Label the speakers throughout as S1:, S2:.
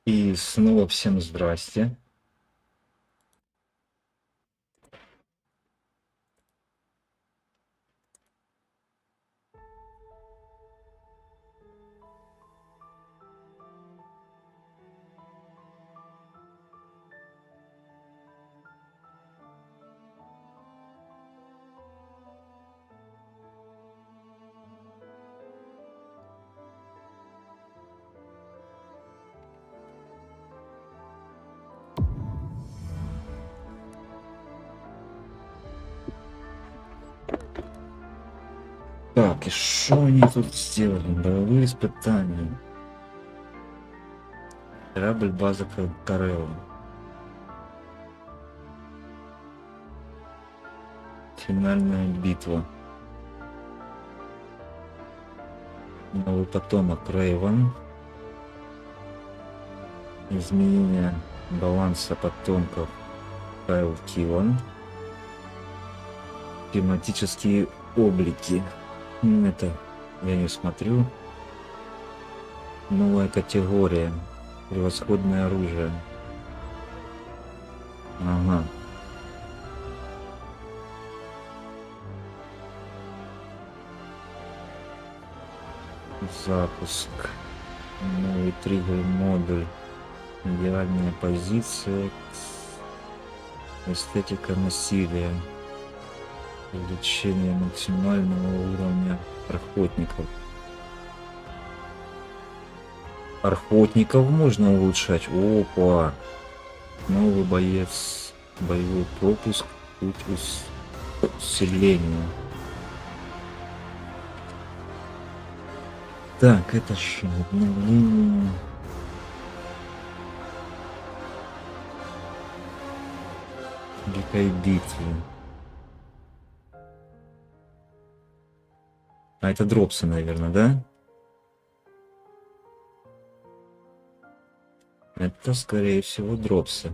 S1: И снова всем здрасте. Так, и что они тут сделали? Боевые испытания. Корабль база Карелла. Финальная битва. Новый потомок Рейвен. Изменение баланса потомков Кайл Килан. Тематические облики. Это я не смотрю. Новая категория. Превосходное оружие. Ага. Запуск. Новый триггер модуль. Идеальная позиция. Эстетика насилия. Увеличение максимального уровня охотников. Охотников можно улучшать. Опа! Новый боец. Боевой пропуск. Путь усиления. Так, это что? Обновление. Дикой битвы. А это дропсы, наверное, да? Это, скорее всего, дропсы.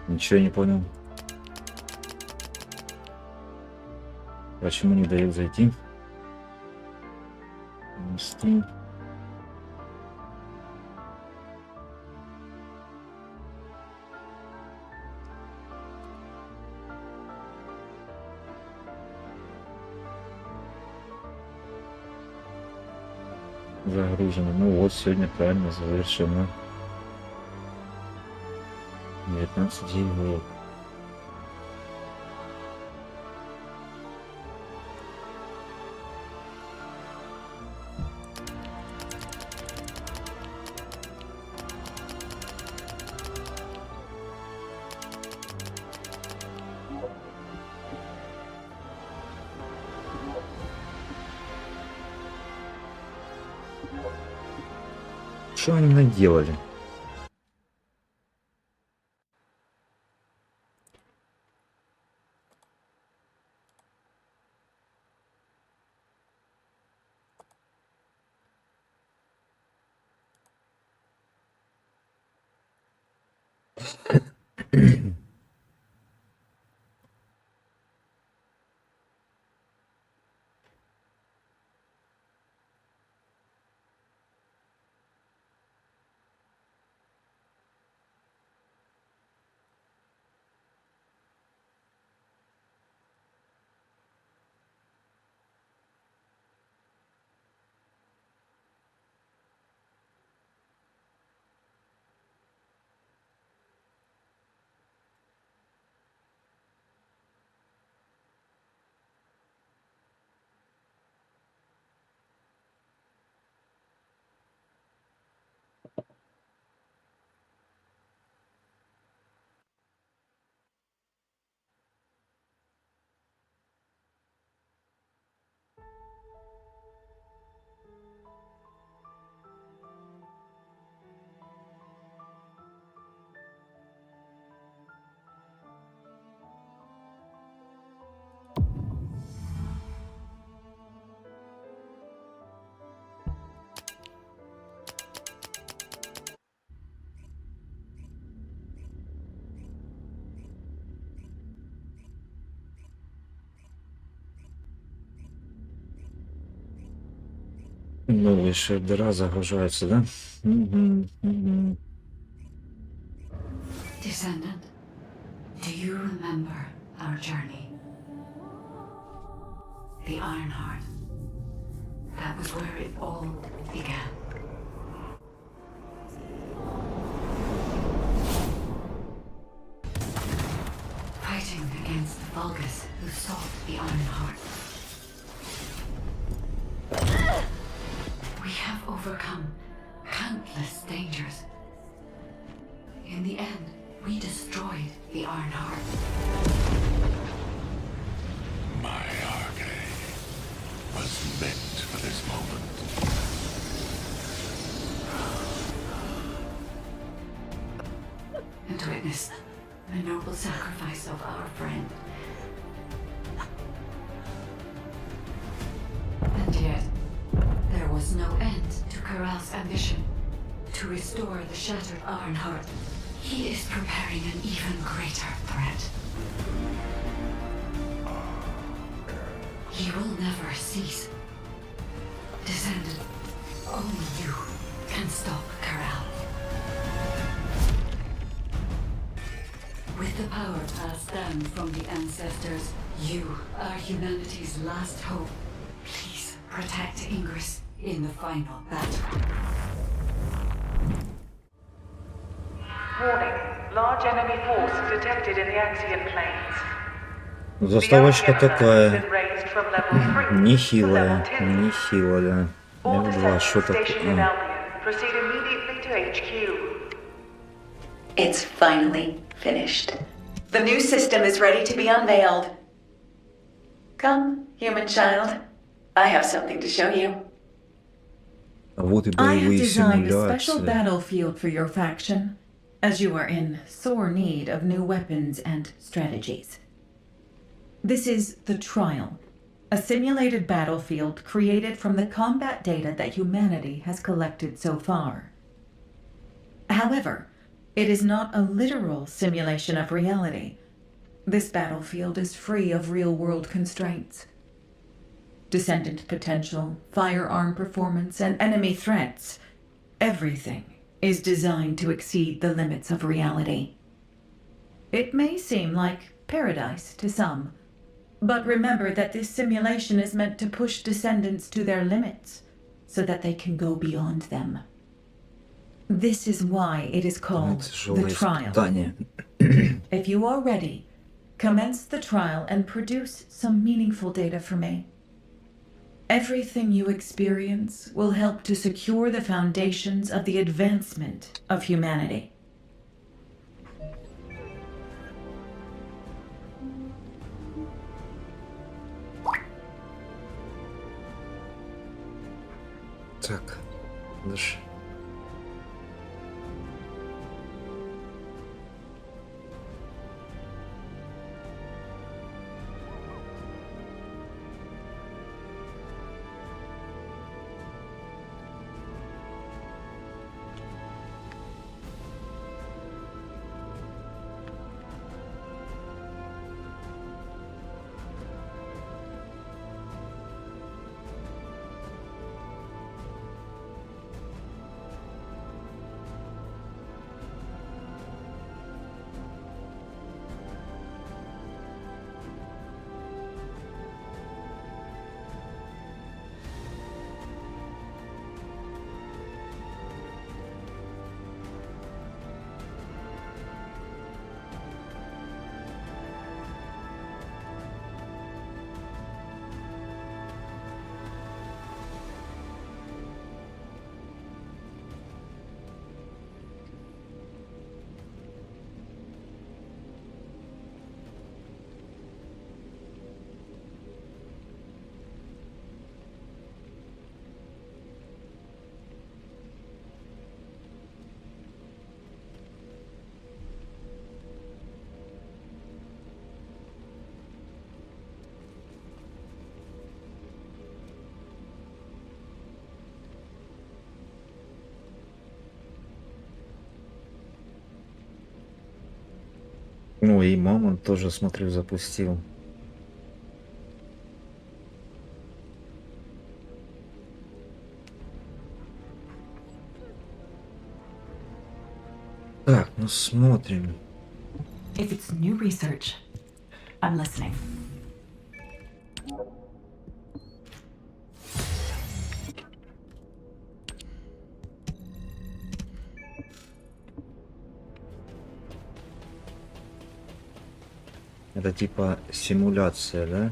S1: Ничего не понял. Почему не дает зайти? Steam. Загружено. Ну вот, сегодня правильно завершено. 19 евро. Что они наделали? Новые шейдера загружаются, да? Угу, угу.
S2: Descendant, do you remember our journey? The Ironheart. That was where it all began. Fighting against the Vulgus who sought the Ironheart. We have overcome countless dangers. In the end, we destroyed the Ironheart.
S3: My arcade was meant for this moment.
S2: And witness the noble sacrifice of our friend. And yet, there was no end to Corral's ambition to restore the shattered Ironheart. He is preparing an even greater threat. He will never cease. Descendant, only you can stop Corral. With the power passed down from the ancestors, you are humanity's last hope. Please protect Ingress in the final battle.
S4: Warning. Large enemy force detected in the Axian plains.
S1: Заставочка такая.
S4: Been raised from level 3
S1: Нехилая,
S4: to level 2.
S1: нехилая.
S4: All
S1: М2, что
S4: descendants
S1: такое?
S4: stationed in Albion proceed immediately to HQ.
S5: It's finally finished. The new system is ready to be unveiled. Come, human child. I have something to show you.
S1: Вот и
S6: I have
S1: боевые
S6: designed a special
S1: симуляции.
S6: battlefield for your faction, as you are in sore need of new weapons and strategies. This is the Trial, a simulated battlefield created from the combat data that humanity has collected so far. However, it is not a literal simulation of reality. This battlefield is free of real-world constraints. Descendant potential, firearm performance, and enemy threats. Everything is designed to exceed the limits of reality. It may seem like paradise to some, but remember that this simulation is meant to push descendants to their limits, so that they can go beyond them. This is why it is called the
S1: Тяжелое
S6: trial.
S1: испытание.
S6: If you are ready, commence the trial and produce some meaningful data for me. Everything you experience will help to secure the foundations of the advancement of humanity.
S1: Так, дальше. Ну и мама тоже, смотрю, запустил. Так, ну смотрим.
S6: If it's new research, I'm listening.
S1: Это типа симуляция, да?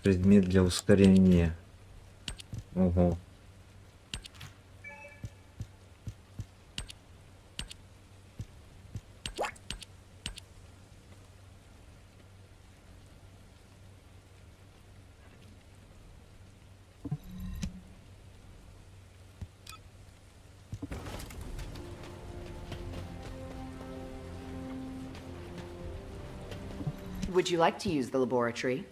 S1: Предмет для ускорения. Ого.
S7: Would you like to use the laboratory?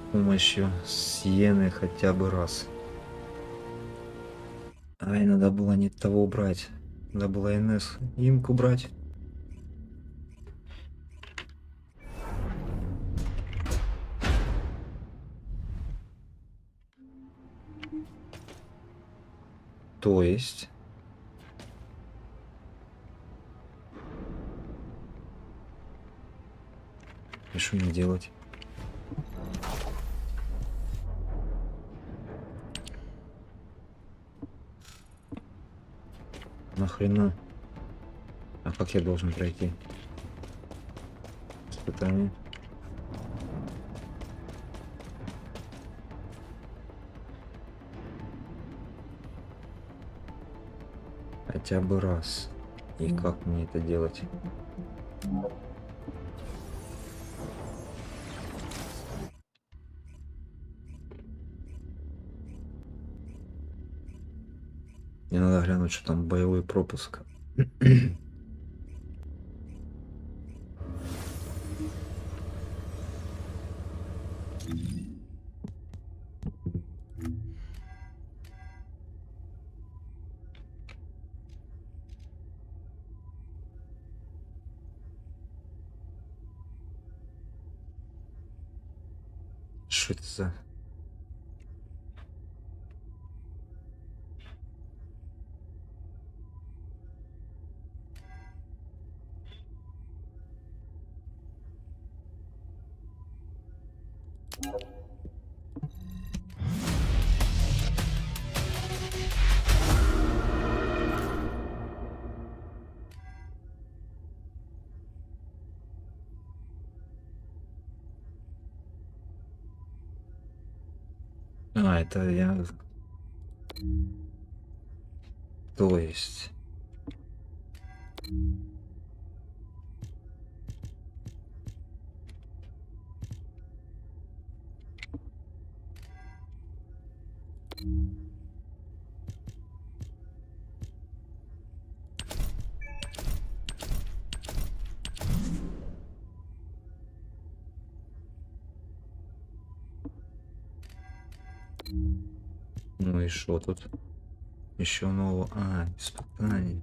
S1: С помощью сиены хотя бы раз. Ай, надо было не того брать. Надо было НС имку брать. То есть... И что мне делать? Нахрена? А как я должен пройти? Испытание. Хотя бы раз. И как мне это делать? Мне надо глянуть, что там боевой пропуск. Что это за... А, это я... То есть... Ну и что тут? Еще нового... А, испытание.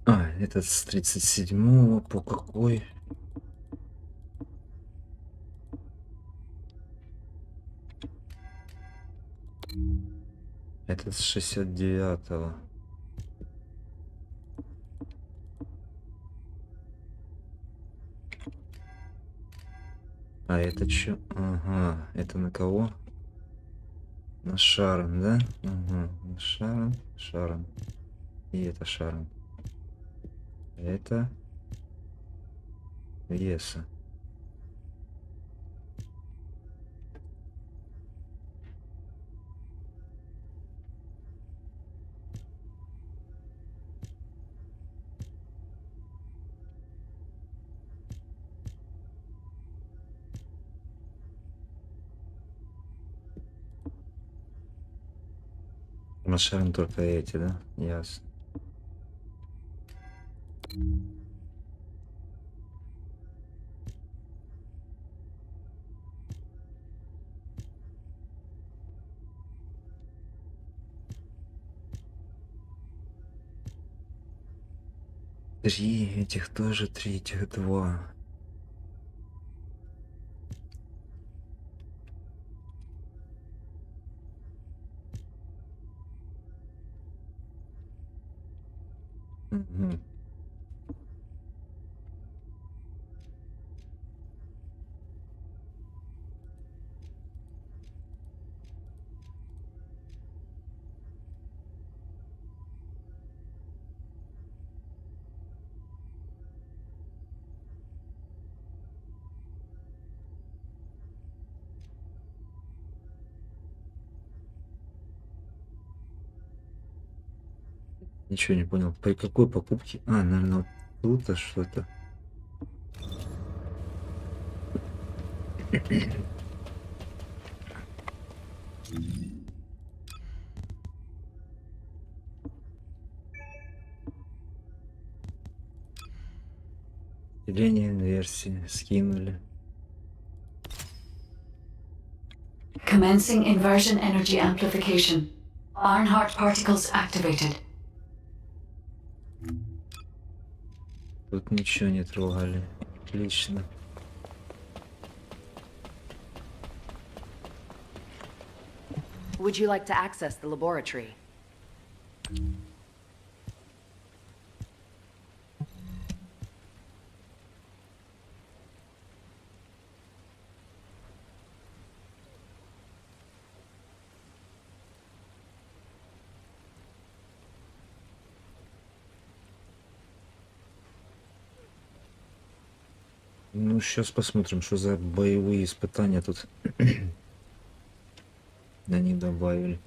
S1: А, этот с 37-го по какой? Этот с 69-го. А это чё? Ага, это на кого? На Шарон, да? Ага, на Шарон, Шарон. И это Шарон. Это Веса. Машин только эти, да? Ясно. Три этих тоже, три этих два. Мгм. Ничего не понял. При какой покупке? А, наверное, вот тут-то что-то. Деление инверсии скинули.
S2: Commencing inversion energy amplification. Ironheart particles activated.
S1: Тут ничего не трогали. Отлично.
S7: Would you like to access the laboratory?
S1: Ну, сейчас посмотрим, что за боевые испытания тут они добавили.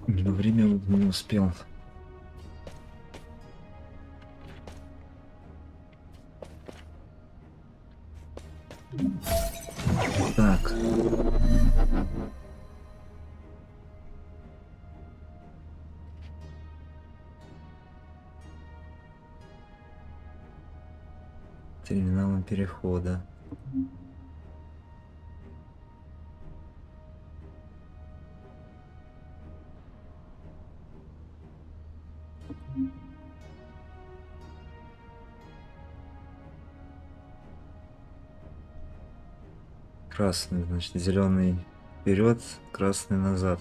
S1: Но время не успел. Так. Терминалом перехода. Красный, значит, зеленый вперед, красный назад.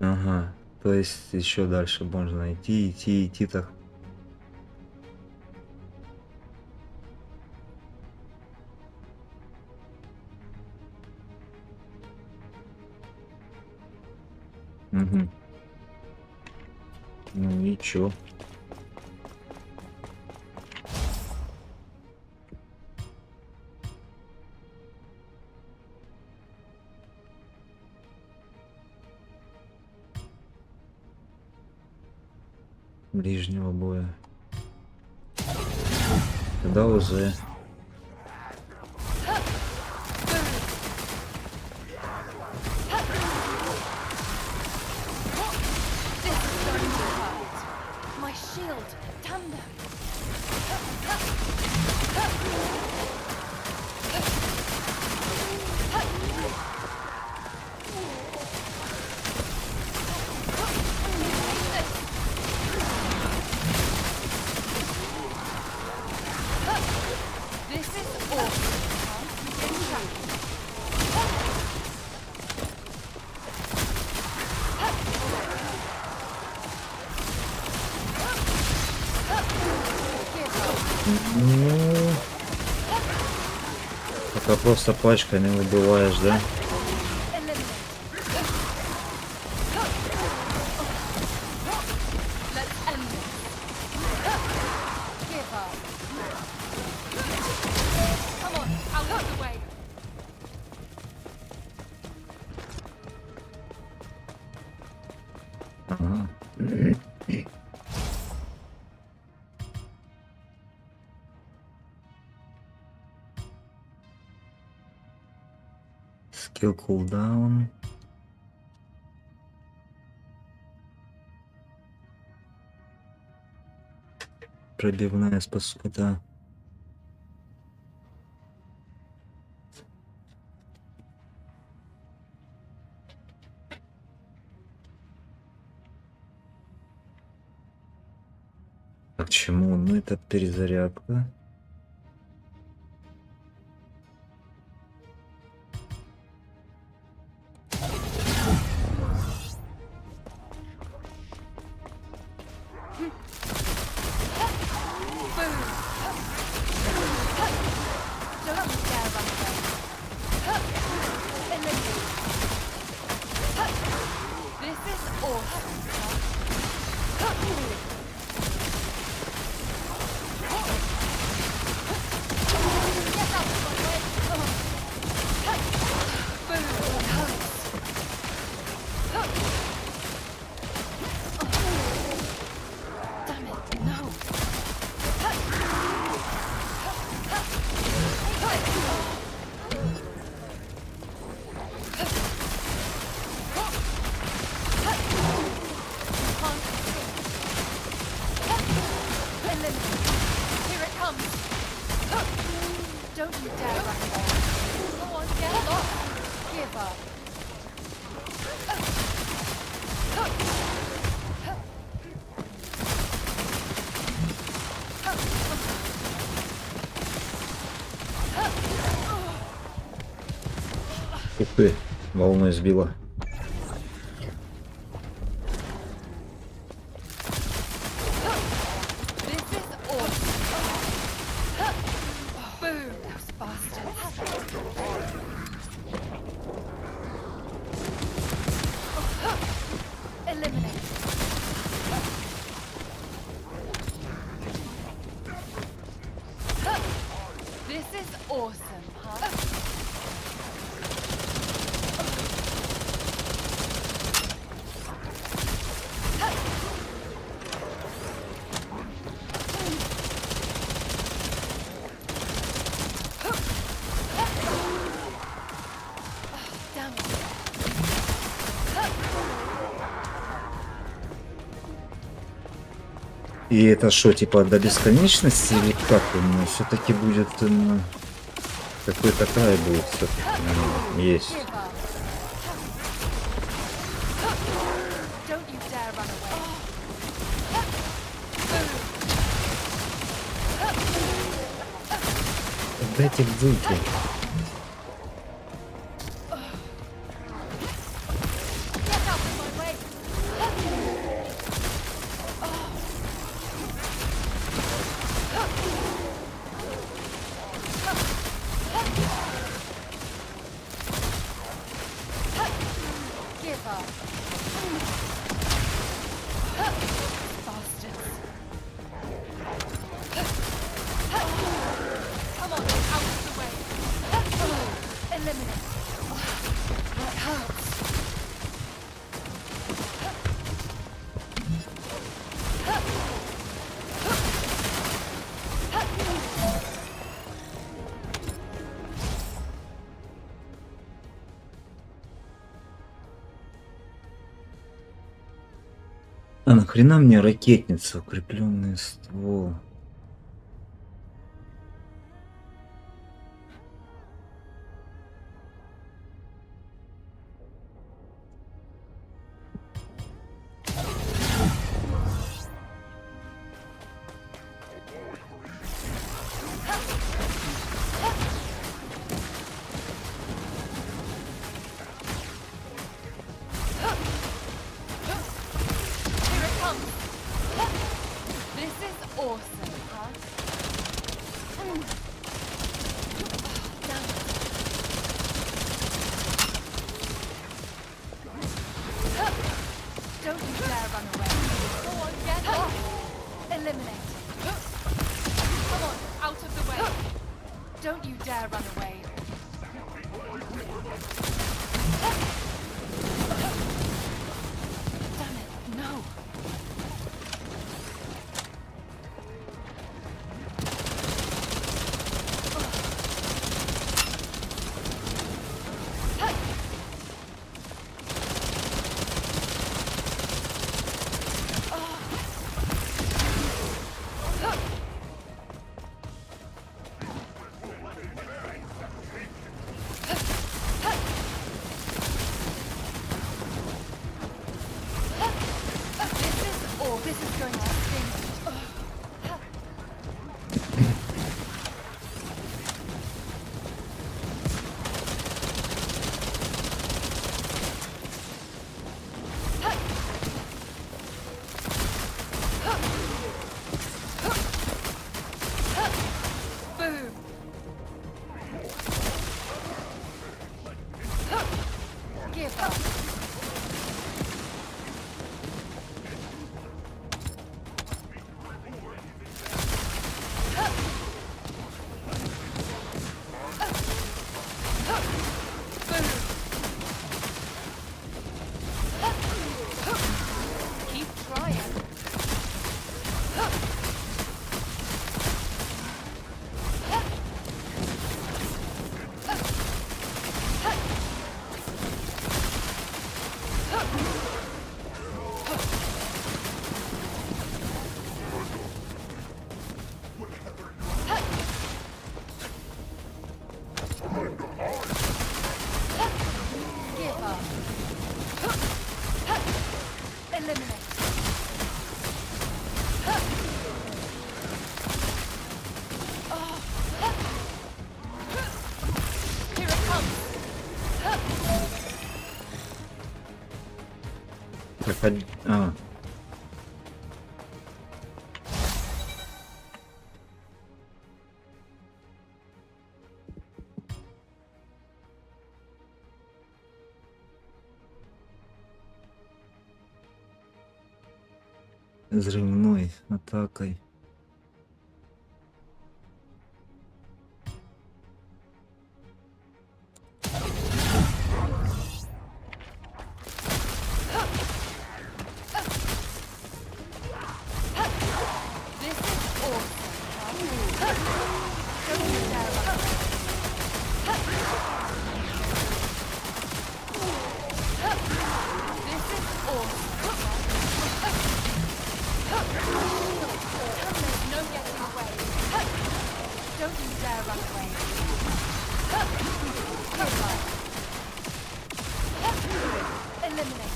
S1: Ага, то есть еще дальше можно идти, идти, идти так. Угу. Ну ничего. Ближнего боя. Тогда уже.
S8: My shield, thunder.
S1: Пока просто пачками выбиваешь, да? Ага. Скилл кулдаун. Пробивная способность. А к чему? Ну это перезарядка.
S8: Don't you dare run away. Go on, get lost. Give up.
S1: Ух ты, волной сбила.
S8: This is awesome. Boom, those bastards. Eliminate. This is awesome, huh? Damn it.
S1: И это что, типа до бесконечности или как? У меня все-таки будет какой-то край будет все-таки. Есть.
S8: Give up. Don't you dare run away.
S1: Дайте выйти.
S8: Get out of my way. Give up. Bastards. Come on, out of the way. Eliminate. That hurts.
S1: А нахрена мне ракетница, укрепленный ствол?
S8: Here it comes. This is awesome. Damn it, no. This is going to sting. Boom. Give up. Keep trying. Give up. Eliminate. Here it comes.
S1: Проходи. А. Взрывной атакой.
S8: This is awesome. Don't you dare run away. This is awesome. There's no getting away. Don't you dare run away. Give up. Eliminate.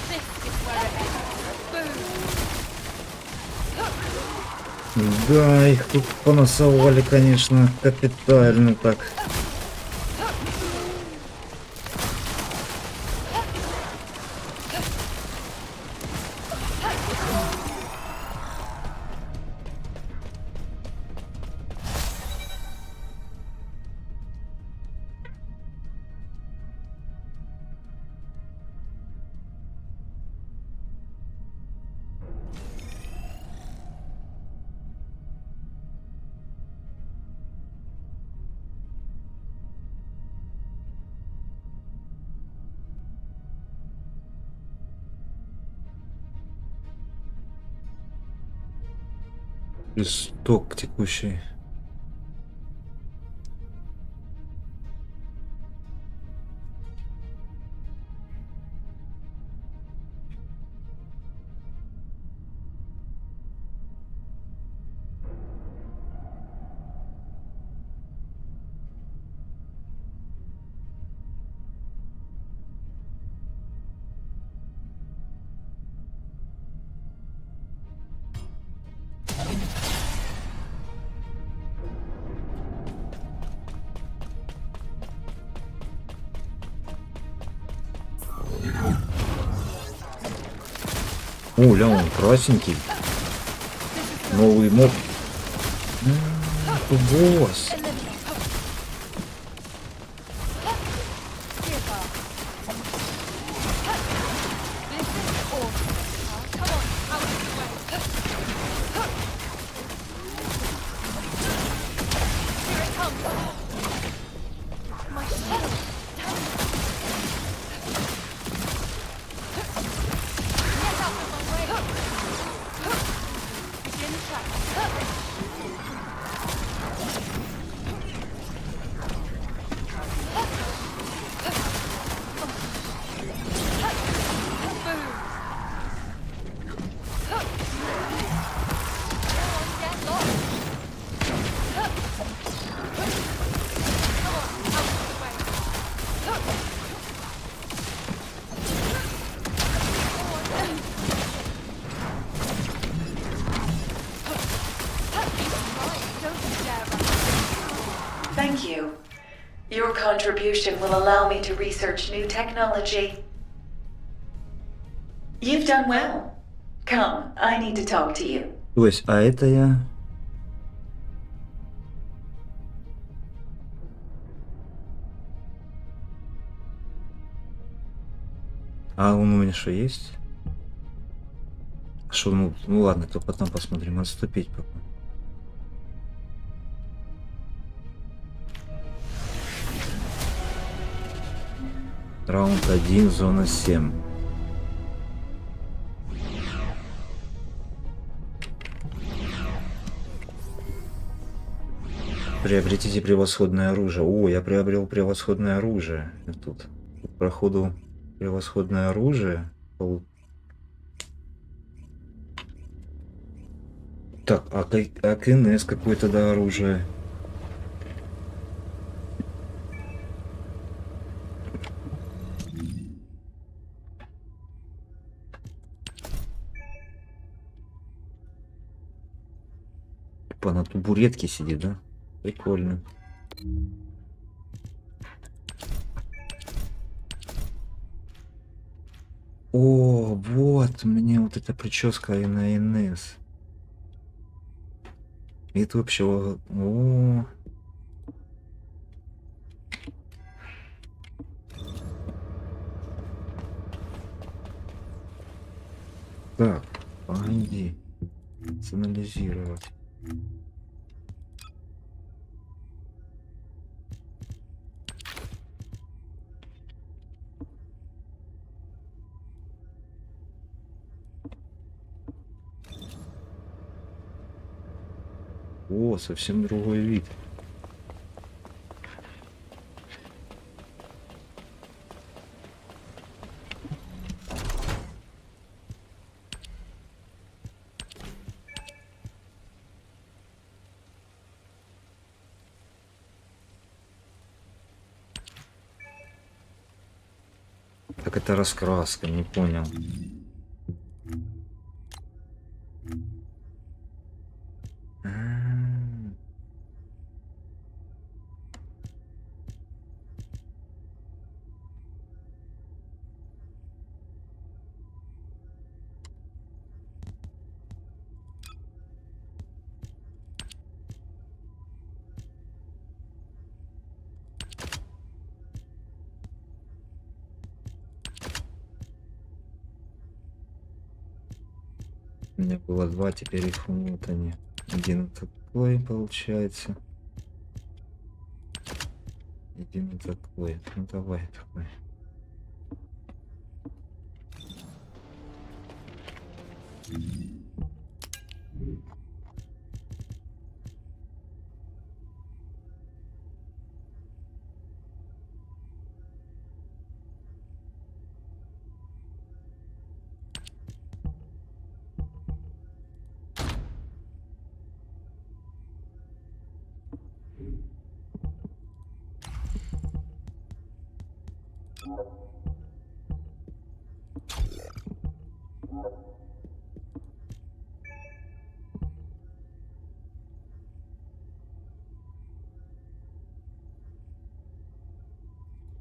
S8: This is where it ends. Boom.
S1: Да, их тут понасовали, конечно, капитально так. Листок текущий. О, ля, он красненький. Новый моб. Босс.
S5: Thank you. Your contribution will allow me to research new technology. You've done well. Come, I need to talk to you.
S1: То есть, а это я... А он у меня что есть? Что, ну ладно, то потом посмотрим. Отступить пока. Раунд 1, зона 7. Приобретите превосходное оружие. О, я приобрел превосходное оружие. Тут проходу превосходное оружие. Так, а КНС какое-то, да, оружие. Типа на табуретке сидит, да? Прикольно. О, вот мне вот эта прическа и на НС. Это вообще... О. Так, погоди. Анализировать. О, совсем другой вид. Так это раскраска, не понял. У меня было два, теперь их вот они. Один такой получается. Один такой. Ну давай такой.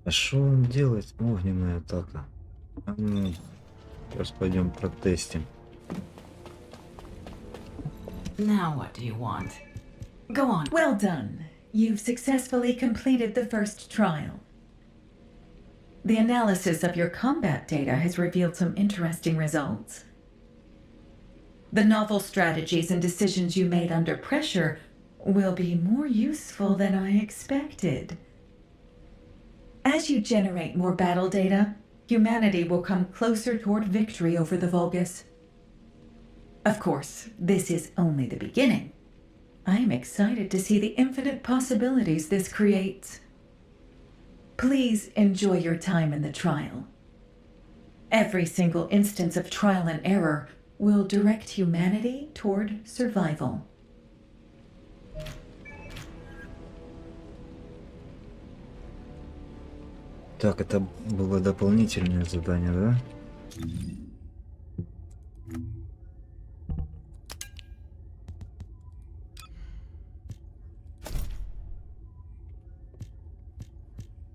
S1: А что он делает? Огненная атака. А ну, сейчас пойдем протестим.
S7: Now what do you want? Go on.
S6: Well done. You've successfully completed the first trial. The analysis of your combat data has revealed some interesting results. The novel strategies and decisions you made under pressure will be more useful than I expected. As you generate more battle data, humanity will come closer toward victory over the Vulgus. Of course, this is only the beginning. I am excited to see the infinite possibilities this creates. Please enjoy your time in the trial. Every single instance of trial and error will direct humanity toward survival.
S1: Так, это было дополнительное задание, да?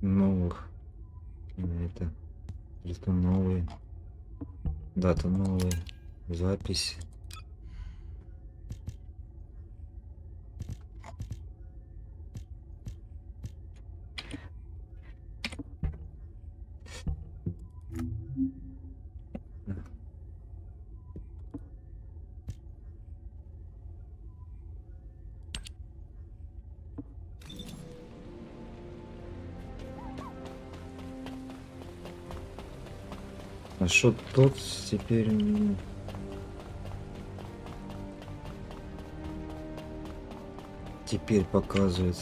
S1: Новых. Это новые. Дата новые. Записи. А что тут теперь? Теперь показывает.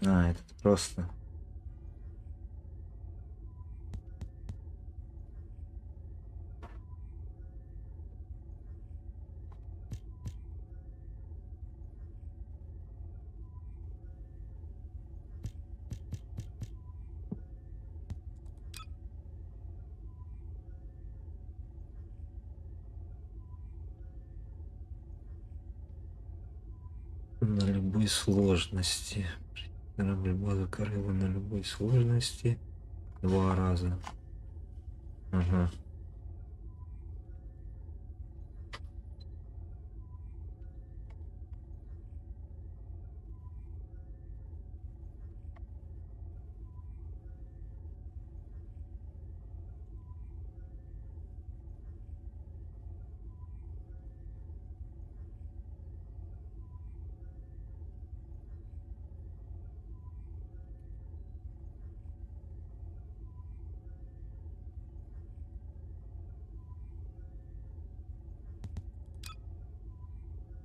S1: А, это просто. На любой сложности. Корабль база Карелы на любой сложности. 2 раза. Ага.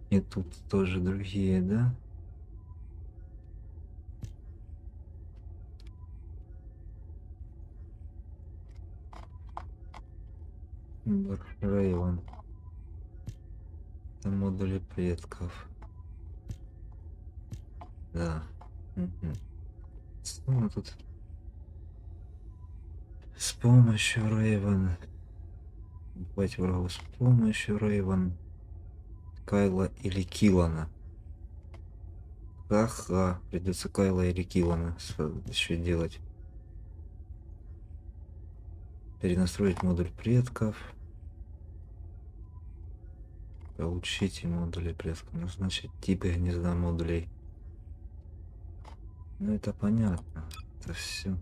S1: И тут тоже другие, да? Рейвен. Это модули предков. Да. Угу. Ну, тут с помощью Рейвен. Убивать врагов с помощью Рейвен. Кайла или Киллана. Ха-ха. Придется Кайла или Киллана еще делать. Перенастроить модуль предков. Получите модули предков. Назначить типы гнезда модулей. Ну это понятно. Это все.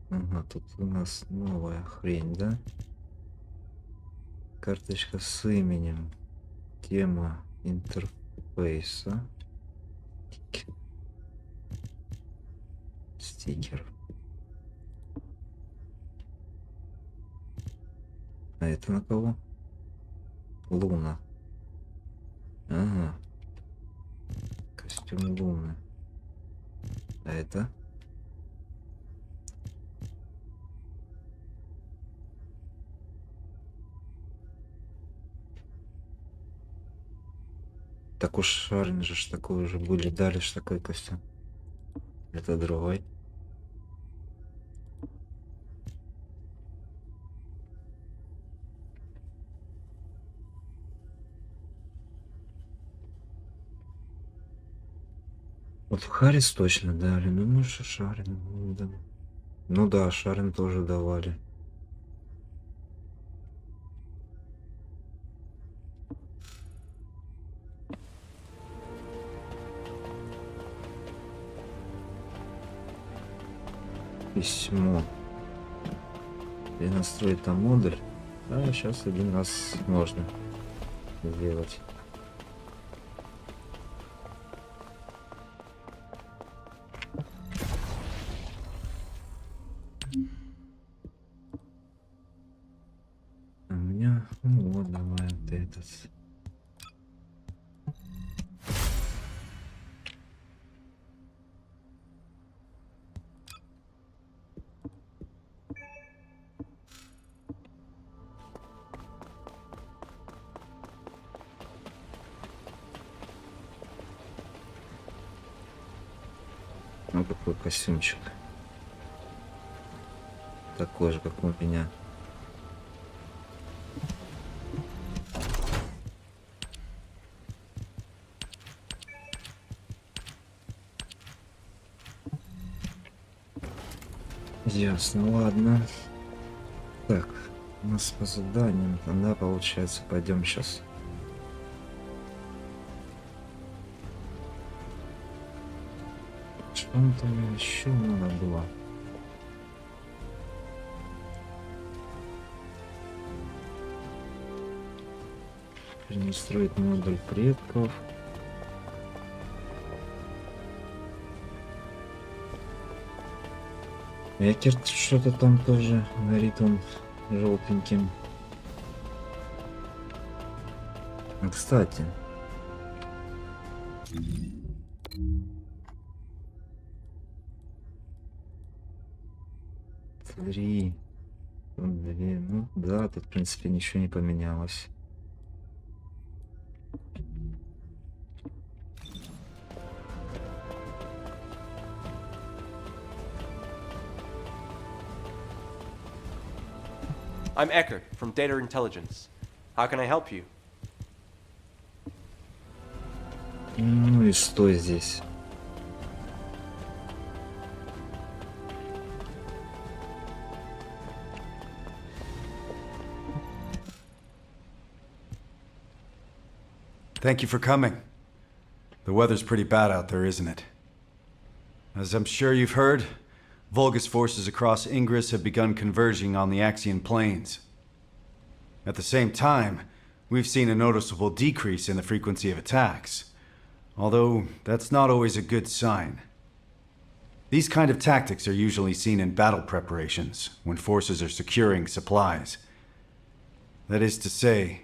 S1: Ага, тут у нас новая хрень, да? Карточка с именем. Тема интерфейса. Стикер. А это на кого? Луна. Ага. Костюм Луны. А это? Так уж Шарин же ж такой уже были, дали ж такой костюм. Это другой. Вот в Харрис точно дали, ну может Шарин. Ну да, Шарин тоже давали. письмо. Перенастроить там модуль. А сейчас один раз можно сделать. У меня, ну вот, давай вот этот. Ну какой костюмчик. Такой же, как у меня. Ясно, ладно. Так, у нас по заданиям, тогда получается, пойдем сейчас. Что там еще надо было? Перенастроить модуль предков. Якер что-то там тоже горит он желтеньким. Кстати. Три. Тут две. Ну да, тут в принципе ничего не поменялось.
S9: I'm Eckert from Data Intelligence. How can I help you?
S1: Ну и что здесь?
S10: Thank you for coming. The weather's pretty bad out there, isn't it? As I'm sure you've heard, Vulgus forces across Ingress have begun converging on the Axian plains. At the same time, we've seen a noticeable decrease in the frequency of attacks, although that's not always a good sign. These kind of tactics are usually seen in battle preparations, when forces are securing supplies. That is to say,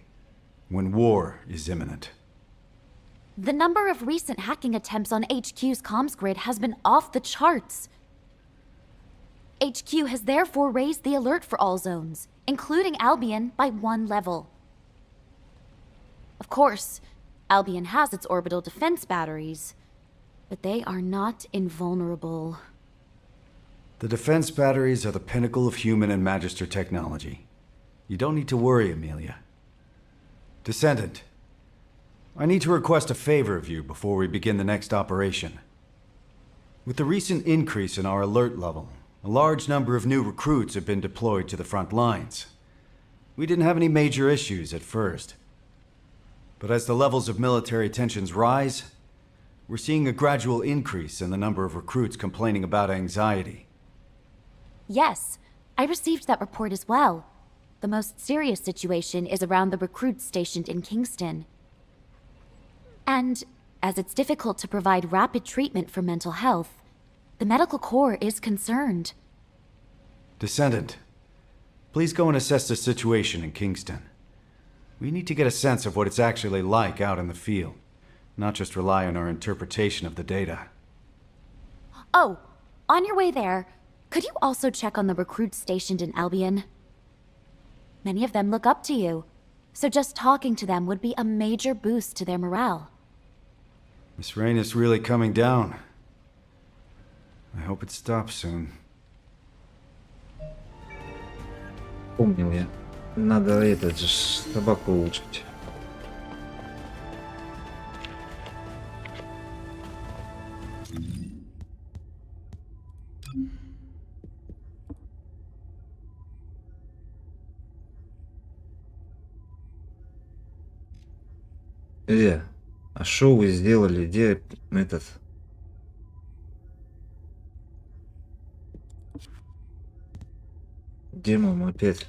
S10: when war is imminent.
S11: The number of recent hacking attempts on HQ's comms grid has been off the charts. HQ has therefore raised the alert for all zones, including Albion, by 1 level. Of course, Albion has its orbital defense batteries, but they are not invulnerable.
S10: The defense batteries are the pinnacle of human and Magister technology. You don't need to worry, Amelia. Descendant, I need to request a favor of you before we begin the next operation. With the recent increase in our alert level, a large number of new recruits have been deployed to the front lines. We didn't have any major issues at first. But as the levels of military tensions rise, we're seeing a gradual increase in the number of recruits complaining about anxiety.
S11: Yes, I received that report as well. The most serious situation is around the recruits stationed in Kingston. And as it's difficult to provide rapid treatment for mental health, the medical corps is concerned.
S10: Descendant, please go and assess the situation in Kingston. We need to get a sense of what it's actually like out in the field, not just rely on our interpretation of the data.
S11: Oh, on your way there, could you also check on the recruits stationed in Albion? Many of them look up to you, so just talking to them would be a major boost to their morale.
S10: This rain is really coming down. I hope it stops soon.
S1: Помнил я. Надо этот же собаку улучшить. А что вы сделали? Где этот? Дерьмом опять.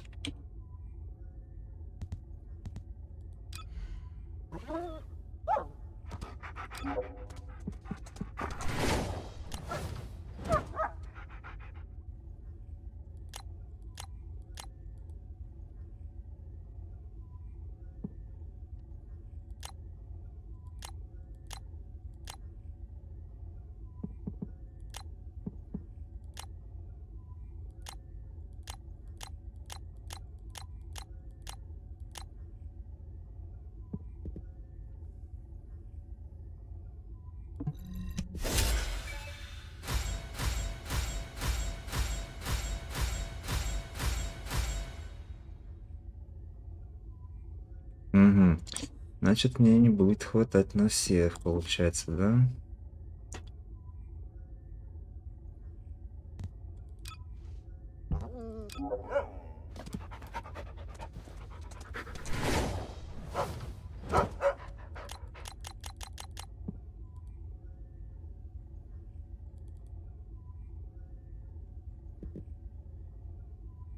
S1: Угу. Значит, мне не будет хватать на всех, получается, да?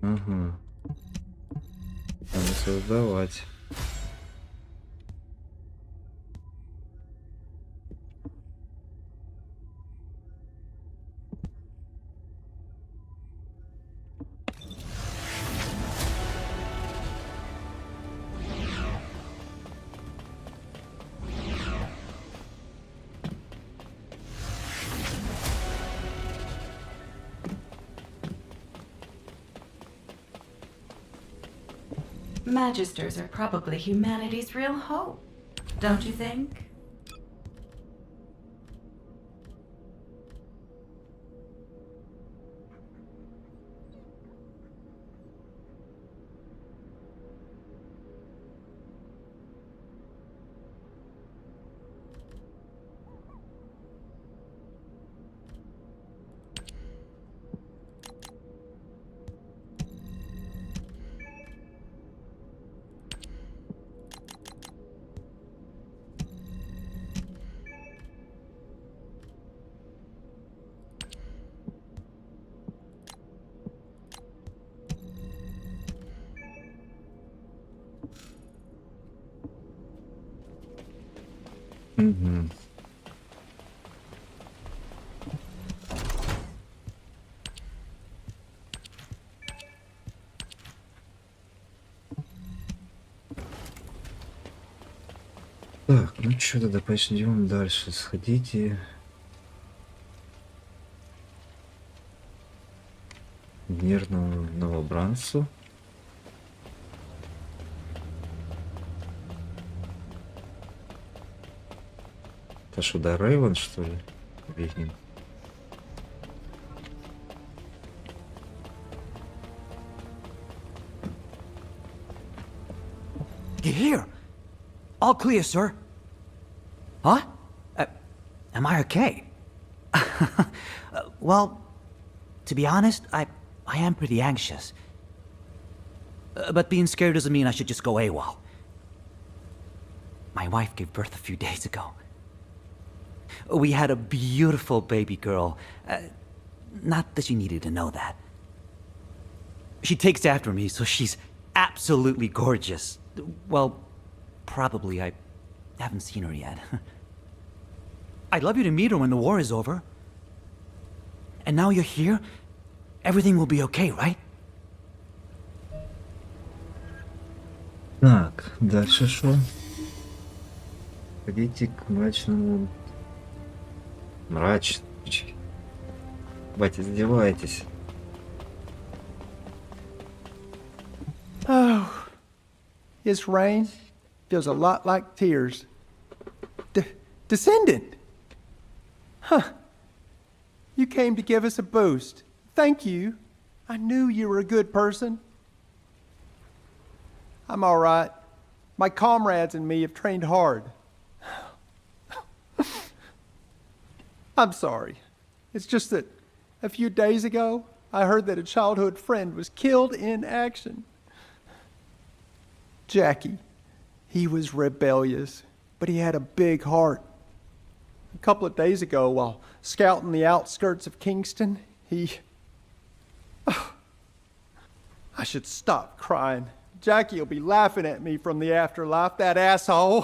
S1: Угу. Надо создавать.
S6: Magisters are probably humanity's real hope, don't you think?
S1: Угу. Так, ну что, тогда пойдем дальше. Сходите. К мирному новобранцу. Это что, да, Рейвен, что ли? Видим.
S12: You here? All clear, sir. Huh? Am I okay? Well, to be honest, I am pretty anxious. But being scared doesn't mean I should just go AWOL. My wife gave birth a few days ago. We had a beautiful baby girl. Not that she needed to know that. She takes after me, so she's absolutely gorgeous. Well, probably. I haven't seen her yet. I'd love you to meet her when the war is over. And now you're here, everything will be okay, right?
S1: Так, дальше что? Ходите к мрачному... Мрачный. Батя, издеваетесь.
S13: Oh, his rain feels a lot like tears. Descendant! Huh. You came to give us a boost. Thank you. I knew you were a good person. I'm all right. My comrades and me have trained hard. I'm sorry. It's just that a few days ago, I heard that a childhood friend was killed in action. Jackie. He was rebellious, but he had a big heart. A couple of days ago, while scouting the outskirts of Kingston, he... I should stop crying. Jackie will be laughing at me from the afterlife, that asshole.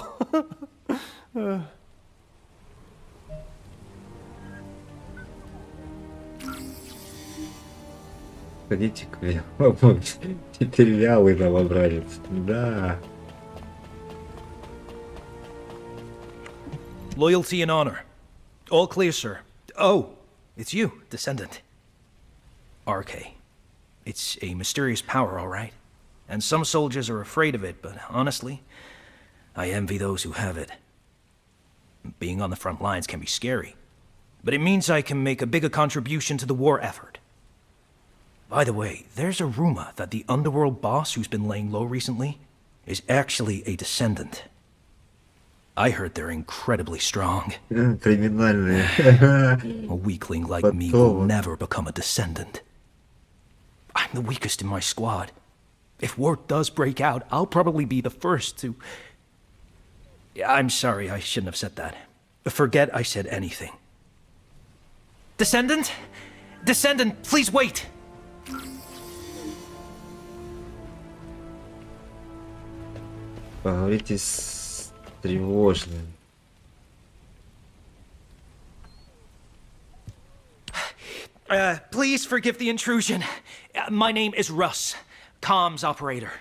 S1: Ходите к вялому. Теперь вялый новобранец. Да.
S14: Loyalty and honor. All clear, sir. Oh, it's you, Descendant. RK. It's a mysterious power, all right. And some soldiers are afraid of it, but honestly, I envy those who have it. Being on the front lines can be scary, but it means I can make a bigger contribution to the war effort. By the way, there's a rumor that the underworld boss who's been laying low recently is actually a Descendant. I heard they're incredibly strong.
S1: Криминальные.
S14: A weakling like me will never become a Descendant. I'm the weakest in my squad. If war does break out, I'll probably be the first to... I'm sorry, I shouldn't have said that. Forget I said anything. Descendant? Descendant, please wait!
S1: Поговорите с тревожным.
S14: Please forgive the intrusion. My name is Russ, comms operator.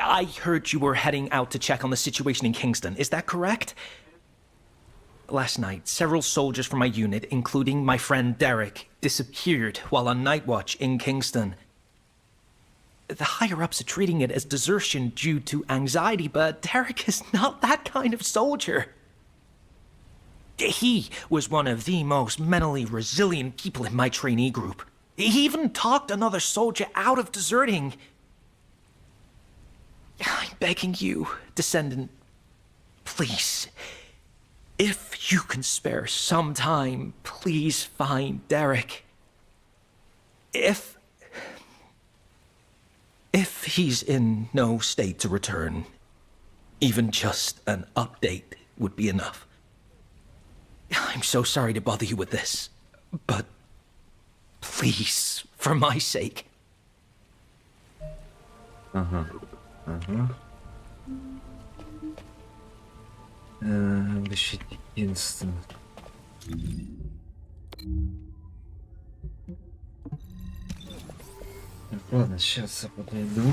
S14: I heard you were heading out to check on the situation in Kingston. Is that correct? Last night, several soldiers from my unit, including my friend Derek, disappeared while on night watch in Kingston. The higher-ups are treating it as desertion due to anxiety, but Derek is not that kind of soldier. He was one of the most mentally resilient people in my trainee group. He even talked another soldier out of deserting. I'm begging you, Descendant, please, if you can spare some time, please find Derek. If he's in no state to return, even just an update would be enough. I'm so sorry to bother you with this, but please, for my sake.
S1: Ага. Защитник Кингстон. Ладно, сейчас я подойду.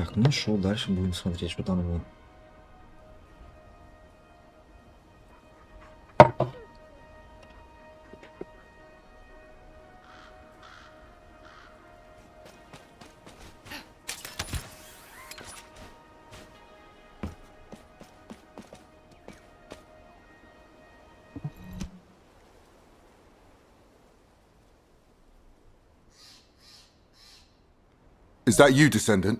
S1: Так, ну шо, дальше будем смотреть, что там было.
S3: Is that you, Descendant?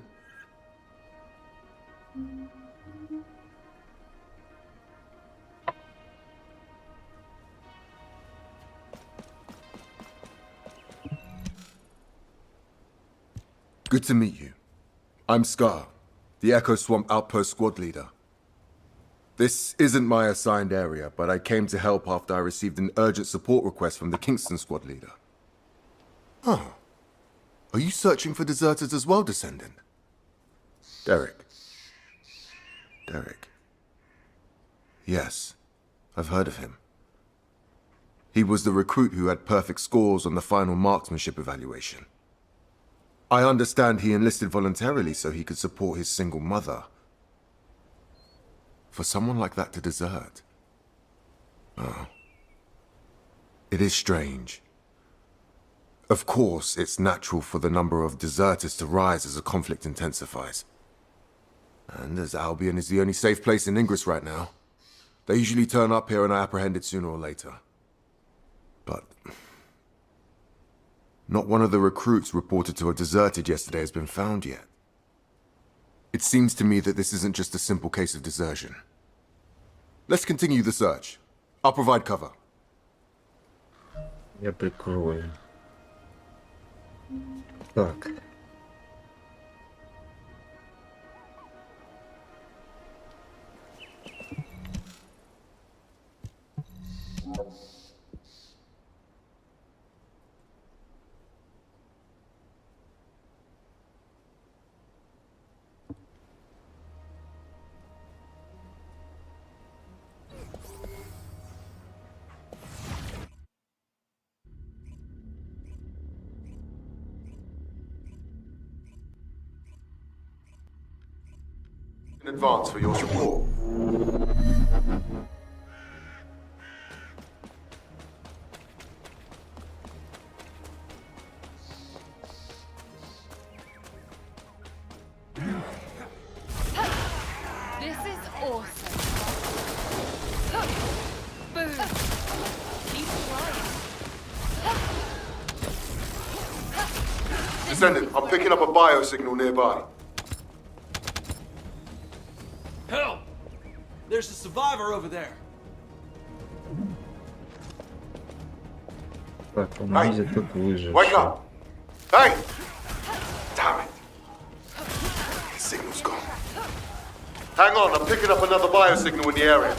S3: Good to meet you. I'm Scar, the Echo Swamp Outpost Squad Leader. This isn't my assigned area, but I came to help after I received an urgent support request from the Kingston Squad Leader. Huh. Are you searching for deserters as well, Descendant? Derek. Yes, I've heard of him. He was the recruit who had perfect scores on the final marksmanship evaluation. I understand he enlisted voluntarily so he could support his single mother. For someone like that to desert. Oh. It is strange. Of course, it's natural for the number of deserters to rise as the conflict intensifies. And as Albion is the only safe place in Ingress right now, they usually turn up here and are apprehended sooner or later. But not one of the recruits reported to have deserted yesterday has been found yet. It seems to me that this isn't just a simple case of desertion. Let's continue the search. I'll provide cover.
S1: Я прикрою. Так.
S3: In advance for your support.
S8: This is awesome. Boom. Keep flying.
S3: Descendant, I'm picking up a biosignal nearby.
S9: Help! There's a survivor over there.
S1: Так, помогите тут выжившим.
S3: Wake up! Hey! Damn it. The signal's gone. Hang on, I'm picking up another biosignal in the area.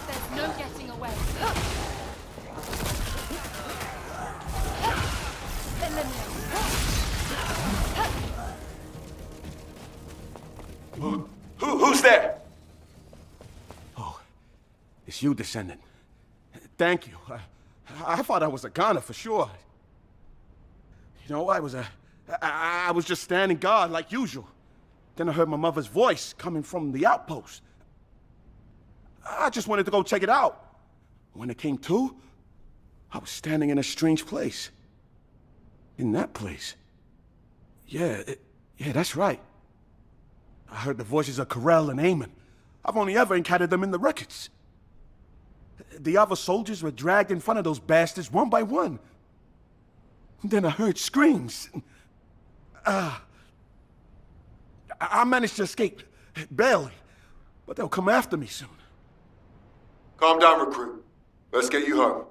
S8: There's no getting away.
S3: Who's there?
S15: Oh, it's you, Descendant. Thank you. I thought I was a goner for sure. You know, I was just standing guard like usual. Then I heard my mother's voice coming from the outpost. I just wanted to go check it out. When it came to, I was standing in a strange place. In that place. Yeah, that's right. I heard the voices of Corell and Eamon. I've only ever encountered them in the records. The other soldiers were dragged in front of those bastards one by one. Then I heard screams. I managed to escape, barely. But they'll come after me soon.
S3: Calm down, recruit. Let's get you home.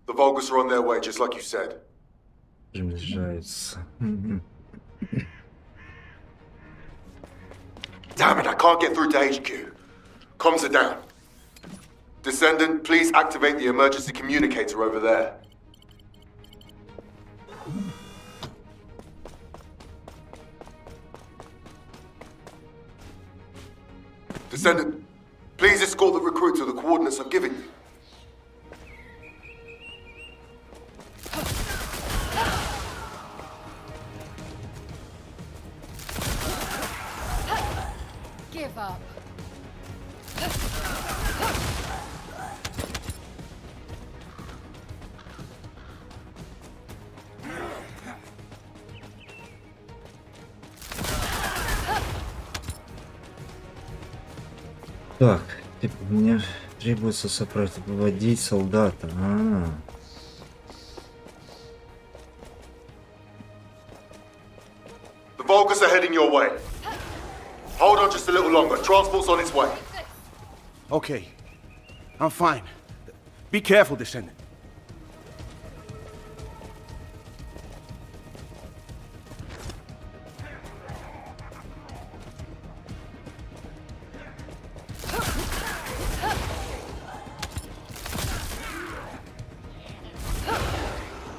S3: The Vulgus are on their way, just like you said.
S1: Приближается.
S3: Damn it, I can't get through to HQ. Comms are down. Descendant, please activate the emergency communicator over there. Descendant, please escort the recruit to the coordinates I've given you.
S8: up.
S1: Так, типа, мне требуется сопроводить солдата.
S3: The Vulgus are heading your way. Hold on just a little longer. Transport's on its way.
S15: Okay. I'm fine. Be careful, Descendant.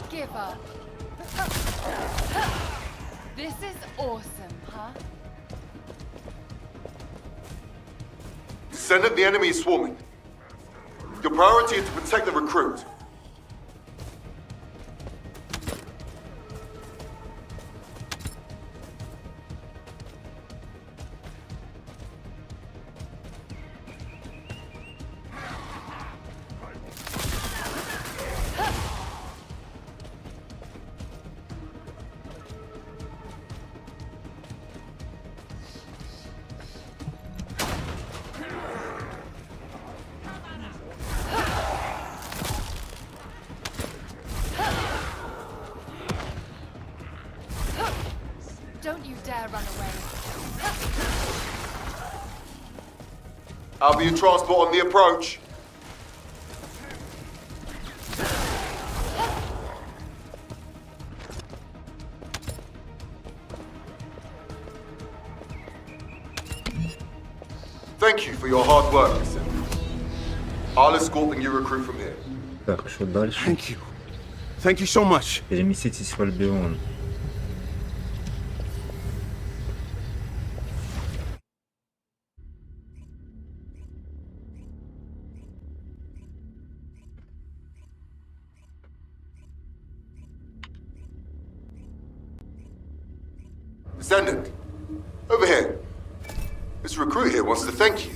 S8: Give up. This is awesome, huh?
S3: Descendant, the enemy is swarming. Your priority is to protect the recruit.
S8: Don't you dare run away.
S3: I'll be in transport on the approach. Thank you for your hard work, Descendant. I'll escort the new recruit from here.
S1: Так, что дальше?
S15: Thank you. Thank you so much.
S1: Переместитесь в Альбион.
S3: Descendant, over here. This recruit here wants to thank you.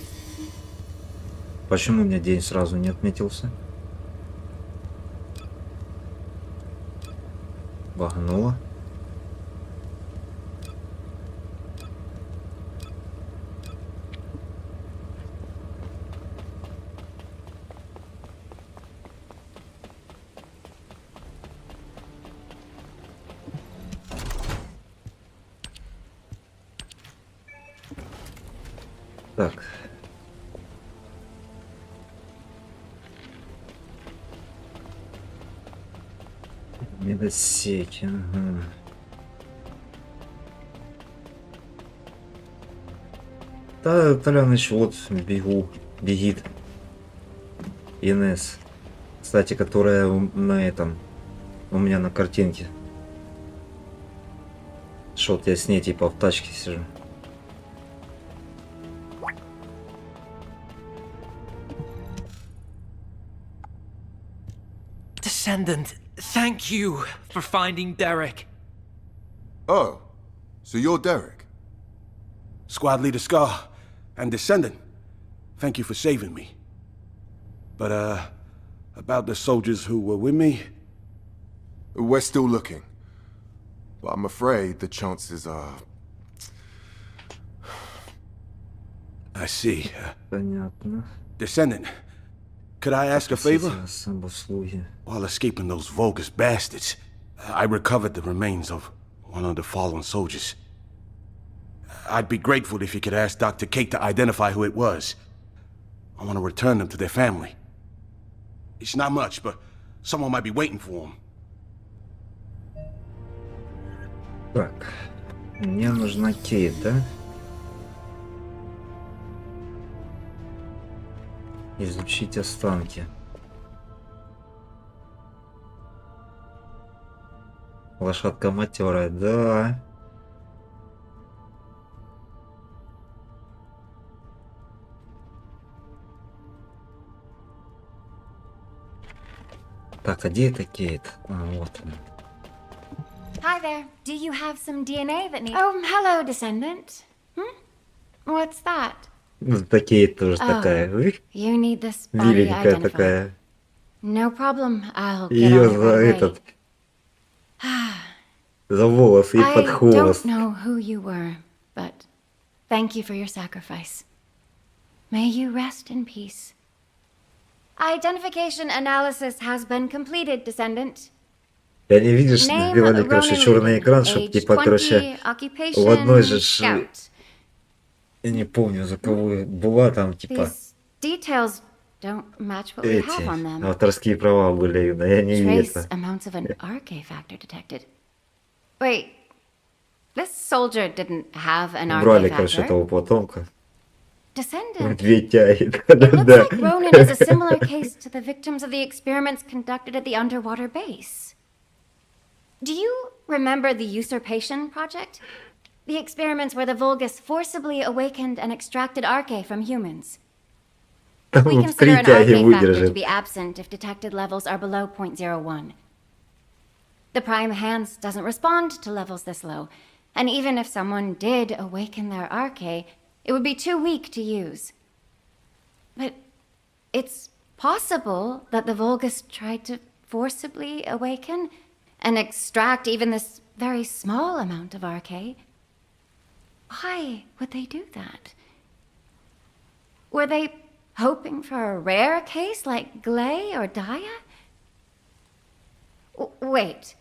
S1: Почему у меня день сразу не отметился? Багнуло. Так. Медосеки, ага. Да, Толяныч, вот, бегит. Инесс. Кстати, которая на этом, у меня на картинке. Шел я с ней типа в тачке сижу.
S14: Descendant, thank you for finding Derek.
S3: Oh, so you're Derek?
S15: Squad Leader Scar and Descendant, thank you for saving me. But, about the soldiers who were with me?
S3: We're still looking. But I'm afraid the chances are...
S15: I see.
S1: Понятно.
S15: Descendant, could I ask a favor?
S1: Обуслуги.
S15: While escaping those Vulgus bastards, I recovered the remains of one of the fallen soldiers. I'd be grateful if you could ask Dr. Kate to identify who it was. I want to return them to their family. It's not much, but someone might be waiting for them.
S1: Так, мне нужна Кейт, да? Изучить останки. Лошадка матерая, да. Так, а где это Кейт? А, вот она.
S11: Hi there. Do you have some DNA that needs... Oh, hello, Descendant. What's that?
S1: Ну, такие тоже
S11: Oh,
S1: такая. Ух,
S11: you need this body
S1: миленькая
S11: identified.
S1: такая.
S11: No problem. I'll get
S1: Ее
S11: on it
S1: за
S11: right away.
S1: этот, за волосы и под
S11: I don't
S1: хвост.
S11: know who you were, but thank you for your sacrifice. May you rest in peace. Identification analysis has been completed, Descendant.
S1: И они, видишь,
S11: Name
S1: сделали, короче,
S11: Ronan
S1: черный
S11: Regan,
S1: экран, чтобы,
S11: age
S1: типа,
S11: 20,
S1: короче, в одной же,
S11: occupation scout.
S1: я не помню, за кого была там, типа,
S11: These details don't match what we have
S1: эти
S11: on them.
S1: авторские права были, да, и они
S11: Trace
S1: это.
S11: amounts of an RK factor detected. Wait, this soldier didn't have an
S1: Брали,
S11: RK
S1: короче,
S11: factor.
S1: этого потомка.
S11: Descendant.
S1: Медведь тянет.
S11: It looks
S1: Да.
S11: like Ronan is a similar case to the victims of the experiments conducted at the underwater base. Do you remember the usurpation project? The experiments where the Vulgus forcibly awakened and extracted RK from humans. We
S1: В
S11: consider an
S1: притяге
S11: RK factor to
S1: выдержит.
S11: be absent if detected levels are below 0.01. The Prime Hands doesn't respond to levels this low, and even if someone did awaken their RK, it would be too weak to use. But it's possible that the Vulgus tried to forcibly awaken and extract even this very small amount of RK. Why would they do that? Were they hoping for a rare case like Glay or Daya? Wait.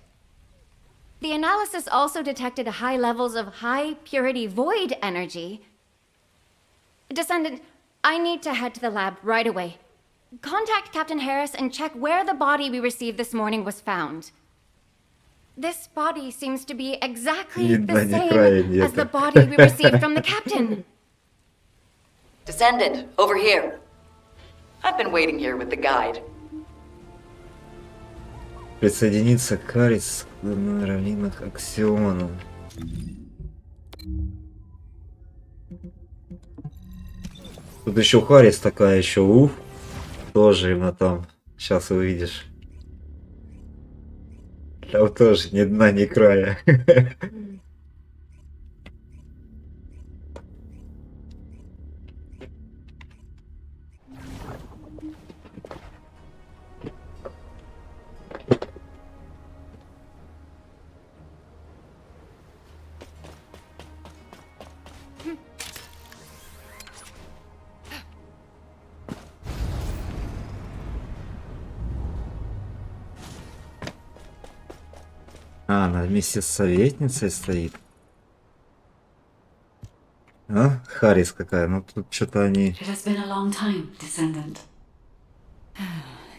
S11: The analysis also detected high levels of high-purity void energy. Descendant, I need to head to the lab right away. Contact Captain Harris and check where the body we received this morning was found. This body seems to be exactly the same as the body we received from the captain.
S5: Descendant, over here. I've been waiting here with the guide.
S1: Присоединиться к Харрис на равнинах Аксиона. Тут еще Харрис такая еще, тоже именно там. Сейчас увидишь. Там тоже ни дна, ни края. А, она вместе с советницей стоит. А? Харрис какая. Ну тут что-то они...
S2: It has been a long time, Descendant.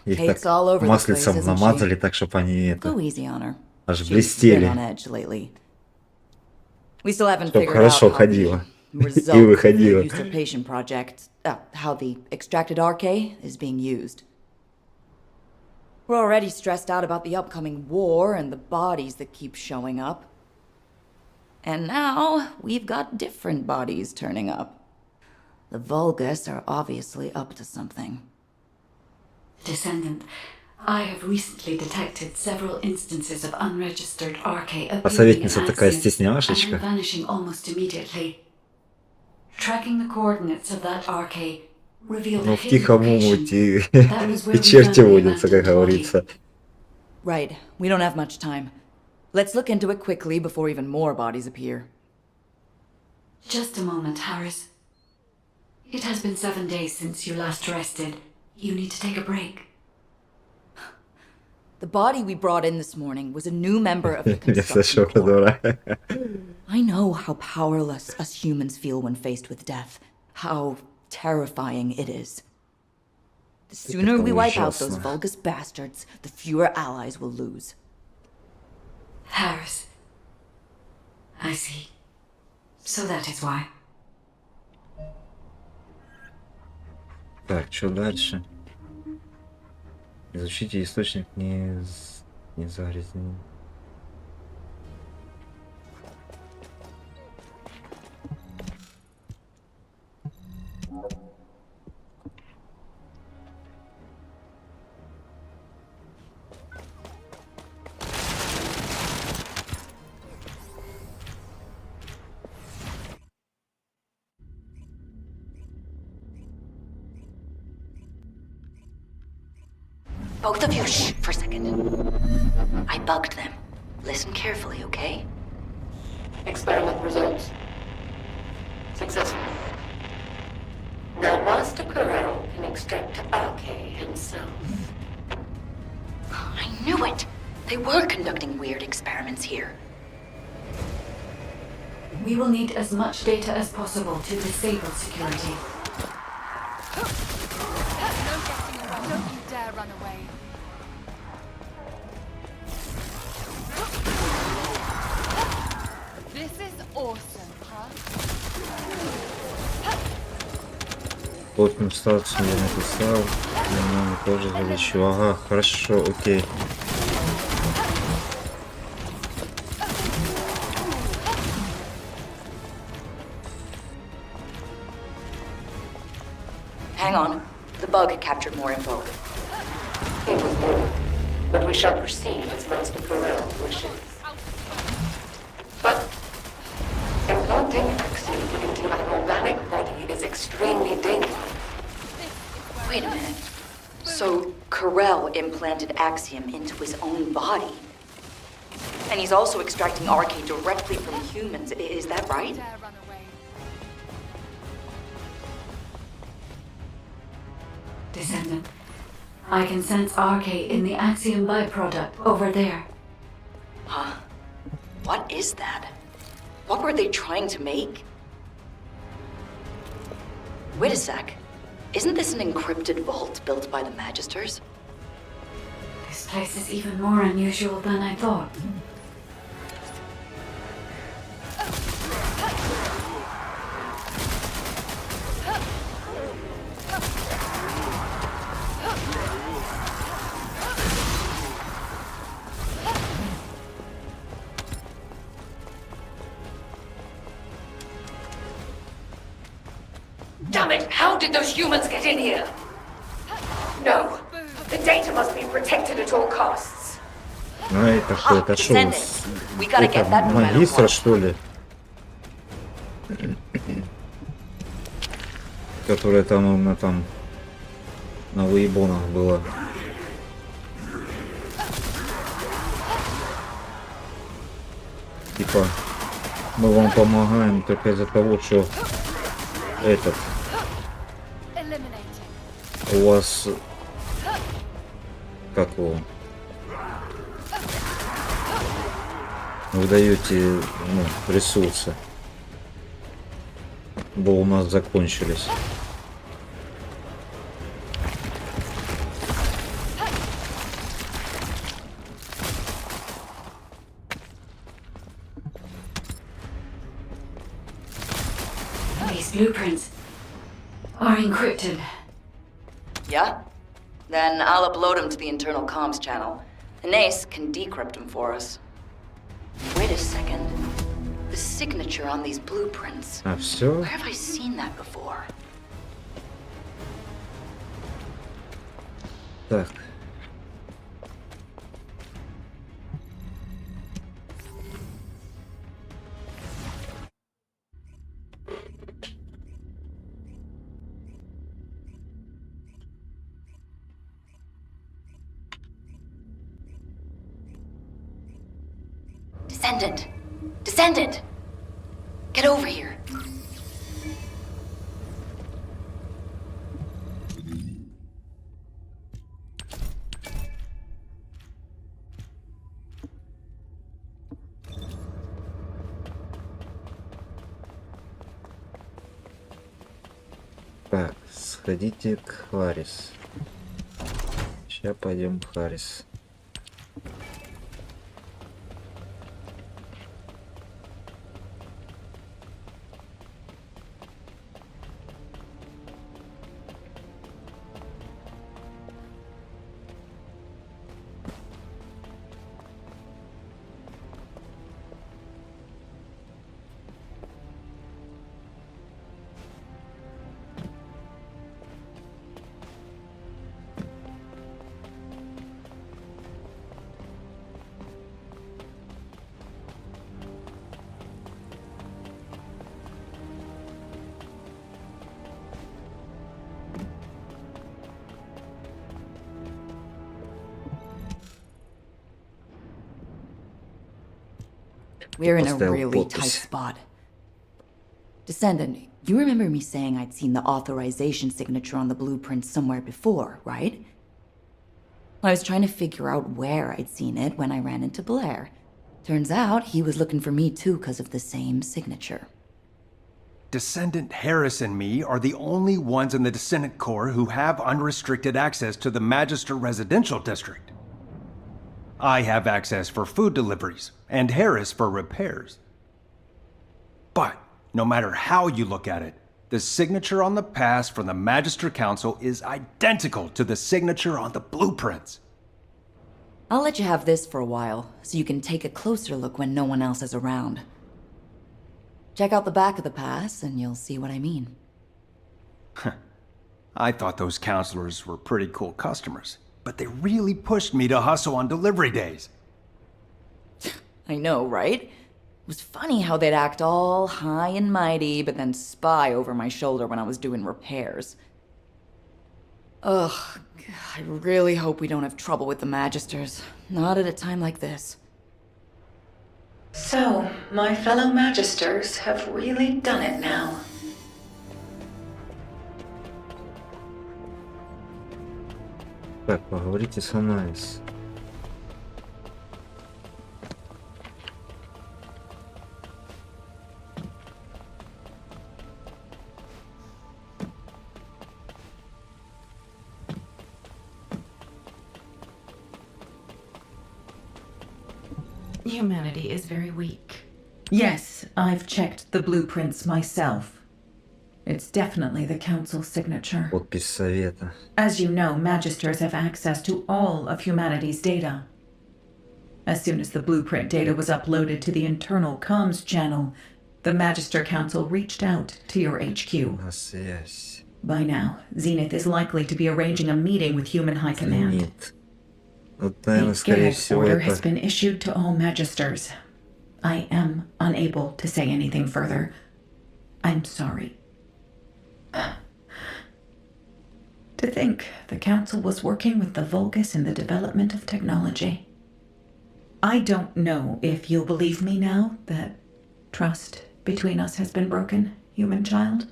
S1: Их
S5: Kate's
S1: так
S5: all over the
S1: маслицем
S5: place, isn't
S1: намазали,
S5: she?
S1: так, чтобы они это...
S5: Go easy on her.
S1: Аж
S5: She's been
S1: блестели.
S5: on edge lately. We still haven't
S1: Чтоб
S5: figured out
S1: хорошо
S5: how the
S1: ходила. И
S5: results of the
S1: выходила.
S5: usurpation project, how the extracted RK is being used. We're already stressed out about the upcoming war and the bodies that keep showing up. And now we've got different bodies turning up. The Vulgus are obviously up to something.
S2: Descendant, I have recently detected several instances of unregistered RK
S1: А
S2: appearing in
S1: советница такая
S2: Axiom and
S1: стесняшечка.
S2: then vanishing almost immediately. Tracking the coordinates of that RK revealed
S1: Ну,
S2: a
S1: в
S2: hidden
S1: тихом
S2: location.
S1: умуте
S2: That was where
S1: и
S2: we
S1: черти
S2: found the
S1: водятся, как
S2: abandoned body.
S1: говорится.
S5: Right, we don't have much time. Let's look into it quickly before even more bodies appear.
S2: Just a moment, Harris. It has been 7 days since you last rested. You need to take a break.
S5: The body we brought in this morning was a new member of the
S1: Я
S5: construction
S1: слышал,
S5: corps.
S1: дура.
S5: I know how powerless us humans feel when faced with death. How terrifying it is. The sooner we wipe out those Vulgus bastards, the fewer allies we'll lose.
S2: Harris. I see. So that is why.
S1: Так, что дальше? Изучите источник не загрязнен.
S5: Both of you, shh, for a second. I bugged them. Listen carefully, okay?
S16: Experiment results. Successful. Now Master Corral can extract Arcade himself.
S5: I knew it! They were conducting weird experiments here.
S2: We will need as much data as possible to disable security.
S8: No getting away. Don't you dare run away. This is awesome, huh?
S1: Плотную стацию я написал. Я тоже залечу. Ага, хорошо, окей.
S5: Hang on. The bug captured more info.
S16: It was good, but we shall proceed as Master Corral wishes. But implanting Axiom into an organic body is extremely dangerous.
S5: Wait a minute. So, Corell implanted Axiom into his own body? And he's also extracting Arcade directly from humans, is that right?
S8: Dare run away.
S2: Descendant, I can sense RK in the Axiom byproduct over there.
S5: Huh? What is that? What were they trying to make? Wait a sec. Isn't this an encrypted vault built by the Magisters?
S2: This place is even more unusual than I thought.
S16: Damn it! How did those humans get in here? No. The data must be protected at all costs.
S1: А это кто? Это шо?
S5: We gotta get that no matter
S1: Магистр,
S5: what.
S1: что ли? Которая там на выебонах была. Типа, мы вам помогаем только из-за того, что этот
S8: Eliminating.
S1: у вас как его вы даете ресурсы, бо у нас закончились.
S2: These blueprints are encrypted.
S5: Yeah? Then I'll upload them to the internal comms channel. Inés can decrypt them for us. Wait a second. The signature on these blueprints.
S1: А все?
S5: Where have I seen that before?
S1: Так.
S5: Descendant! Descendant! Get over here.
S1: Так, сходите к Харрис. Сейчас пойдем к Харрис.
S5: We're in a
S1: Поставил
S5: really tight
S1: подпись.
S5: spot. Descendant, you remember me saying I'd seen the authorization signature on the blueprint somewhere before, right? I was trying to figure out where I'd seen it when I ran into Blair. Turns out he was looking for me too because of the same signature.
S17: Descendant Harris and me are the only ones in the Descendant Corps who have unrestricted access to the Magister Residential District. I have access for food deliveries, and Harris for repairs. But, no matter how you look at it, the signature on the pass from the Magister Council is identical to the signature on the blueprints.
S5: I'll let you have this for a while, so you can take a closer look when no one else is around. Check out the back of the pass, and you'll see what I mean.
S17: I thought those counselors were pretty cool customers, but they really pushed me to hustle on delivery days.
S5: I know, right? It was funny how they'd act all high and mighty, but then spy over my shoulder when I was doing repairs. Ugh, I really hope we don't have trouble with the Magisters. Not at a time like this.
S6: So, my fellow Magisters have really done it now.
S1: Так, поговорите с Анализ.
S6: Humanity is very weak. Yes, I've checked the blueprints myself. It's definitely the Council's signature.
S1: Подпись совета.
S6: As you know, Magisters have access to all of humanity's data. As soon as the blueprint data was uploaded to the internal comms channel, the Magister Council reached out to your HQ.
S1: Связь.
S6: By now, Zenith is likely to be arranging a meeting with Human High Command.
S1: Нет. Вот,
S6: The
S1: наверное, скорее
S6: gag
S1: всего,
S6: order
S1: это...
S6: has been issued to all Magisters. I am unable to say anything further. I'm sorry. To think the Council was working with the Vulgus in the development of technology. I don't know if you'll believe me now that trust between us has been broken, human child.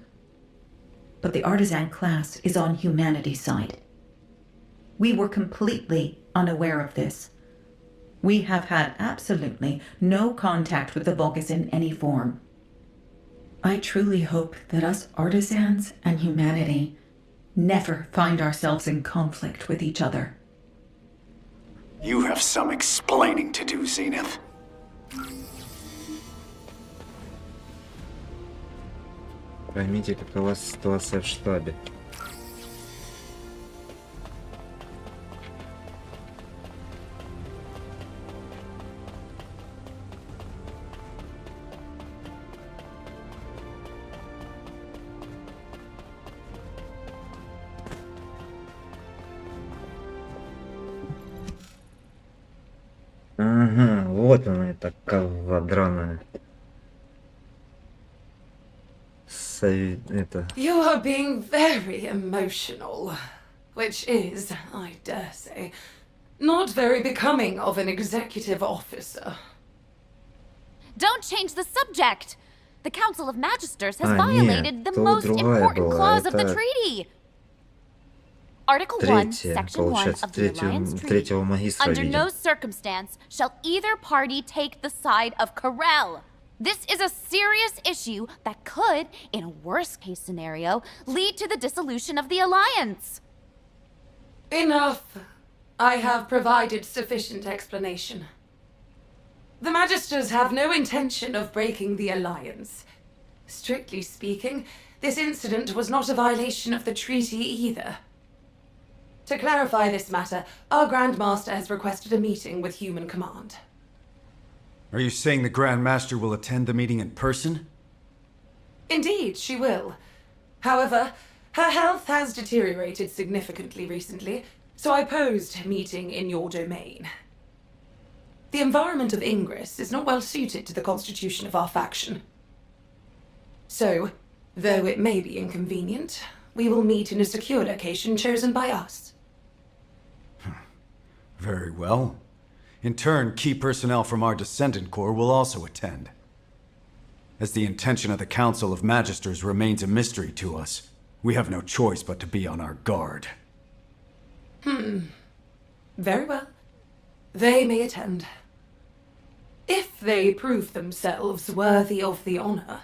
S6: But the artisan class is on humanity's side. We were completely unaware of this. We have had absolutely no contact with the Vulgus in any form. I truly hope that us artisans and humanity never find ourselves in conflict with each other.
S18: You have some explaining to do, Zenith.
S1: Поймите, какова ситуация в штабе. Ага, вот она, эта кова драная. Это...
S19: You are being very emotional, which is, I dare say, not very becoming of an executive officer.
S11: Don't change the subject! The Council of Magisters has
S1: нет,
S11: violated the
S1: то
S11: most
S1: другая
S11: important
S1: была,
S11: clause of the
S1: это
S11: treaty. Article 1,
S1: третья,
S11: Section 1
S1: получается,
S11: of the Alliance Treaty.
S1: третьего магистра
S11: Under
S1: видим.
S11: no circumstance shall either party take the side of Corel. This is a serious issue that could, in a worst-case scenario, lead to the dissolution of the Alliance.
S19: Enough. I have provided sufficient explanation. The Magisters have no intention of breaking the Alliance. Strictly speaking, this incident was not a violation of the treaty either. To clarify this matter, our Grand Master has requested a meeting with Human Command.
S10: Are you saying the Grand Master will attend the meeting in person?
S19: Indeed, she will. However, her health has deteriorated significantly recently, so I posed a meeting in your domain. The environment of Ingress is not well suited to the constitution of our faction. So, though it may be inconvenient, we will meet in a secure location chosen by us.
S10: Very well. In turn, key personnel from our Descendant Corps will also attend. As the intention of the Council of Magisters remains a mystery to us, we have no choice but to be on our guard.
S19: Very well. They may attend. If they prove themselves worthy of the honor.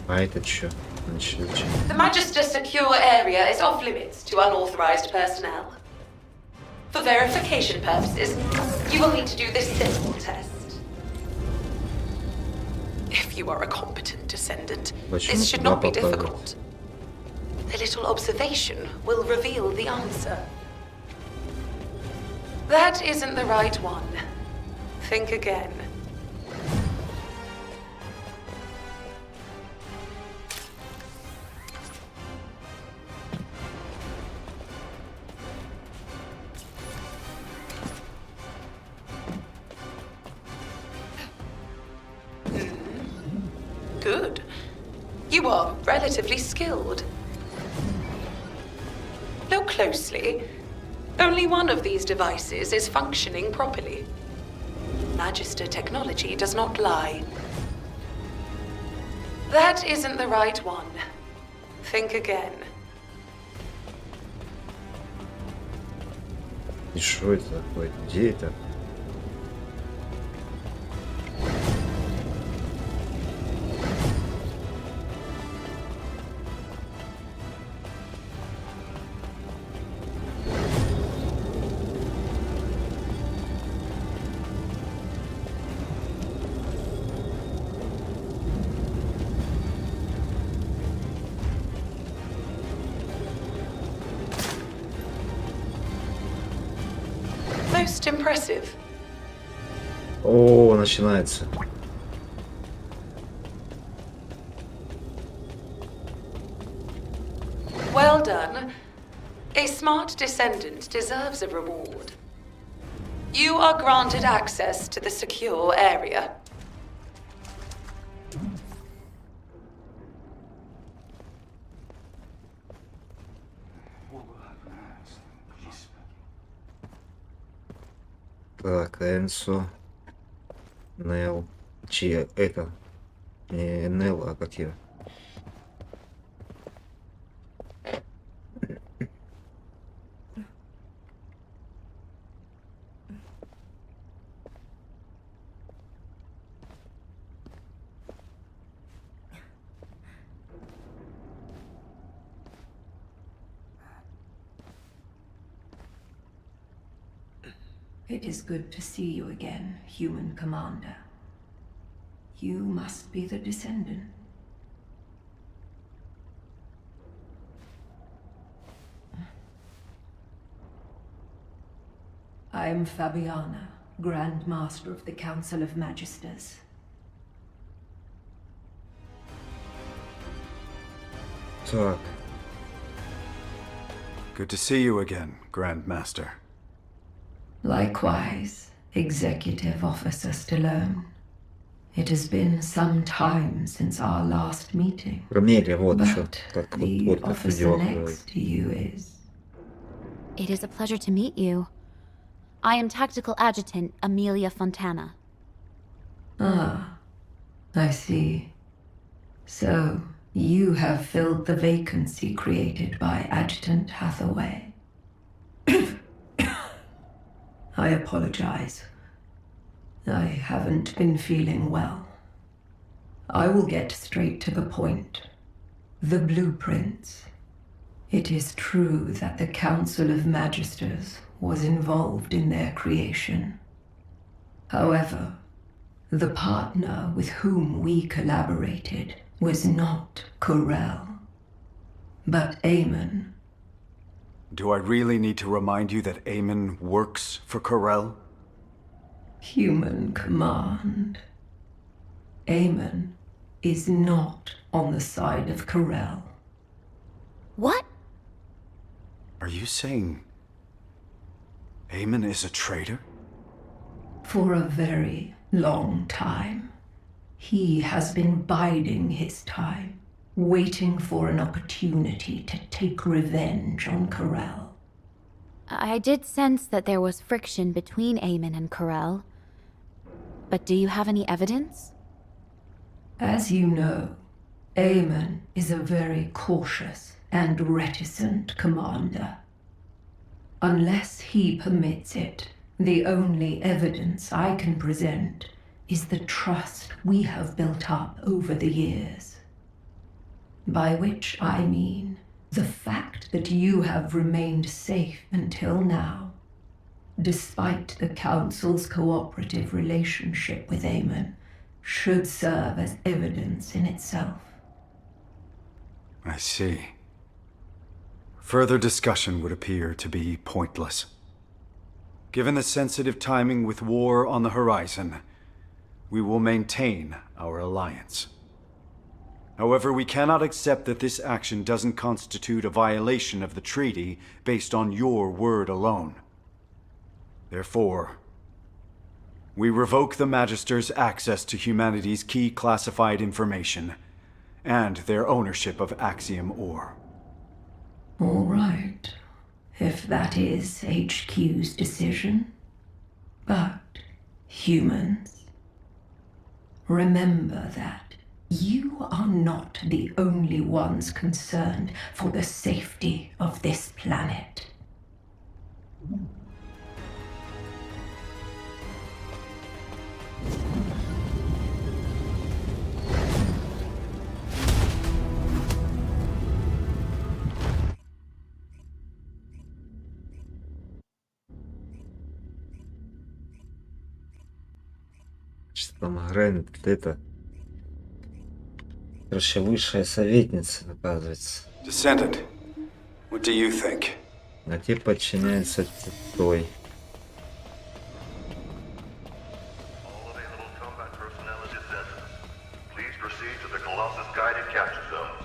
S1: А это чё? Значит, зачем?
S19: The Magister secure area is off limits to unauthorized personnel. For verification purposes, you will need to do this simple test. If you are a competent descendant,
S1: Почему
S19: this should
S1: туда
S19: not be
S1: попадает?
S19: difficult. A little observation will reveal the answer. That isn't the right one. Think again. Good. You are relatively skilled. Look closely. Only one of these devices is functioning properly. Magister technology does not lie. That isn't the right one. Think again.
S1: И что это такое? Где это?
S19: Most impressive.
S1: О, начинается.
S19: Well done. A smart descendant deserves a reward. You are granted access to the secure area.
S1: Так, Энсо. Нел. Чья это? Не Нел, а как я?
S20: It is good to see you again, human commander. You must be the descendant. I am Fabiana, Grand Master of the Council of Magisters.
S1: Так.
S10: Good to see you again, Grand Master.
S20: Likewise, Executive Officer Stallone. It has been some time since our last meeting.
S1: Ромелия, вот что.
S20: But
S1: Так,
S20: the
S1: вот как
S20: officer
S1: дела.
S20: next to you is...
S11: It is a pleasure to meet you. I am Tactical Adjutant Amelia Fontana.
S20: Ah, I see. So, you have filled the vacancy created by Adjutant Hathaway. I apologize. I haven't been feeling well. I will get straight to the point. The blueprints. It is true that the Council of Magisters was involved in their creation. However, the partner with whom we collaborated was not Corel, but Aemon.
S10: Do I really need to remind you that Aemon works for Corel?
S20: Human command. Aemon is not on the side of Corel.
S11: What?
S10: Are you saying Aemon is a traitor?
S20: For a very long time, he has been biding his time, waiting for an opportunity to take revenge on Corel.
S11: I did sense that there was friction between Aemon and Corel. But do you have any evidence?
S20: As you know, Aemon is a very cautious and reticent commander. Unless he permits it, the only evidence I can present is the trust we have built up over the years. By which I mean the fact that you have remained safe until now, despite the Council's cooperative relationship with Aemon, should serve as evidence in itself.
S10: I see. Further discussion would appear to be pointless. Given the sensitive timing with war on the horizon, we will maintain our alliance. However, we cannot accept that this action doesn't constitute a violation of the treaty based on your word alone. Therefore, we revoke the Magister's access to humanity's key classified information and their ownership of Axiom Ore.
S20: All right, if that is HQ's decision. But, humans, remember that you are not the only ones concerned for the safety of this planet.
S1: Что там грэнит это? Короче, высшая советница, оказывается.
S10: Descendant, what do you think?
S1: А те подчиняются той.
S21: All available combat personnel is descended. Please proceed to the Colossus guided capture zones.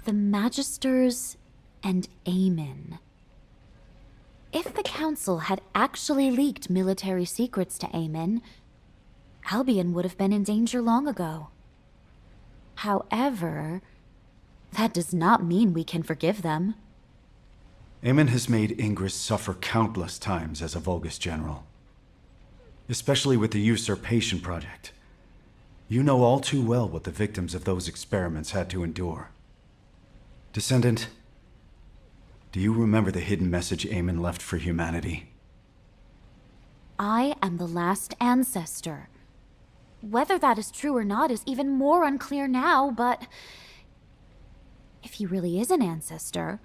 S11: The Magisters and Aemon. If the Council had actually leaked military secrets to Aemon, Albion would have been in danger long ago. However, that does not mean we can forgive them.
S10: Aemon has made Ingress suffer countless times as a Vulgus general. Especially with the Usurpation Project. You know all too well what the victims of those experiments had to endure. Descendant, do you remember the hidden message Aemon left for humanity?
S11: I am the last ancestor. Whether that is true or not is even more unclear now, but if he really is an ancestor,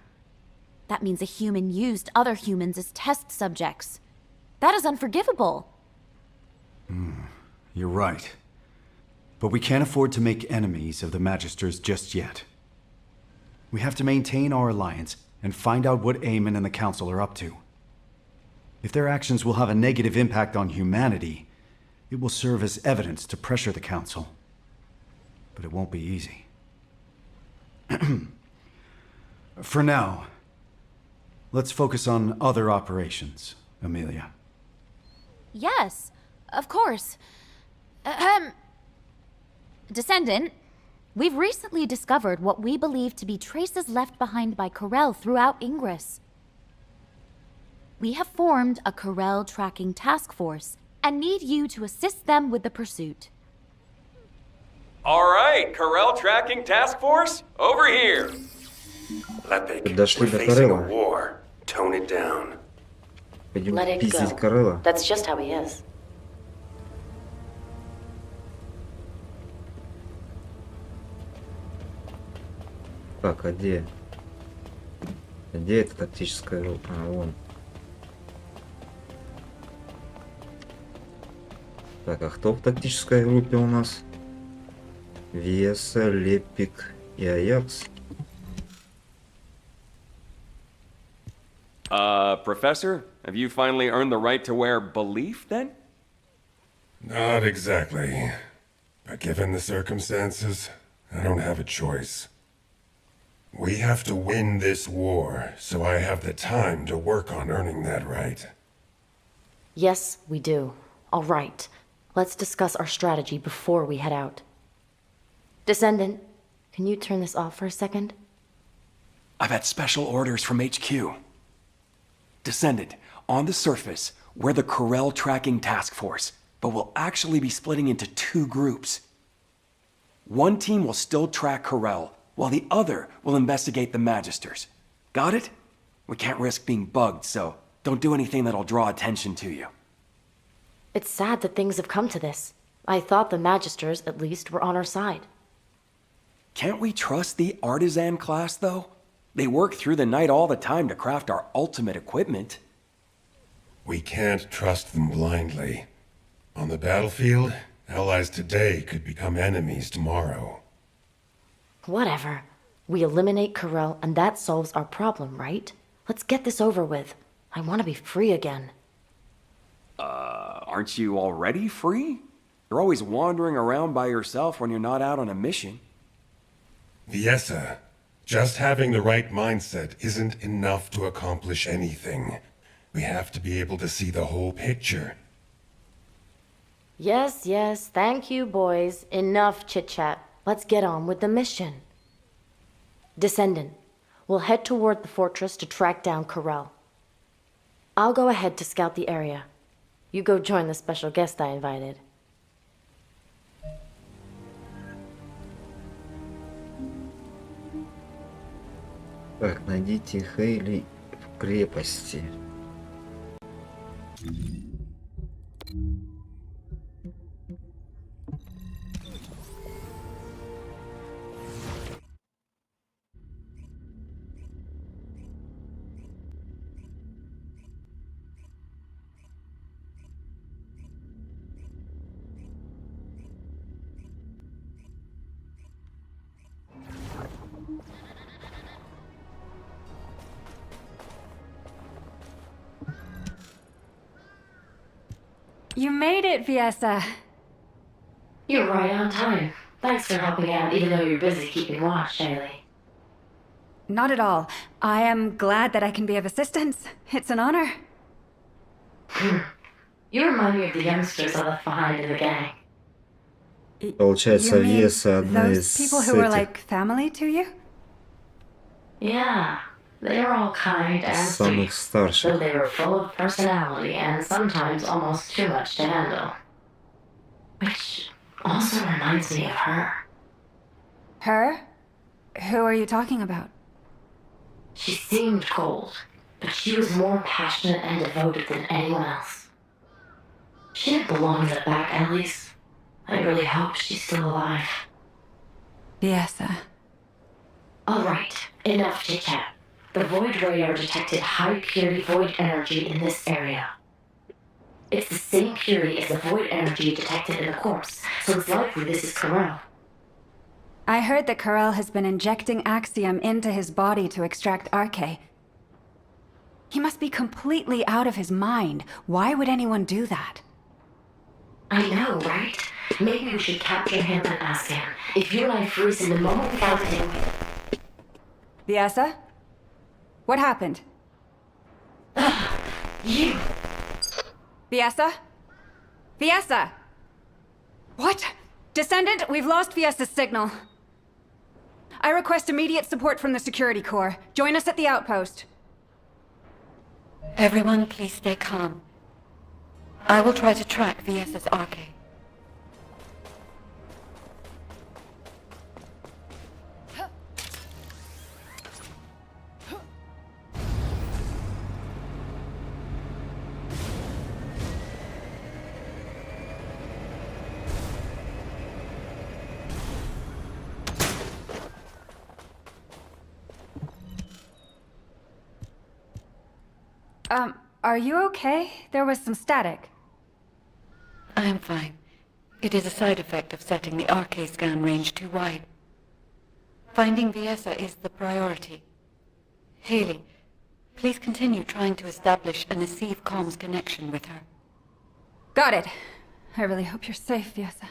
S11: that means a human used other humans as test subjects. That is unforgivable.
S10: You're right. But we can't afford to make enemies of the Magisters just yet. We have to maintain our alliance and find out what Aemon and the Council are up to. If their actions will have a negative impact on humanity, it will serve as evidence to pressure the Council. But it won't be easy. For now, let's focus on other operations, Amelia.
S11: Yes, of course. Descendant, we've recently discovered what we believe to be traces left behind by Corel throughout Ingress. We have formed a Corel tracking task force and need you to assist them with the pursuit.
S22: All right, Corel tracking task force, over here.
S1: Подошли
S23: We're
S1: до
S23: facing a
S1: Корелла.
S23: war. Tone it down.
S1: Пойдем
S7: Let it
S1: пиздить
S7: go.
S1: Корелла.
S7: That's just how he is.
S1: Так, а где? Где эта тактическая группа? А, вон. Так, а кто в тактической группе у нас? Веса, Лепик и Аякс.
S22: Professor, have you finally earned the right to wear belief then?
S4: Not exactly. But given the circumstances, I don't have a choice. We have to win this war, so I have the time to work on earning that right.
S7: Yes, we do. All right. Let's discuss our strategy before we head out. Descendant, can you turn this off for a second?
S22: I've had special orders from HQ. Descendant, on the surface, we're the Corel Tracking Task Force, but we'll actually be splitting into 2 groups. One team will still track Corel, while the other will investigate the Magisters. Got it? We can't risk being bugged, so don't do anything that'll draw attention to you.
S7: It's sad that things have come to this. I thought the Magisters, at least, were on our side.
S22: Can't we trust the Artisan class, though? They work through the night all the time to craft our ultimate equipment.
S4: We can't trust them blindly. On the battlefield, allies today could become enemies tomorrow.
S7: Whatever. We eliminate Corel, and that solves our problem, right? Let's get this over with. I want to be free again.
S22: Aren't you already free? You're always wandering around by yourself when you're not out on a mission.
S4: Viessa, just having the right mindset isn't enough to accomplish anything. We have to be able to see the whole picture.
S7: Yes, yes, thank you, boys. Enough chit-chat. Let's get on with the mission. Descendant, we'll head toward the fortress to track down Corel. I'll go ahead to scout the area. You go join the special guest I invited.
S1: Так, найдите Хейли в крепости.
S12: You made it, Viessa.
S2: You're right on time. Thanks for helping out, even though you're busy keeping watch, Shaylee.
S12: Not at all. I am glad that I can be of assistance. It's an honor.
S2: You remind me of the youngsters I left behind in the gang.
S1: Получается,
S12: You mean
S1: Веса одна
S12: those
S1: из
S12: people who were
S1: этих.
S12: like family to you?
S2: Yeah, they were all kind and
S1: Самых
S2: sweet,
S1: старших.
S2: though they were full of personality and sometimes almost too much to handle. Which also reminds me of her.
S12: Her? Who are you talking about?
S2: She seemed cold, but she was more passionate and devoted than anyone else. She didn't belong in the back alleys. I really hope she's still alive.
S12: Viessa.
S2: All right, enough chit-chat. The Void Radar detected high-purity Void energy in this area. It's the same purity as the Void energy detected in the corpse, so it's likely this is Corel.
S12: I heard that Corel has been injecting Axiom into his body to extract Arche. He must be completely out of his mind. Why would anyone do that?
S2: I know, right? Maybe we should capture him and ask him. If you and I freeze him the moment we found him...
S12: Viessa? What happened?
S2: You!
S12: Viessa? Viessa! What? Descendant, we've lost Viessa's signal. I request immediate support from the Security Corps. Join us at the outpost.
S13: Everyone, please stay calm. I will try to track Viessa's Arche.
S12: Are you okay? There was some static.
S13: I am fine. It is a side effect of setting the RK scan range too wide. Finding Viessa is the priority. Haley, please continue trying to establish a Nasiv comms connection with her.
S12: Got it. I really hope you're safe, Viessa.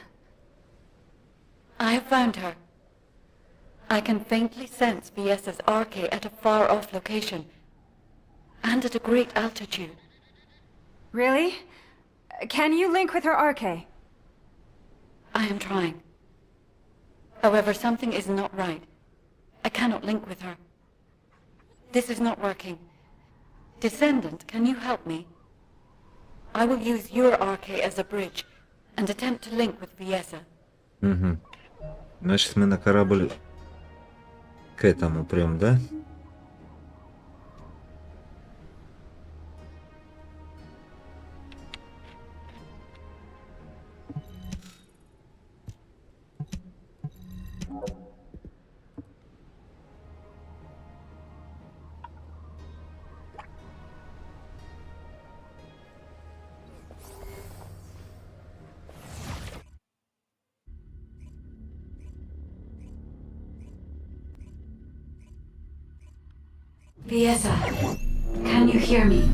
S13: I have found her. I can faintly sense Viessa's RK at a far-off location, and at a great altitude.
S12: Really? Can you link with her RK?
S13: I am trying. However, something is not right. I cannot link with her. This is not working. Descendant, can you help me? I will use your RK as a bridge and attempt to link with Viessa.
S1: Угу. Значит, мы на корабль к этому прям, да?
S2: Viessa, can you hear me?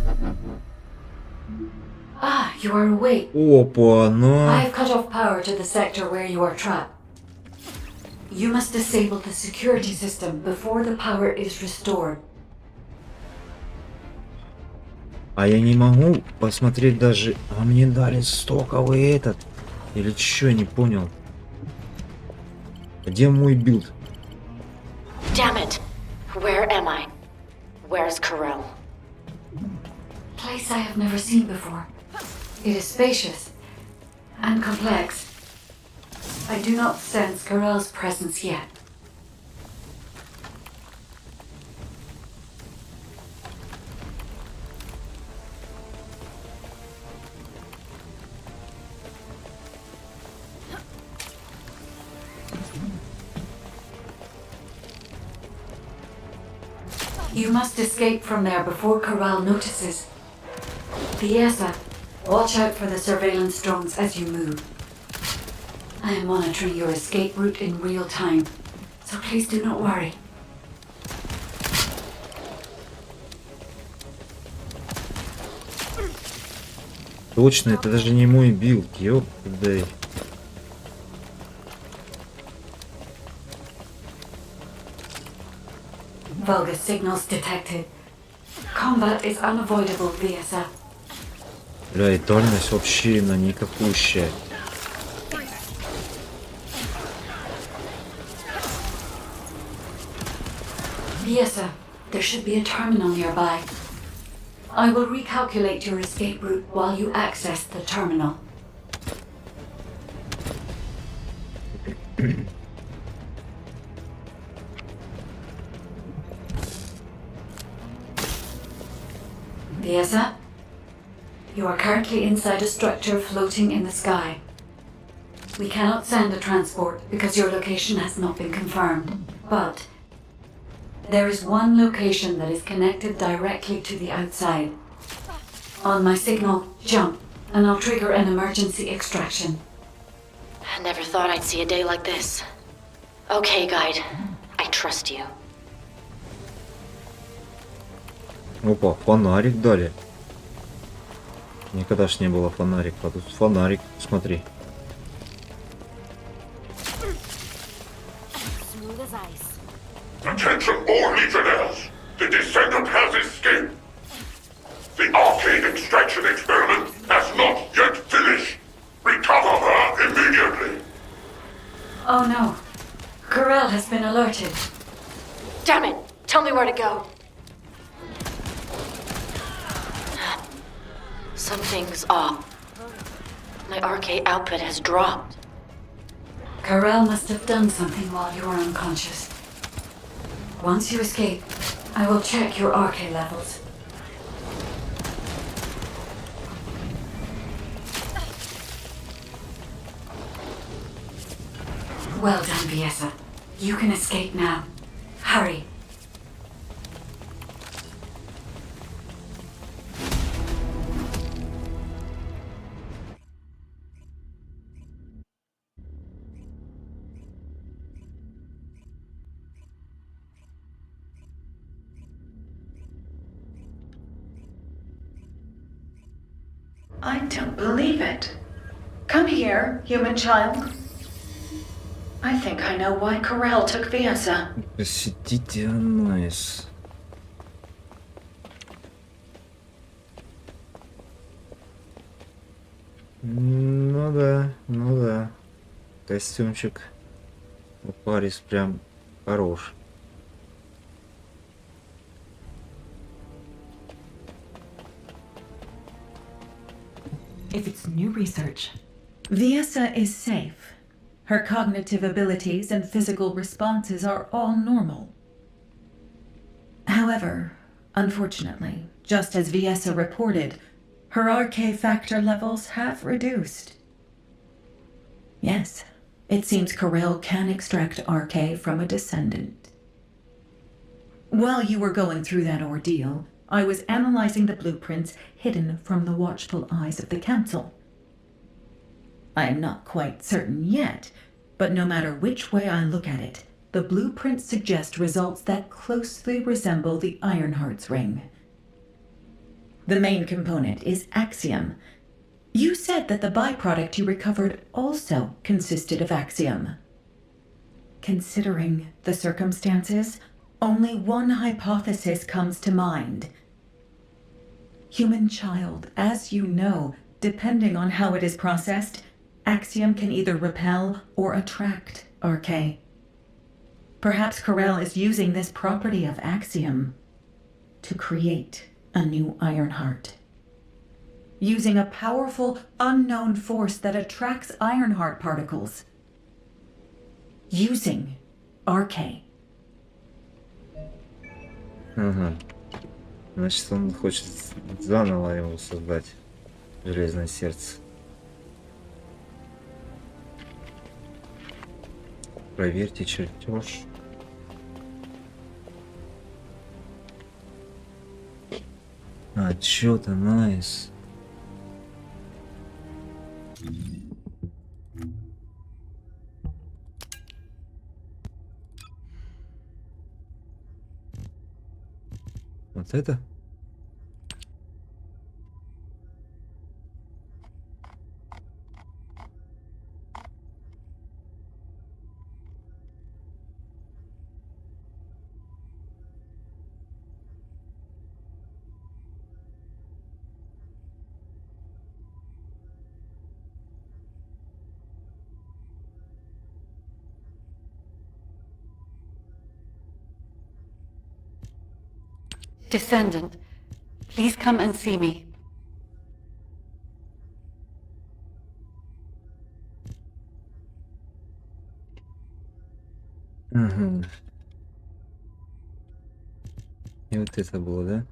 S2: Ah, you are awake.
S1: Опа, ну...
S2: I have cut off power to the sector where you are trapped. You must disable the security system before the power is restored.
S1: А я не могу посмотреть даже... А мне дали стоковый этот. Или чё, не понял. Где мой билд?
S7: Damn it! Where am I? Where's Corel?
S2: Place I have never seen before. It is spacious and complex. I do not sense Corel's presence yet. You must escape from there before Corel notices. Viessa, watch out for the surveillance drones as you move. I am monitoring your escape route in real time, so please do not worry.
S1: Точно, это даже не мой билд, ёпта.
S2: Vulgus signals detected. Combat is unavoidable, Viessa.
S1: Бля, и дальность вообще на никакущая.
S2: Viessa, there should be a terminal nearby. I will recalculate your escape route while you access the terminal. Viessa, you are currently inside a structure floating in the sky. We cannot send a transport because your location has not been confirmed, but there is one location that is connected directly to the outside. On my signal, jump, and I'll trigger an emergency extraction.
S7: I never thought I'd see a day like this. Okay, guide. I trust you.
S1: Опа, фонарик дали. Никогда ж не было фонарика. А тут фонарик, смотри.
S21: Attention all Legionnaires! The Descendant has escaped! The arcade extraction experiment has not yet finished! Recover her immediately!
S2: Oh no. Corel has been alerted.
S7: Damn it! Tell me where to go. Something's off. My RK output has dropped.
S2: Corel must have done something while you were unconscious. Once you escape, I will check your RK levels. Well done, Viessa. You can escape now. Hurry.
S6: I don't believe it. Come here, human child. I think I know why Corel took Viesa.
S1: Посетите Анайс. Ну да, ну да. Костюмчик у Парис прям хорош.
S6: If it's new research. Viesa is safe. Her cognitive abilities and physical responses are all normal. However, unfortunately, just as Viesa reported, her RK factor levels have reduced. Yes, it seems Corel can extract RK from a descendant. While you were going through that ordeal, I was analyzing the blueprints hidden from the watchful eyes of the Council. I am not quite certain yet, but no matter which way I look at it, the blueprints suggest results that closely resemble the Ironheart's ring. The main component is Axiom. You said that the byproduct you recovered also consisted of Axiom. Considering the circumstances, only one hypothesis comes to mind. Human child, as you know, depending on how it is processed, Axiom can either repel or attract RK. Perhaps Corel is using this property of Axiom to create a new Ironheart. Using a powerful, unknown force that attracts Ironheart particles. Using RK.
S1: Ага. Значит, он хочет заново его создать. Железное сердце. Проверьте чертеж. Отчет, анализ. Вот это?
S13: Descendant, please come and see me.
S1: Ага. И вот это было, да?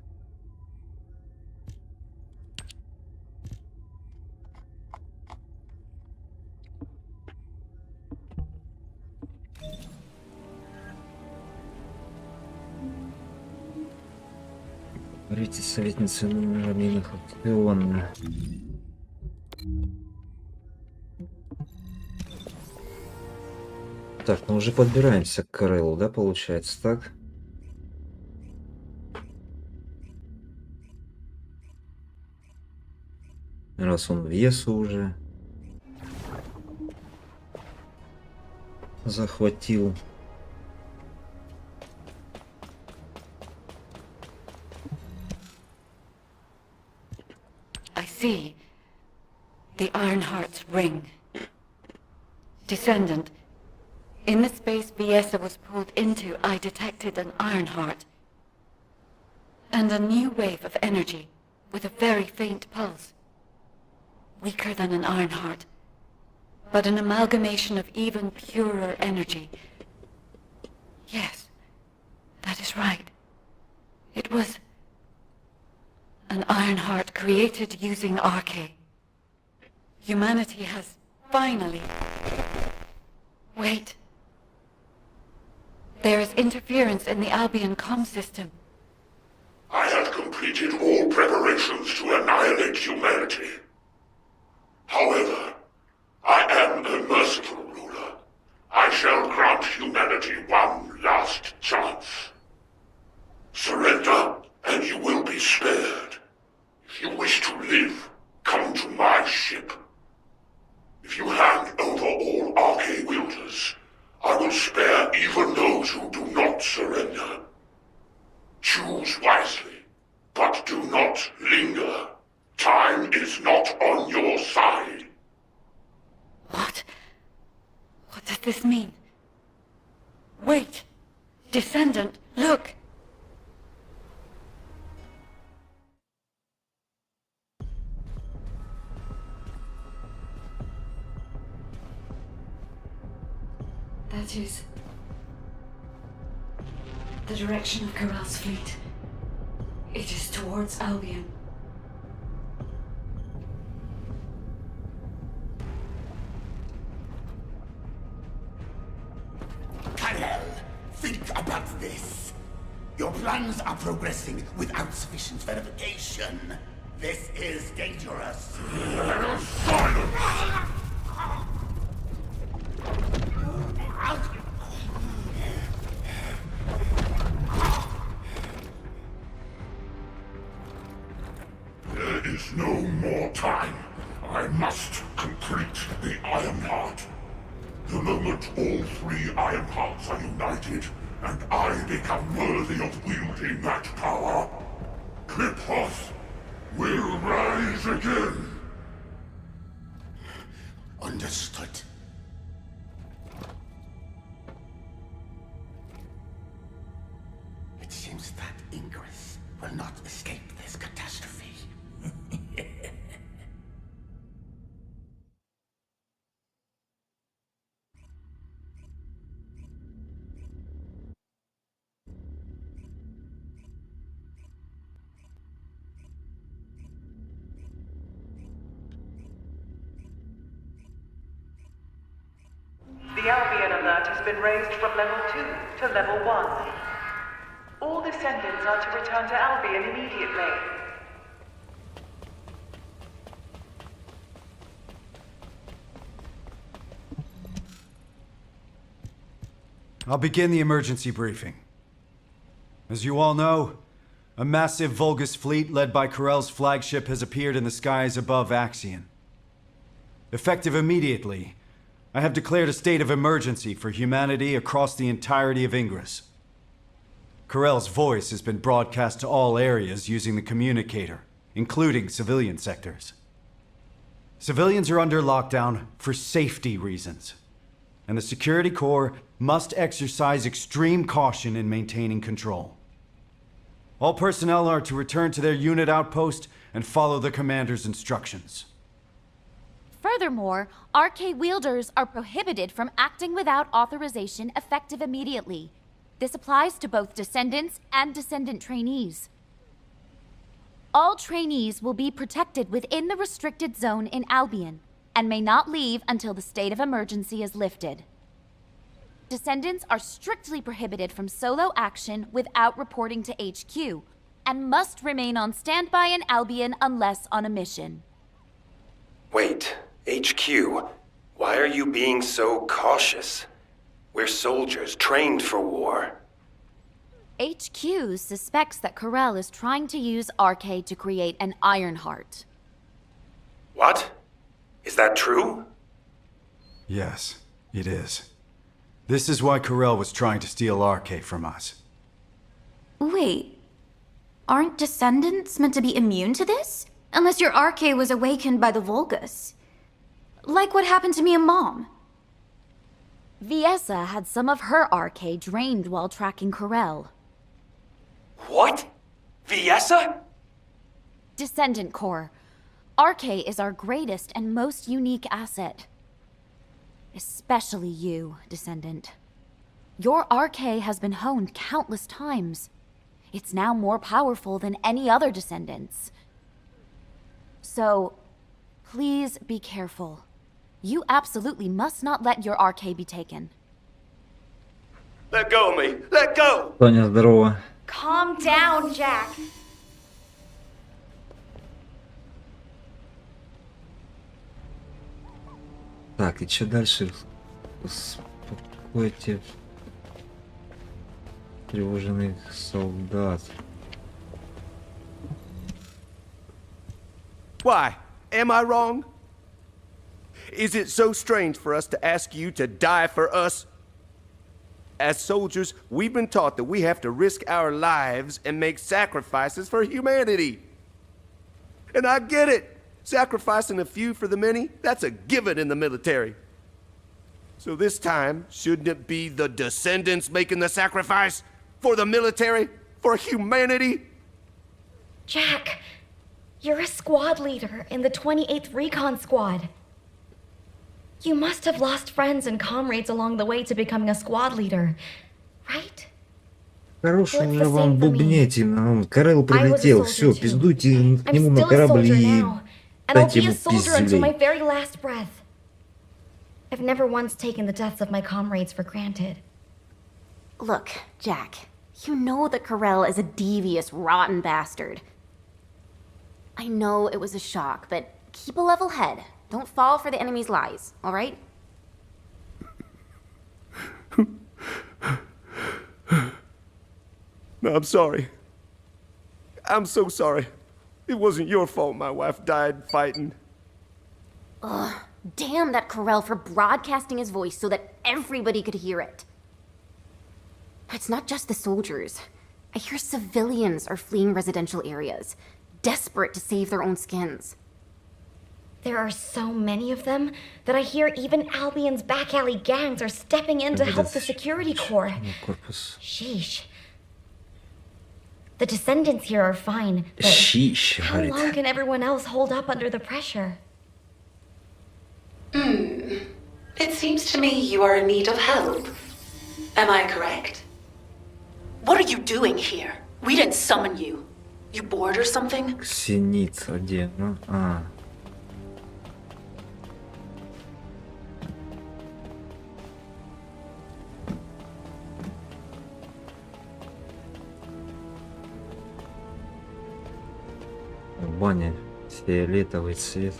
S1: Говорите, советница мирных аукциона. Так, ну уже подбираемся к Кореллу, да, получается, так? Раз он Весу уже захватил.
S13: I see. The Ironheart's ring. Descendant, in the space Viesa was pulled into, I detected an Ironheart. And a new wave of energy, with a very faint pulse. Weaker than an Ironheart, but an amalgamation of even purer energy. Yes, that is right. It was an Ironheart created using RK. Humanity has finally... Wait. There is interference in the Albion comm system.
S21: I have completed all preparations to annihilate humanity. However, I am a merciful ruler. I shall grant humanity one last chance. Surrender, and you will be spared. If you wish to live, come to my ship. If you hand over all Arche wielders, I will spare even those who do not surrender. Choose wisely, but do not linger. Time is not on your side.
S13: What? What does this mean? Wait! Descendant, look!
S2: That is the direction of Corral's fleet. It is towards Albion.
S3: Karel, think about this. Your plans are progressing without sufficient verification. This is dangerous.
S21: Silence! There is no more time. I must complete the Iron Heart. The moment all 3 Iron Hearts are united, and I become worthy of wielding that power, Cliphoth will rise again.
S3: Understood. It seems that Ingress will not escape this catastrophe.
S9: The Albion alert has been raised from level 2 to level 1. All descendants are to return to Albion immediately.
S10: I'll begin the emergency briefing. As you all know, a massive Vulgus fleet led by Corel's flagship has appeared in the skies above Axion. Effective immediately, I have declared a state of emergency for humanity across the entirety of Ingress. Corel's voice has been broadcast to all areas using the communicator, including civilian sectors. Civilians are under lockdown for safety reasons, and the Security Corps must exercise extreme caution in maintaining control. All personnel are to return to their unit outpost and follow the commander's instructions.
S11: Furthermore, Arche wielders are prohibited from acting without authorization effective immediately. This applies to both descendants and descendant trainees. All trainees will be protected within the restricted zone in Albion and may not leave until the state of emergency is lifted. Descendants are strictly prohibited from solo action without reporting to HQ and must remain on standby in Albion unless on a mission.
S22: Wait, HQ, why are you being so cautious? We're soldiers trained for war.
S11: HQ suspects that Corel is trying to use Arche to create an Ironheart.
S22: What? Is that true?
S10: Yes, it is. This is why Corel was trying to steal Arche from us.
S11: Wait, aren't descendants meant to be immune to this? Unless your Arche was awakened by the Vulgus. Like what happened to me and Mom. Viessa had some of her Arche drained while tracking Corel.
S22: What? Viessa?
S11: Descendant Corps. Arche is our greatest and most unique asset. Especially you, Descendant. Your Arche has been honed countless times. It's now more powerful than any other Descendants. So, please be careful. You absolutely must not let your Arche be taken.
S22: Let go of me! Let go!
S1: Тоня, здорово.
S11: Calm down, Jack.
S1: Так, и что дальше? Успокойте тревожных солдат.
S17: Why,
S14: Am I wrong? Is it so strange for us to ask you to die for us? As soldiers, we've been taught that we have to risk our lives and make sacrifices for humanity. And I get it. Sacrificing a few for the many, that's a given in the military. So this time, shouldn't it be the Descendants making the sacrifice? For the military? For humanity?
S2: Jack, you're a squad leader in the 28th Recon Squad. You must have lost friends and comrades along the way to becoming a squad leader, right?
S1: Хорош уже вам бубнеть, Карел прилетел, все, пиздуйте к нему на корабль и дайте ему пизделей.
S2: Very last breath. I've never once taken the deaths of my comrades for granted.
S11: Look, Jack, you know that Carell is a devious, rotten bastard. I know it was a shock, but keep a level head. Don't fall for the enemy's lies, all right?
S14: No, I'm sorry. I'm so sorry. It wasn't your fault my wife died fighting.
S11: Ugh, damn that Carell for broadcasting his voice so that everybody could hear it. It's not just the soldiers. I hear civilians are fleeing residential areas, desperate to save their own skins.
S2: There are so many of them that I hear even Albion's back alley gangs are stepping in to help the security corps. Sheesh. The Descendants here are fine, but how long can everyone else hold up under the pressure?
S15: It seems to me you are in need of help. Am I correct? What are you doing here? We didn't summon you. You bored or something?
S1: Синица, где? Ну, В бане фиолетовый цвет.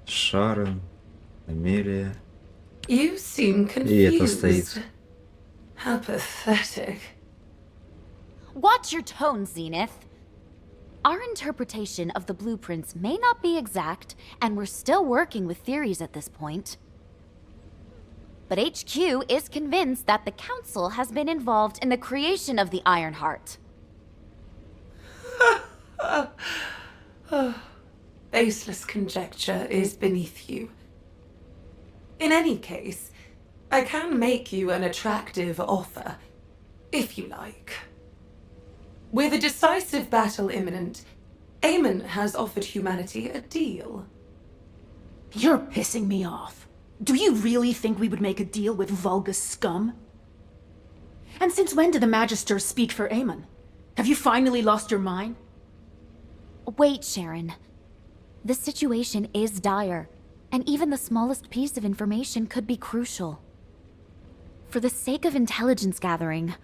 S1: Шарон, Амелия.
S19: You seem
S1: И это стоит.
S19: confused. How pathetic.
S11: Watch your tone, Zenith. Our interpretation of the blueprints may not be exact, and we're still working with theories at this point. But HQ is convinced that the Council has been involved in the creation of the Ironheart.
S19: Baseless conjecture is beneath you. In any case, I can make you an attractive offer, if you like. With a decisive battle imminent, Eamon has offered humanity a deal.
S15: You're pissing me off. Do you really think we would make a deal with vulgus scum? And since when did the Magisters speak for Eamon? Have you finally lost your mind?
S11: Wait, Sharon. The situation is dire, and even the smallest piece of information could be crucial. For the sake of intelligence gathering,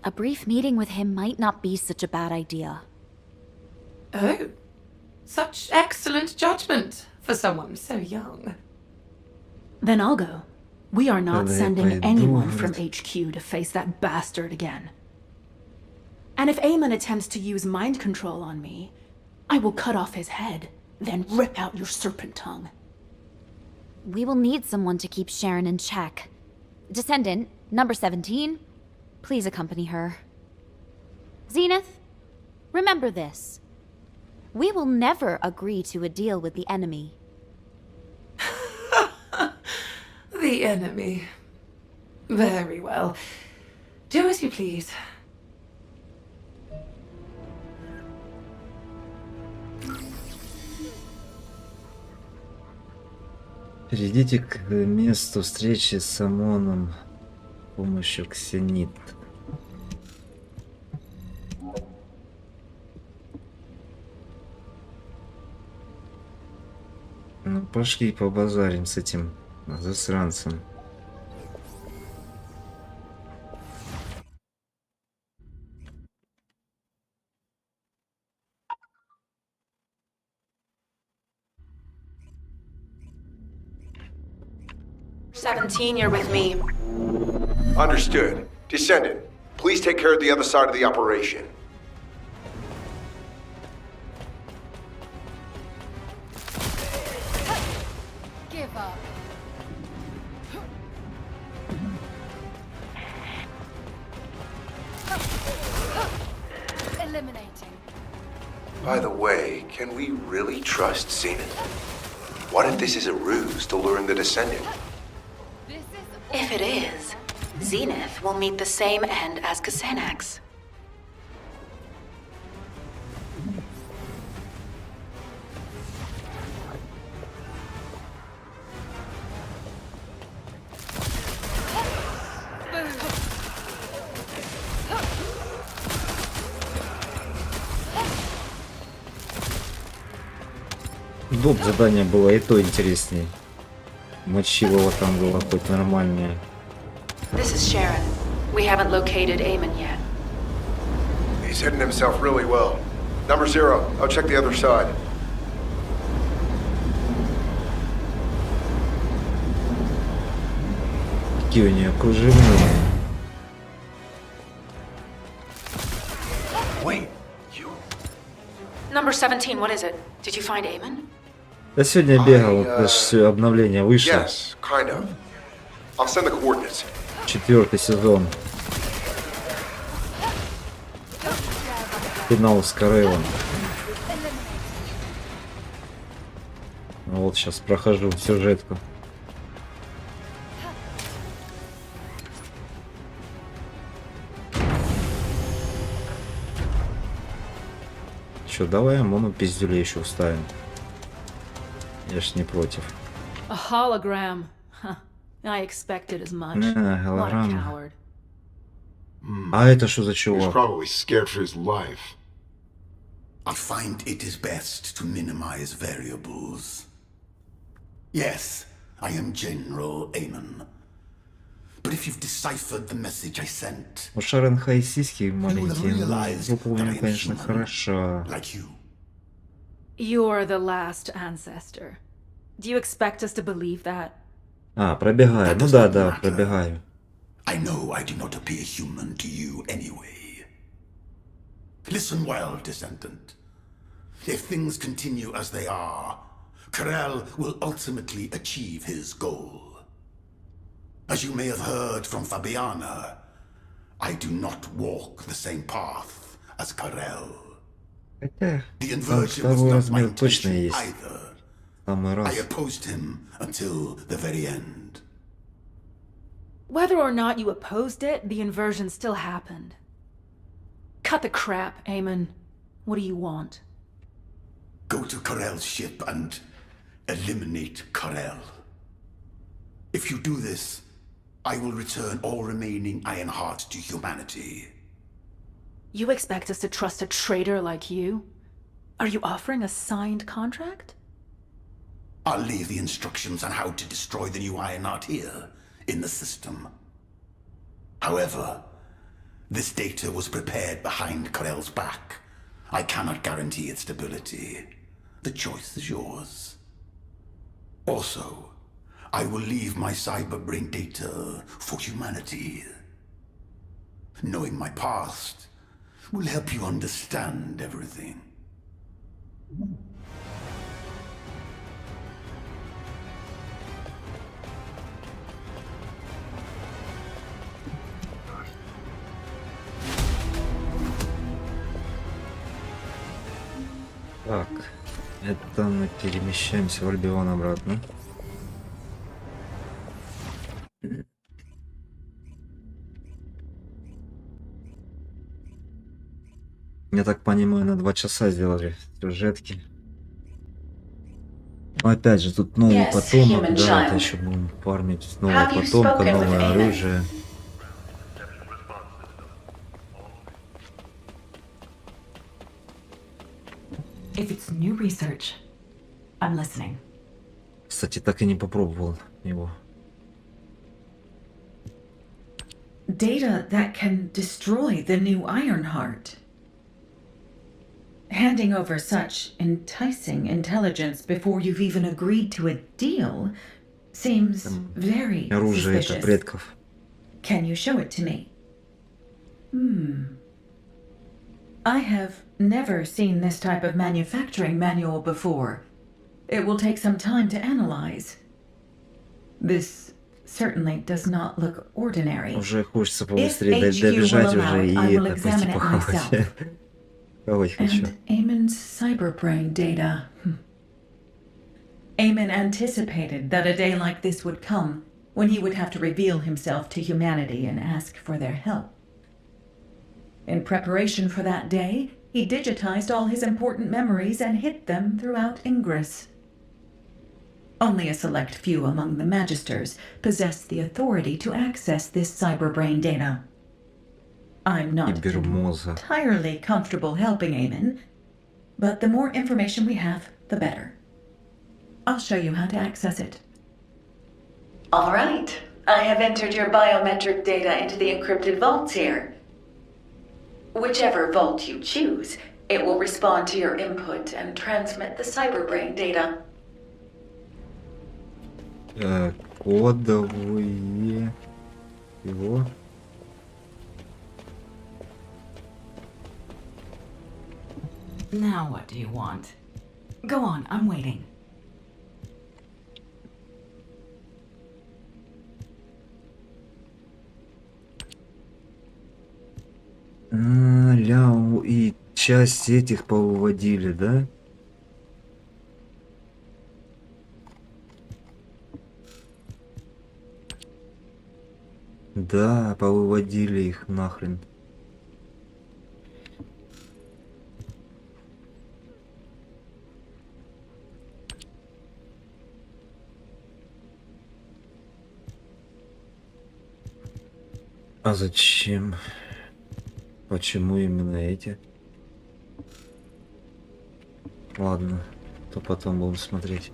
S11: a brief meeting with him might not be such a bad idea.
S19: Oh, such excellent judgment for someone so young.
S15: Then I'll go. We are not
S19: Well,
S15: sending
S19: I
S15: anyone
S19: do.
S15: from HQ to face that bastard again. And if Eamon attempts to use mind control on me, I will cut off his head, then rip out your serpent tongue.
S11: We will need someone to keep Sharon in check. Descendant, number 17, please accompany her. Zenith, remember this. We will never agree to a deal with the enemy.
S19: The enemy. Very well. Do as you please.
S1: Перейдите к месту встречи с Амоном с помощью ксенит. Ну, пошли побазарим с этим засранцем.
S15: You're with me.
S18: Understood. Descendant,
S5: Please take care of the other side of the operation.
S8: Give up. Eliminating.
S5: By the way, can we really trust Zenith? What if this is a ruse to lure in the Descendant?
S2: If it is, Zenith will meet the same end as Kasanax.
S1: Доп задание было и то интереснее. Мочилово там было хоть нормальное.
S2: This is Sharon. We haven't located Eamon yet.
S5: He's hidden himself really well. Number 0, I'll check the other side.
S1: Какие у нее кружевные.
S5: Wait,
S2: Number 17, what is it? Did you find Eamon?
S1: Да сегодня бегал, даже все обновление вышло.
S5: Yes, kind of. I'll send the coordinates.
S1: 4-й сезон. Финал с Карелом. Вот сейчас прохожу сюжетку. Чё, давай Мону пиздюлей еще уставим. Я ж не против.
S15: A hologram. Huh. I expected as much. What a
S1: Голограмма.
S15: coward.
S1: А это что за
S21: He's
S1: чувак?
S21: probably scared for his life.
S3: I find it is best to minimize variables. Yes, I am General Eamon. But if you've deciphered the message I sent,
S1: У Шарен Хай сиськи маленькие, но группа у него, конечно, хороша.
S3: like you,
S15: You're the last ancestor. Do you expect us to believe that?
S1: А, пробегаю. Ну да, пробегаю.
S3: I know I do not appear human to you anyway. Listen well, Descendant. If things continue as they are, Karel will ultimately achieve his goal. As you may have heard from Fabiana, I do not walk the same path as Karel.
S1: Хотя,
S3: The
S1: там
S3: inversion was
S1: второй
S3: not my
S1: размер точно
S3: intention
S1: есть.
S3: either.
S1: Самый
S3: I
S1: раз.
S3: opposed him until the very end.
S15: Whether or not you opposed it, the inversion still happened. Cut the crap, Eamon. What do you want?
S3: Go to Karel's ship and eliminate Karel. If you do this, I will return all remaining Ironheart to humanity.
S15: You expect us to trust a traitor like you? Are you offering a signed contract?
S3: I'll leave the instructions on how to destroy the new Ironheart here, in the system. However, this data was prepared behind Karel's back. I cannot guarantee its stability. The choice is yours. Also, I will leave my cyberbrain data for humanity. Knowing my past will help you understand everything.
S1: Так, это мы перемещаемся в Альбион обратно. Я так понимаю, на 2 часа сделали сюжетки. Но опять же, тут новый
S2: Yes,
S1: потомок,
S2: human
S1: да, это
S2: child.
S1: еще будем фармить нового
S2: Have you
S1: потомка,
S2: spoken with
S1: новое
S2: Eamon?
S1: оружие.
S6: If it's new research, I'm listening.
S1: Кстати, так и не попробовал его.
S6: Data that can destroy the new Ironheart. Handing over such enticing intelligence before you've even agreed to a deal seems very
S1: Оружие это
S6: suspicious.
S1: предков.
S6: Can you show it to me? I have never seen this type of manufacturing manual before. It will take some time to analyze. This certainly does not look ordinary.
S1: Уже хочется
S6: If
S1: побыстрее
S6: HQ
S1: добежать
S6: will allow
S1: уже
S6: it, I
S1: и
S6: will
S1: это пойти
S6: examine it
S1: похавать.
S6: myself.
S1: Хавать хочу.
S6: And Eamon's cyberbrain data. Eamon anticipated that a day like this would come when he would have to reveal himself to humanity and ask for their help. In preparation for that day, he digitized all his important memories and hid them throughout Ingress. Only a select few among the Magisters possess the authority to access this cyberbrain data. I'm not entirely comfortable helping Eamon, but the more information we have, the better. I'll show you how to access it. All right. I have entered your biometric data into the encrypted vaults here. Whichever vault you choose, it will respond to your input and transmit the cyberbrain data.
S1: Кодовые его.
S6: Now what do you want? Go on, I'm waiting.
S1: Ляу, и часть этих повыводили, да? Да, повыводили их нахрен. А зачем? Почему именно эти? Ладно, то потом будем смотреть.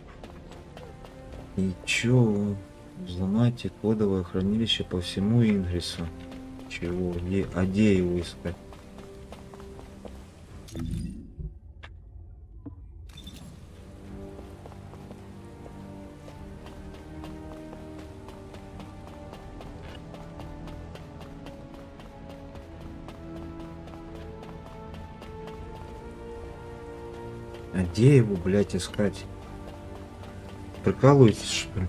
S1: И чё? Взломайте кодовое хранилище по всему Ингрису. Чего? Где его искать? А где его, блядь, искать? Прикалываетесь, что ли?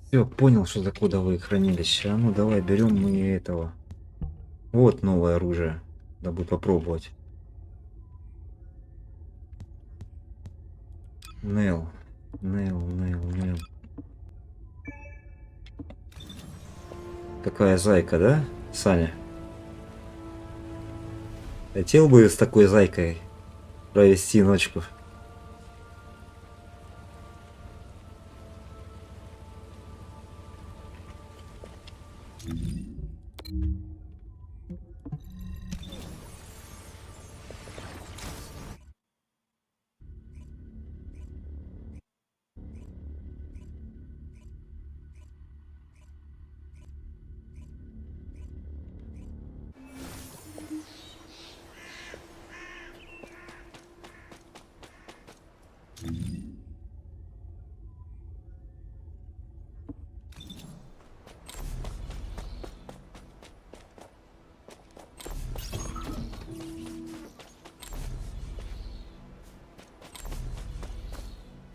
S1: Все, понял, что за кодовые хранилища. А ну давай берем мы этого. Вот новое оружие. Надо будет попробовать. Нел. Такая зайка, да, Саня? Хотел бы с такой зайкой провести ночку.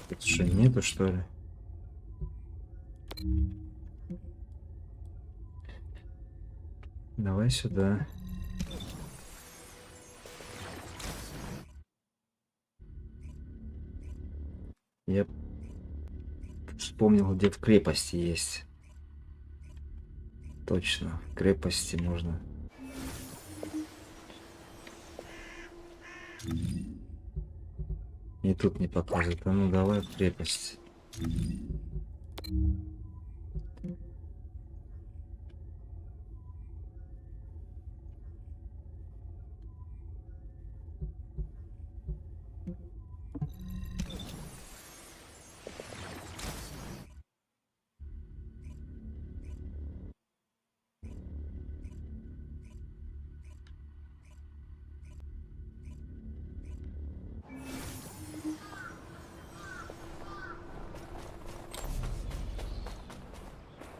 S1: Тут что, нету, что ли? Давай сюда. Я вспомнил, где в крепости есть. Точно, в крепости можно. И тут не показывает. А ну давай в крепость.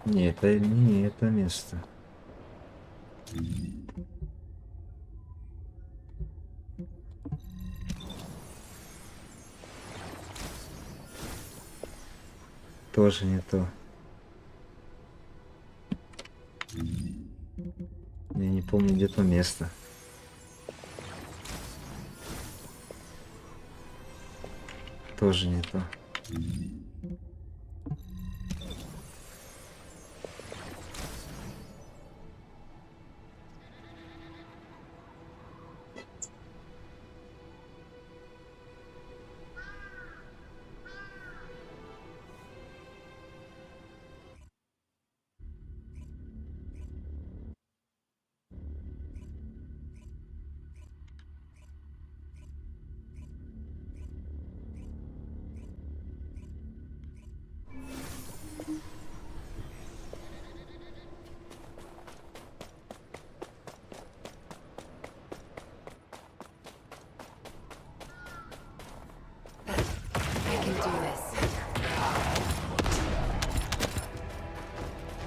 S1: Не, это не это место. Тоже не то. Я не помню, где то место. Тоже не то.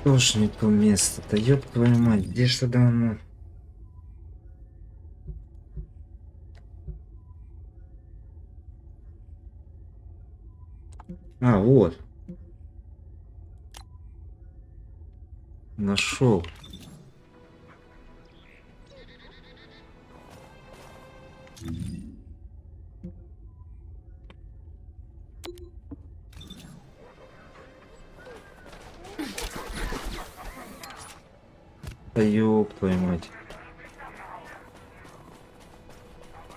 S1: Тоже не то место. Да ёб твою мать, где ж тогда оно? А, вот. Нашел. Да ёб твою мать.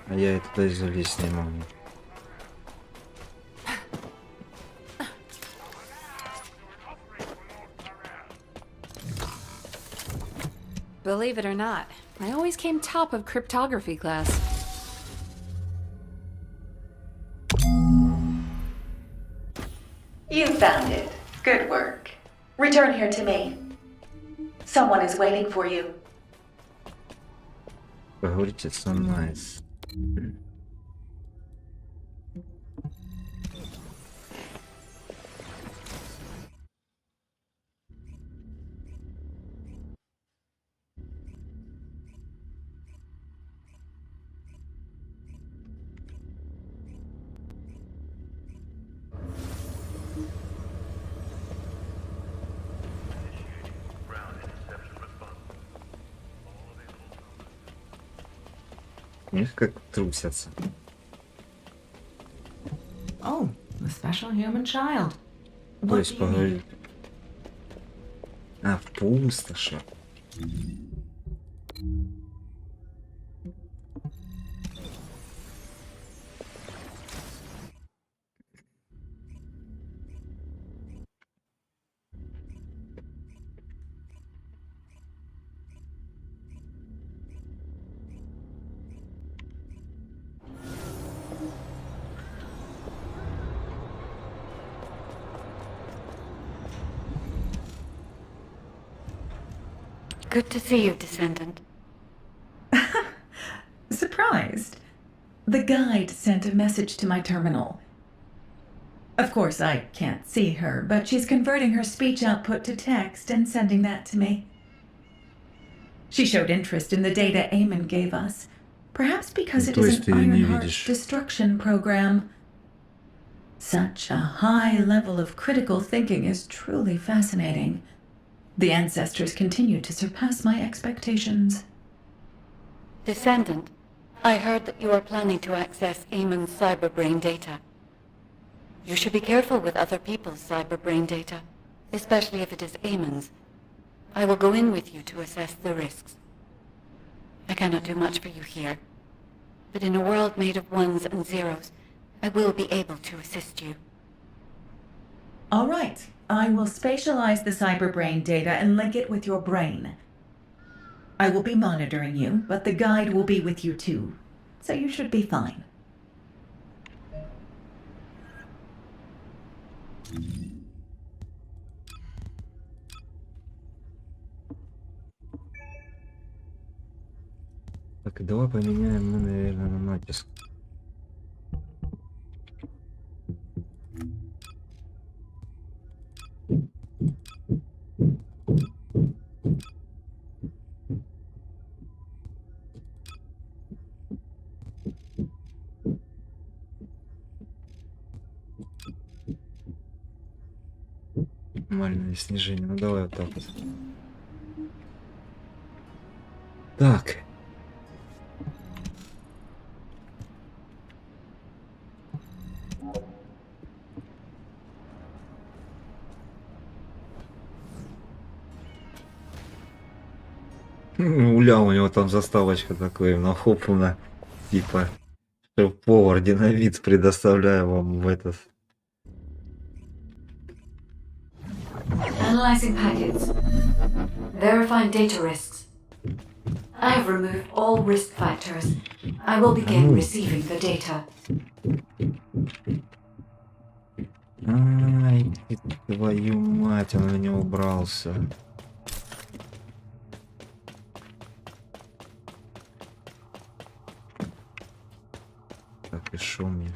S1: А я и туда и залезть не могу.
S12: Believe it or not, I always came top of cryptography class.
S16: You found it. Good work. Return here to me. Someone is waiting for you.
S1: Поговорите со мной. Их как трусятся.
S6: Oh, the special human child.
S1: То
S6: What
S1: есть
S6: do you need?
S1: поговорить. А, в пустоши.
S13: Good to see you, Descendant.
S6: Surprised. The guide sent a message to my terminal. Of course, I can't see her, but she's converting her speech output to text and sending that to me. She showed interest in the data Eamon gave us, perhaps because it is an Ironheart destruction program. Such a high level of critical thinking is truly fascinating. The ancestors continue to surpass my expectations.
S13: Descendant, I heard that you are planning to access Eamon's cyberbrain data. You should be careful with other people's cyberbrain data, especially if it is Eamon's. I will go in with you to assess the risks. I cannot do much for you here, but in a world made of ones and zeros, I will be able to assist you.
S6: All right. I will spatialize the cyberbrain data and link it with your brain. I will be monitoring you, but the guide will be with you too, so you should be fine.
S1: Так, давай поменяем мы, наверное, на натиск. Нормальное снижение. Ну давай вот так вот. Так. Уля, у него там заставочка такая нахоплена. Типа, шеф-повар, динамит предоставляю вам в этот.
S13: Analyzing packets. Verifying data risks. I have removed all risk factors. I will begin receiving the data.
S1: Ай, твою мать, он на него убрался. Так, и шо мне?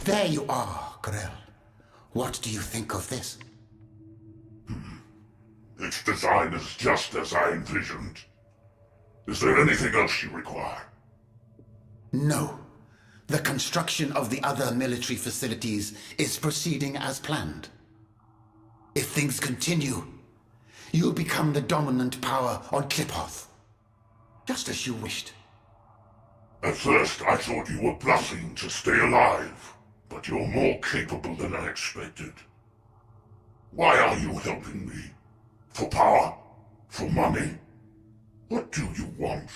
S3: There you are, Grell. What do you think of this?
S21: Its design is just as I envisioned. Is there anything else you require?
S3: No. The construction of the other military facilities is proceeding as planned. If things continue, you'll become the dominant power on Kliphoth. Just as you wished.
S21: At first, I thought you were bluffing to stay alive, but you're more capable than I expected. Why are you helping me? For power? For money? What do you want?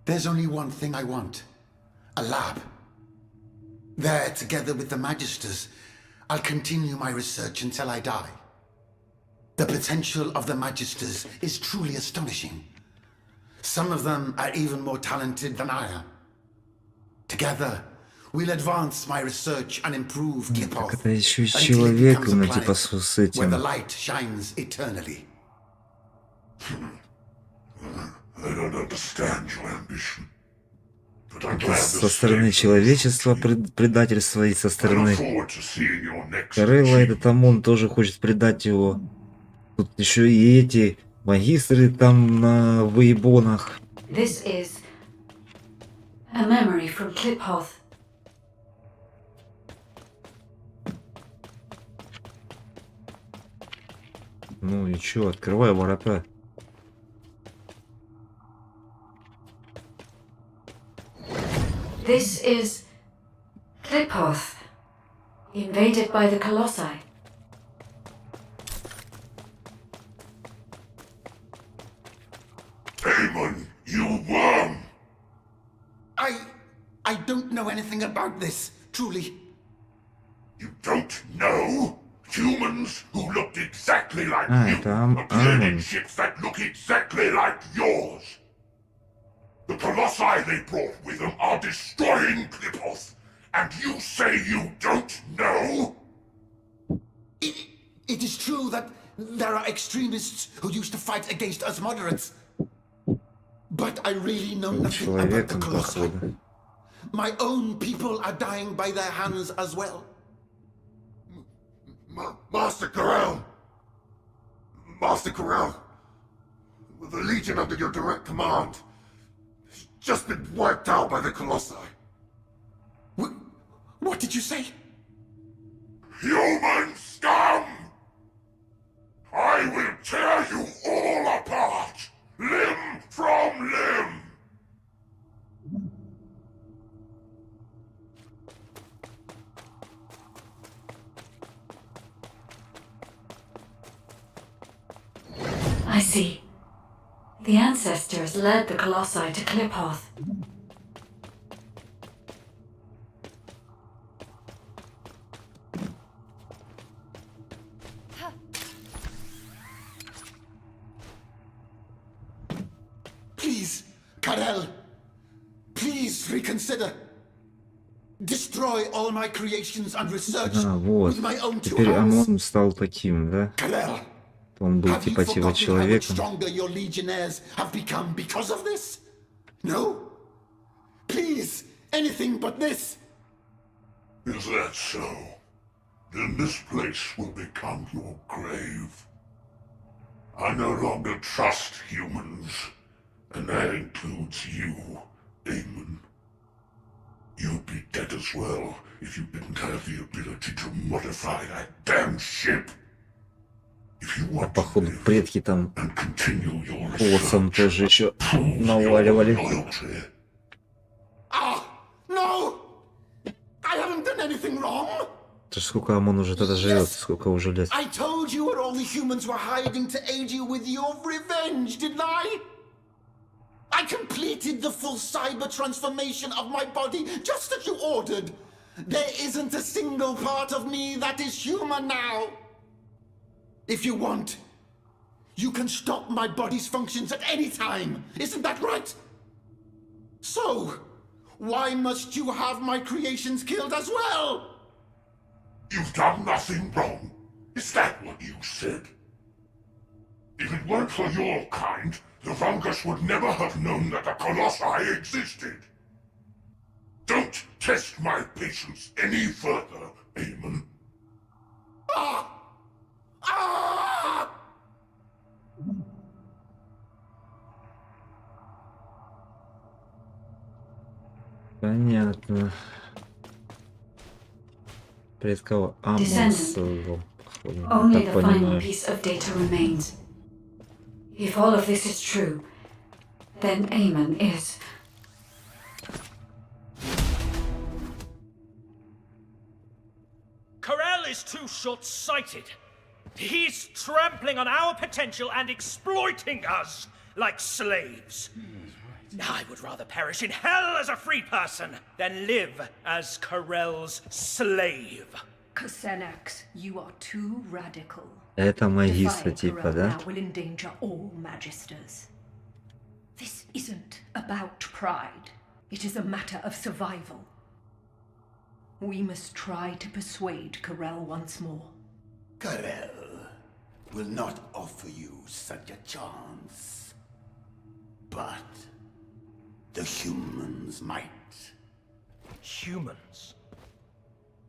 S3: There's only one thing I want. A lab. There, together with the Magisters, I'll continue my research until I die. The potential of the Magisters is truly astonishing. Some of them are even more talented than I am. Together, we'll advance my research and improve Kliphoth
S1: Это еще с
S3: until it becomes
S1: человеком,
S3: a
S1: ну типа
S3: planet
S1: с
S3: where the
S1: этим.
S3: light shines eternally.
S21: I don't understand your ambition. But I'm glad
S1: Со стороны человечества предательство, и со
S21: I look
S1: стороны
S21: forward to seeing your next
S1: Карелла, этот ОМОН тоже хочет предать его. Тут еще и эти магистры там на выебонах.
S13: This is a memory from Kliphoth.
S1: Ну и чё, открывай ворота.
S13: This is Kliphoth, invaded by the Colossi.
S21: Aemon, you worm!
S3: I don't know anything about this, truly.
S21: You don't know? Humans who looked exactly like you
S1: это
S21: appeared in
S1: Амон.
S21: ships that look exactly like yours. The Colossi they brought with them are destroying Kliphoth, and you say you don't know?
S3: It is true that there are extremists who used to fight against us moderates. But I really know nothing about the Colossi. My own people are dying by their hands as well.
S21: Master Corral! Master Corral! The Legion under your direct command has just been wiped out by the Colossi.
S3: What did you say?
S21: Human scum! I will tear you all apart, limb from limb!
S13: I see. The ancestors led the Colossi to Kliphoth.
S3: Please, Karel. Please reconsider. Destroy all my creations and research
S1: Вот.
S3: with my own two
S1: Теперь
S3: hands.
S1: ОМОН стал таким, да?
S3: Karel,
S1: Он был
S3: have you
S1: типа
S3: forgotten how much
S1: человеком.
S3: stronger your legionnaires have become because of this? No? Please, anything but this.
S21: Is that so? Then this place will become your grave. I no longer trust humans, and that includes you, Aemon. You'd be dead as well if you didn't have the ability to modify that damn ship. If you want
S1: Походу, предки там
S21: and continue your
S1: голосом тоже еще наваливали.
S3: No! I haven't done anything wrong!
S1: То есть сколько ОМОН уже тогда живет, сколько уже лет.
S3: I told you where all the humans were hiding to aid you with your revenge, didn't I? I completed the full cyber transformation of my body, just as you ordered. There isn't a single part of me that is human now. If you want, you can stop my body's functions at any time. Isn't that right? So, why must you have my creations killed as well?
S21: You've done nothing wrong. Is that what you said? If it weren't for your kind, the Vulgus would never have known that the Colossi existed. Don't test my patience any further, Eamon.
S1: Понятно. Перед кого ОМОН создал, походу,
S13: Only
S1: так
S13: the final
S1: понимаю.
S13: piece of data remains. If all of this is true, then Eamon is...
S4: Corel is too short-sighted. He's trampling on our potential and exploiting us like slaves. I would rather perish in hell as a free person than live as Corel's slave.
S20: Kusenax, you are too radical.
S1: Это магистра типа,
S20: Corel
S1: да?
S20: now will endanger all magisters. This isn't about pride. It is a matter of survival. We must try to persuade Corel once more.
S3: Corel will not offer you such a chance. But the humans might.
S4: Humans?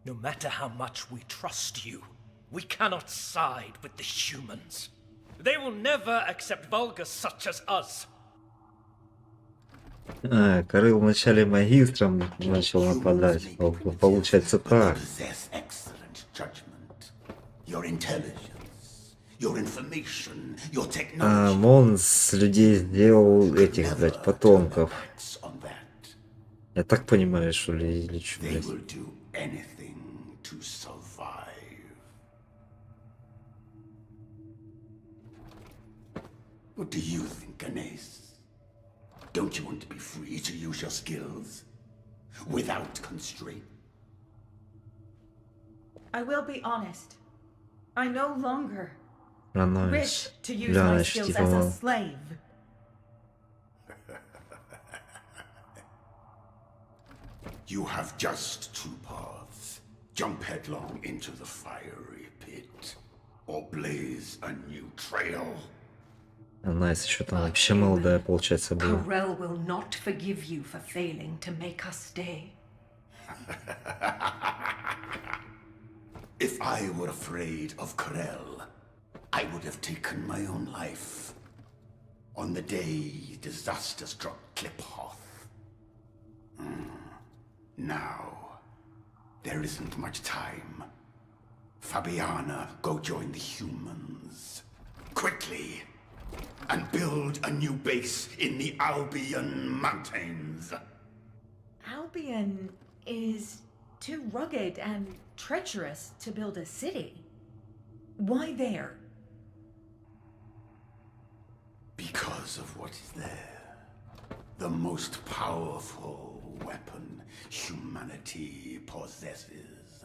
S4: No matter how much we trust you, we cannot side with the humans. They will never accept Vulgus such as us.
S1: Корыл вначале магистром начал нападать. Получается так.
S3: Possess excellent judgment. Your intelligence, your information, your technology.
S1: ОМОН с людей сделал этих, блядь, потомков. Я так понимаю, что ли, или что,
S3: They
S1: блядь.
S3: will do anything to survive. What do you think, Ganes? Don't you want to be free to use your skills? Without constraint?
S6: I will be honest. I no longer
S1: Она
S6: wish to use my skills as a slave.
S3: You have just two paths. Jump headlong into the fiery pit, or blaze a new trail.
S1: Она еще там вообще молодая, получается, была.
S20: Corel will not forgive you for failing to make us stay.
S3: If I were afraid of Corel, I would have taken my own life. On the day disaster struck Kliphoth. Now, there isn't much time. Fabiana, go join the humans. Quickly! And build a new base in the Albion Mountains.
S6: Albion is too rugged and treacherous to build a city. Why there?
S3: Because of what is there. The most powerful weapon humanity possesses.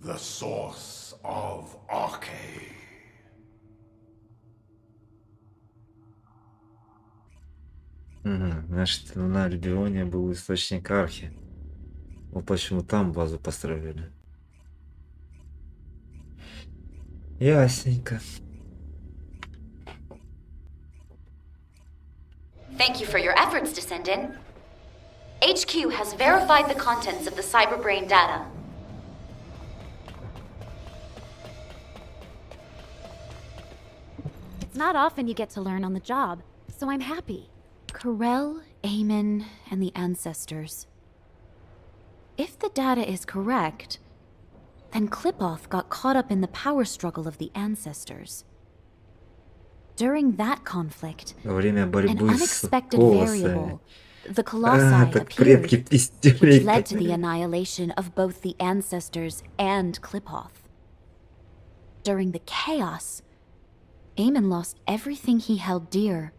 S3: The source of Arche.
S1: Значит, на Альбионе был источник Архи. Вот почему там базу построили. Ясненько.
S11: Thank you for your efforts, Descendant. HQ has verified the contents of the cyberbrain data. It's not often you get to learn on the job, so I'm happy. Corel, Aemon, and the Ancestors. If the data is correct, then Klipoth got caught up in the power struggle of the Ancestors. During that conflict,
S1: Во время
S11: an
S1: борьбы с
S11: unexpected
S1: колоссами.
S11: variable, the Colossi,
S1: Так предки
S11: appeared,
S1: пиздюлей.
S11: which led to the annihilation of both the Ancestors and Klipoth. During the chaos, Aemon lost everything he held dear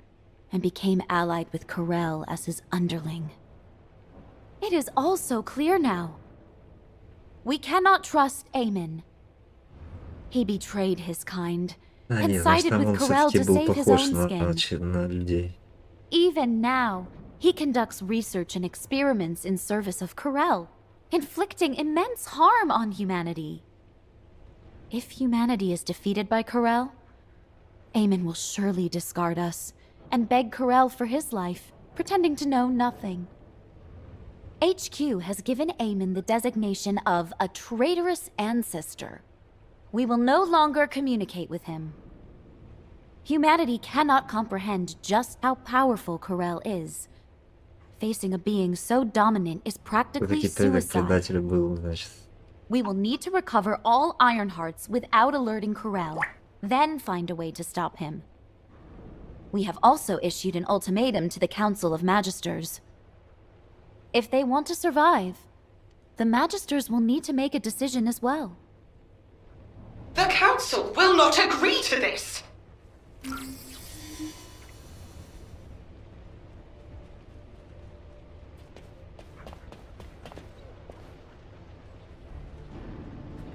S11: and became allied with Corel as his underling. It is all so clear now. We cannot trust Aemon. He betrayed his kind
S1: А,
S11: and
S1: нет, значит,
S11: sided
S1: там
S11: with
S1: он
S11: Corel
S1: все-таки
S11: to
S1: был
S11: save his
S1: похож
S11: own skin.
S1: на людей.
S11: Even now, he conducts research and experiments in service of Corel, inflicting immense harm on humanity. If humanity is defeated by Corel, Aemon will surely discard us and beg Corel for his life, pretending to know nothing. HQ has given Aemon the designation of a traitorous ancestor. We will no longer communicate with him. Humanity cannot comprehend just how powerful Corel is. Facing a being so dominant is practically
S1: Все-таки предок
S11: suicide.
S1: предатель был, значит.
S11: We will need to recover all Ironhearts without alerting Corel, then find a way to stop him. We have also issued an ultimatum to the Council of Magisters. If they want to survive, the Magisters will need to make a decision as well.
S19: The Council will not agree to this!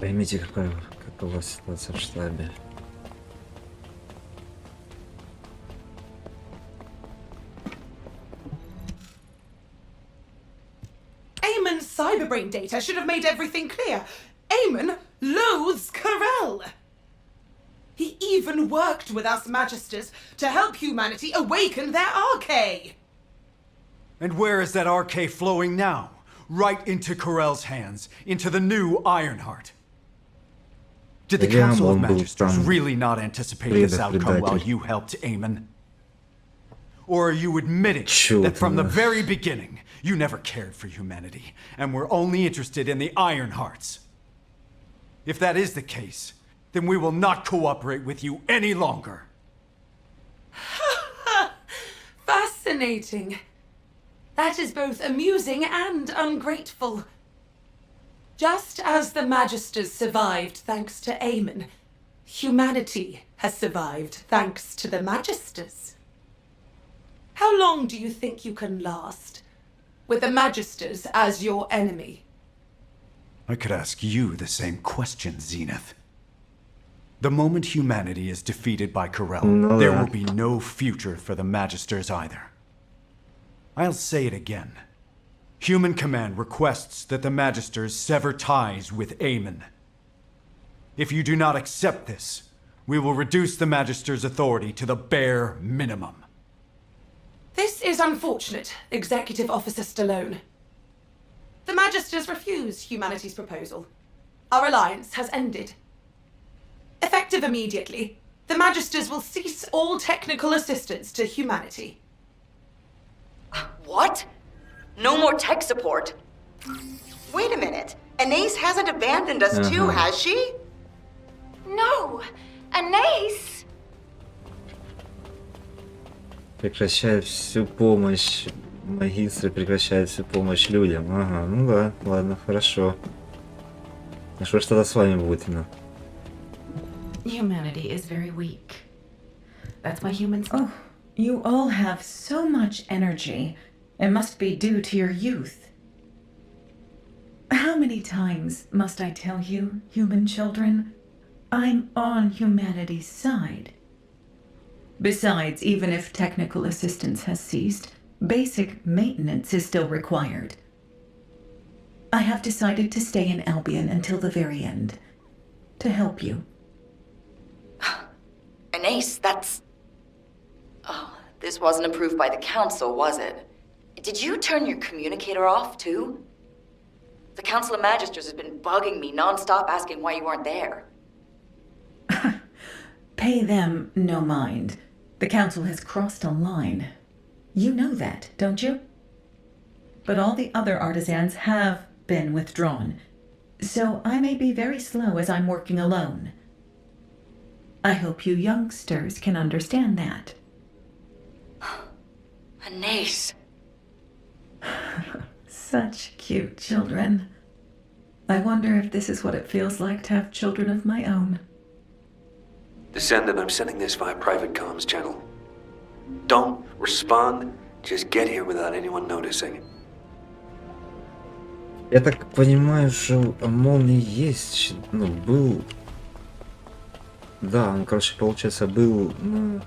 S1: Поймите, какова ситуация в штабе.
S19: Aemon's cyberbrain data should have made everything clear. Aemon loathes Corel! He even worked with us Magisters to help humanity awaken their arcade!
S10: And where is that arcade flowing now? Right into Corel's hands, into the new Ironheart. Did the Council of Magisters really not anticipate this outcome while you helped Aemon? Or are you admitting that from the very beginning, you never cared for humanity, and were only interested in the Ironhearts? If that is the case, then we will not cooperate with you any longer.
S19: Fascinating. That is both amusing and ungrateful. Just as the Magisters survived thanks to Aemon, humanity has survived thanks to the Magisters. How long do you think you can last, with the Magisters as your enemy?
S10: I could ask you the same question, Zenith. The moment humanity is defeated by Corel, there will be no future for the Magisters either. I'll say it again. Human Command requests that the Magisters sever ties with Aemon. If you do not accept this, we will reduce the Magisters' authority to the bare minimum.
S19: This is unfortunate, Executive Officer Stallone. The Magisters refuse humanity's proposal. Our alliance has ended. Effective immediately, the Magisters will cease all technical assistance to humanity.
S7: What? No more tech support? Wait a minute. Anais hasn't abandoned us too, has she?
S11: No! Anais!
S1: Прекращает всю помощь. Магистры прекращают всю помощь людям. Ага, ну да, ладно, хорошо. А что ж тогда с вами будет, ну?
S6: Humanity is very weak. That's why humans... Oh, you all have so much energy. It must be due to your youth. How many times must I tell you, human children? I'm on humanity's side. Besides, even if technical assistance has ceased, basic maintenance is still required. I have decided to stay in Albion until the very end. To help you.
S7: Anais, that's... Oh, this wasn't approved by the Council, was it? Did you turn your communicator off, too? The Council of Magisters has been bugging me non-stop asking why you weren't there.
S6: Pay them no mind. The Council has crossed a line. You know that, don't you? But all the other artisans have been withdrawn, so I may be very slow as I'm working alone. I hope you youngsters can understand that.
S7: Anais.
S6: Such cute children. I wonder if this is what it feels like to have children of my own.
S9: Descendant, I'm sending this via private comms channel. Don't respond, just get here without anyone noticing.
S1: Я так понимаю, что ОМОН и есть, ну, был... Да, он, короче, получается, был на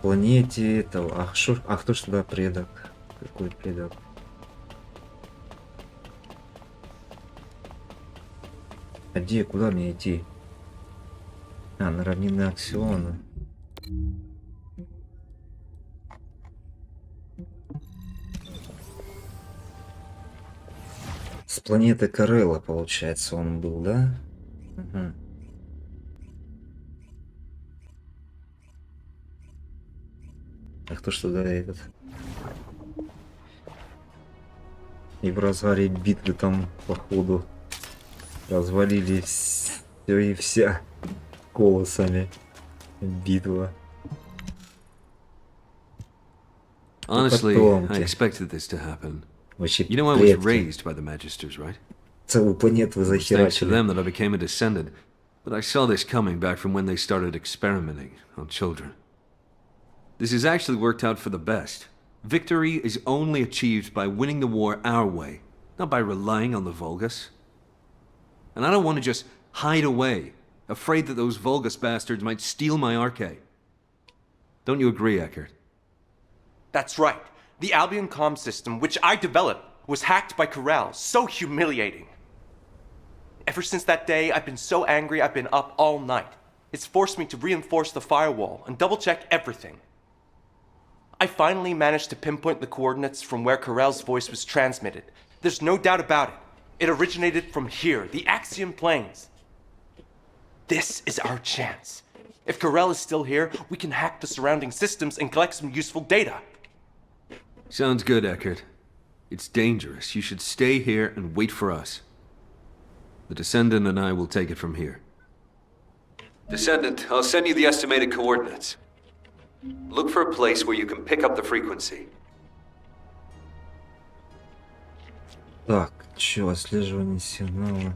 S1: планете этого... А кто ж туда предок? Какой предок? А где, куда мне идти? А, на равнинные аксионы. С планеты Карелла, получается, он был, да? Угу. А кто ж туда этот? И в разгаре битвы там, походу, развалили все и вся колосами битва.
S9: Honestly, I expected this to happen. You know I was raised by the Magisters, right?
S1: Целую планету вы
S9: Thanks to
S1: захерачили.
S9: them that I became a descendant, but I saw this coming back from when they started experimenting on children. This has actually worked out for the best. Victory is only achieved by winning the war our way, not by relying on the Vulgus. And I don't want to just hide away, afraid that those Vulgus bastards might steal my arcade. Don't you agree, Eckert?
S22: That's right. The Albion comm system, which I developed, was hacked by Corral. So humiliating. Ever since that day, I've been so angry I've been up all night. It's forced me to reinforce the firewall and double-check everything. I finally managed to pinpoint the coordinates from where Corral's voice was transmitted. There's no doubt about it. It originated from here, the Axiom Plains. This is our chance. If Corral is still here, we can hack the surrounding systems and collect some useful data.
S9: Sounds good, Eckert. It's dangerous. You should stay here and wait for us. The Descendant and I will take it from here.
S23: Descendant, I'll send you the estimated coordinates. Look for a place where you can pick up the frequency.
S1: Так, чё, отслеживание сигнала.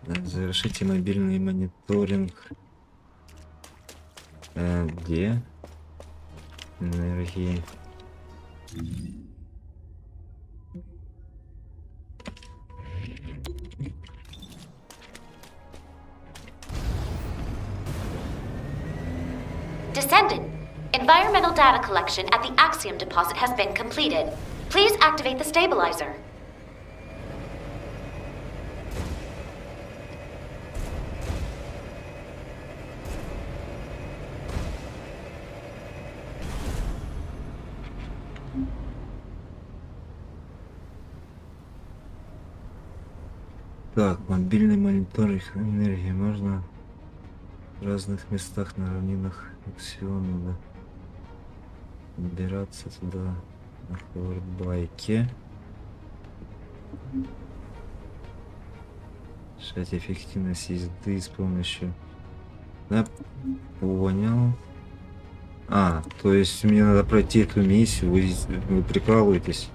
S1: Завершите мобильный мониторинг. Где? Энергии.
S11: Descendant, environmental data collection at the Axiom deposit has been completed. Please activate the stabilizer.
S1: Так, мобильный мониторинг энергии можно в разных местах на равнинах Аксиона, да. Добираться туда на ховербайке. Решать эффективность езды с помощью... Да, понял. А, то есть мне надо пройти эту миссию, вы прикалываетесь?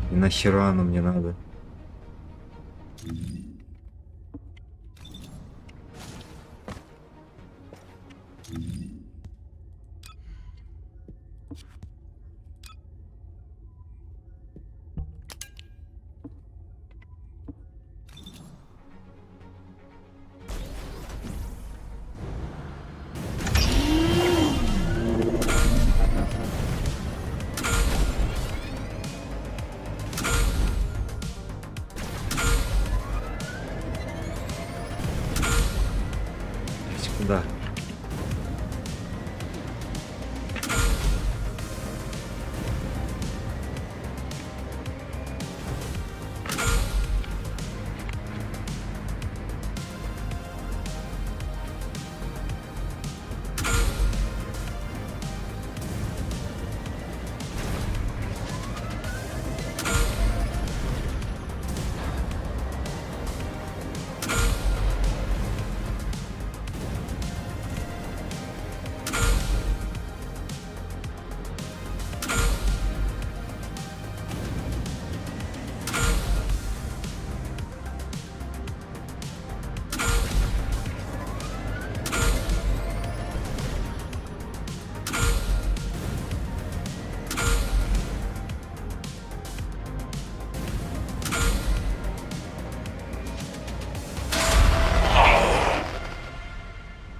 S1: И нахера оно мне надо? Да.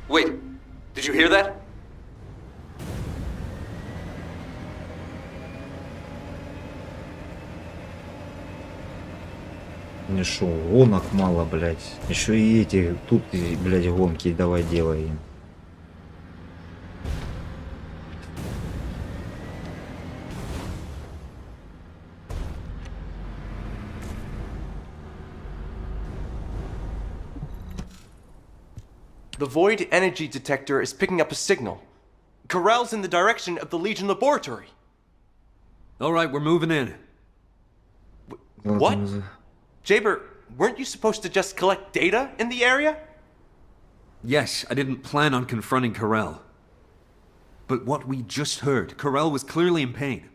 S23: Wait, did you hear that?
S1: Мне шо, гонок мало, блядь. Еще и эти, тут, блядь, гонки давай делаем.
S22: The Void energy detector is picking up a signal. Corral's in the direction of the Legion laboratory.
S9: All right, we're moving in.
S22: What? Jaber, weren't you supposed to just collect data in the area?
S9: Yes, I didn't plan on confronting Corral. But what we just heard, Corral was clearly in pain.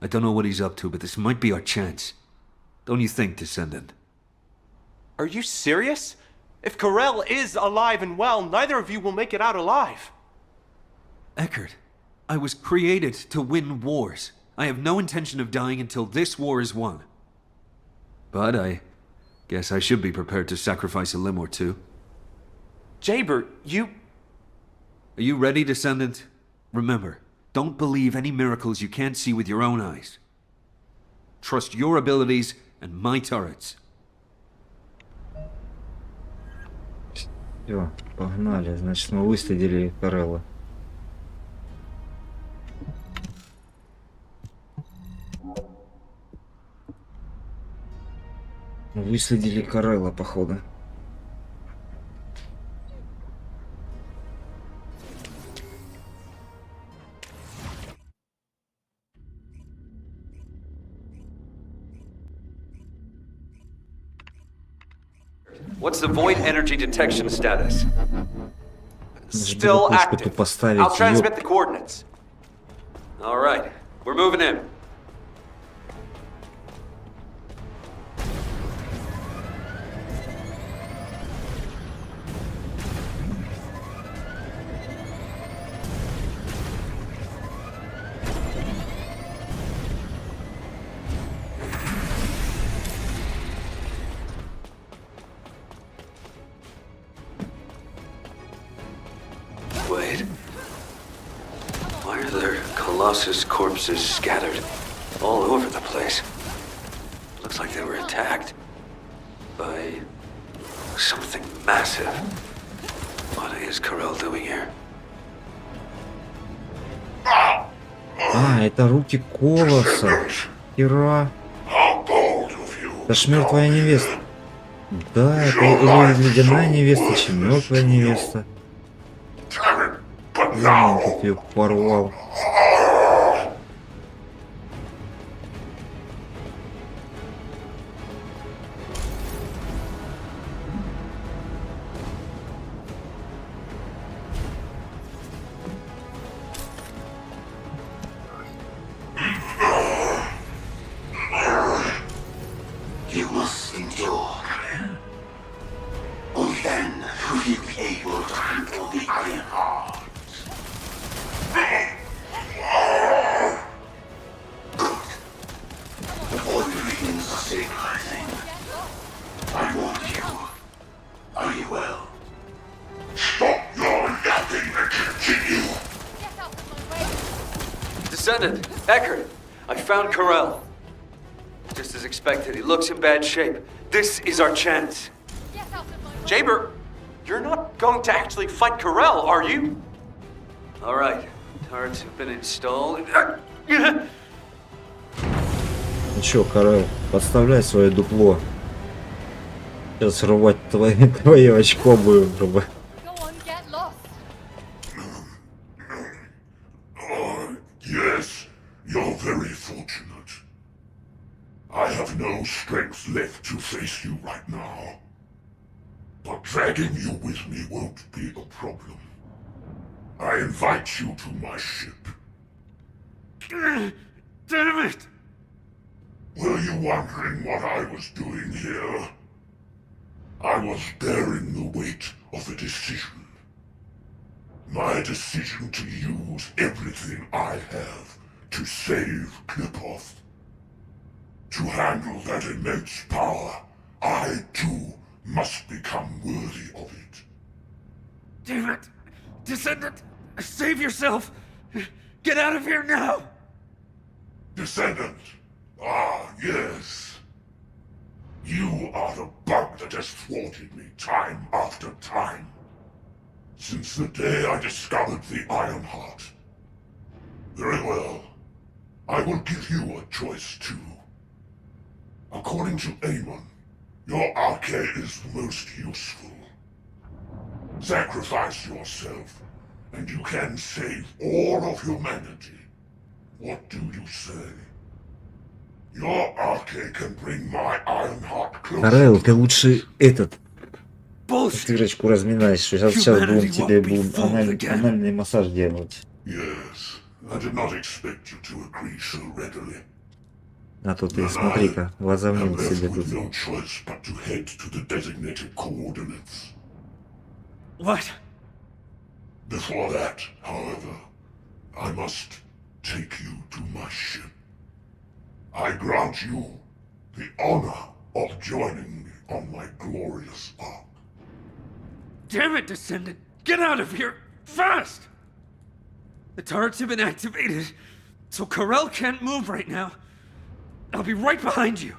S9: I don't know what he's up to, but this might be our chance. Don't you think, Descendant?
S22: Are you serious? If Corral is alive and well, neither of you will make it out alive.
S9: Eckert, I was created to win wars. I have no intention of dying until this war is won. But I guess I should be prepared to sacrifice a limb or two.
S22: Jaber, you...
S9: Are you ready, Descendant? Remember, don't believe any miracles you can't see with your own eyes. Trust your abilities and my turrets.
S1: Все, погнали. Значит, мы выследили Карелла. Выследили Карелла, походу.
S23: What's the void energy detection status?
S22: Still active. I'll transmit the coordinates.
S23: All right, we're moving in. Wait. Why are there Colossus corpses scattered all over the place? Looks like they were attacked by something massive. What is Corel doing here?
S1: А, это руки Колоса. Хера. Это ж мертвая невеста. Да, это или ледяная невеста, чем мертвая невеста. Я тут ее порвал.
S3: You must endure. Only then will you be able to handle the Iron Heart. Good. The void regions are stabilizing. I warned you. Are you well? Stop your yapping and continue.
S23: Descendant, Eckert, I found Corel. Just as expected, he looks in bad shape. This is our chance.
S22: Jaber, you're not going to actually fight Corel, are you?
S23: All right, turrets have been installed.
S1: Ну чё, Карел, подставляй свое дупло. Сейчас рвать твое очко будем, чтобы...
S21: Yes, you're very fortunate. I have no strength left to face you right now. But dragging you with me won't be a problem. I invite you to my ship.
S23: Damn it!
S21: Were you wondering what I was doing here? I was bearing the weight of a decision. My decision to use everything I have to save Klipov. To handle that immense power, I too must become worthy of it.
S9: Damn it! Descendant! Save yourself! Get out of here now!
S21: Descendant! Ah, yes. You are the bug that has thwarted me time after time. Since the day I discovered the Iron Heart. Very well. I will give you a choice too. According to Amon, your arcade is the most useful. Sacrifice yourself, and you can save all of humanity. What do you say? Your arcade can bring my Iron Heart closer.
S1: Карел, ты лучше дырочку разминай, что сейчас будем тебе анальный массаж делать.
S21: Yes, I did not expect you to agree so readily.
S1: А то ты смотри-ка, возомнил себе тут.
S21: No choice but to head to the designated coordinates.
S9: What?
S21: Before that, however, I must take you to my ship. I grant you the honor of joining me on my glorious ark.
S9: Damn it, Descendant! Get out of here! Fast! The turrets have been activated, so Karel can't move right now. I'll be right behind you.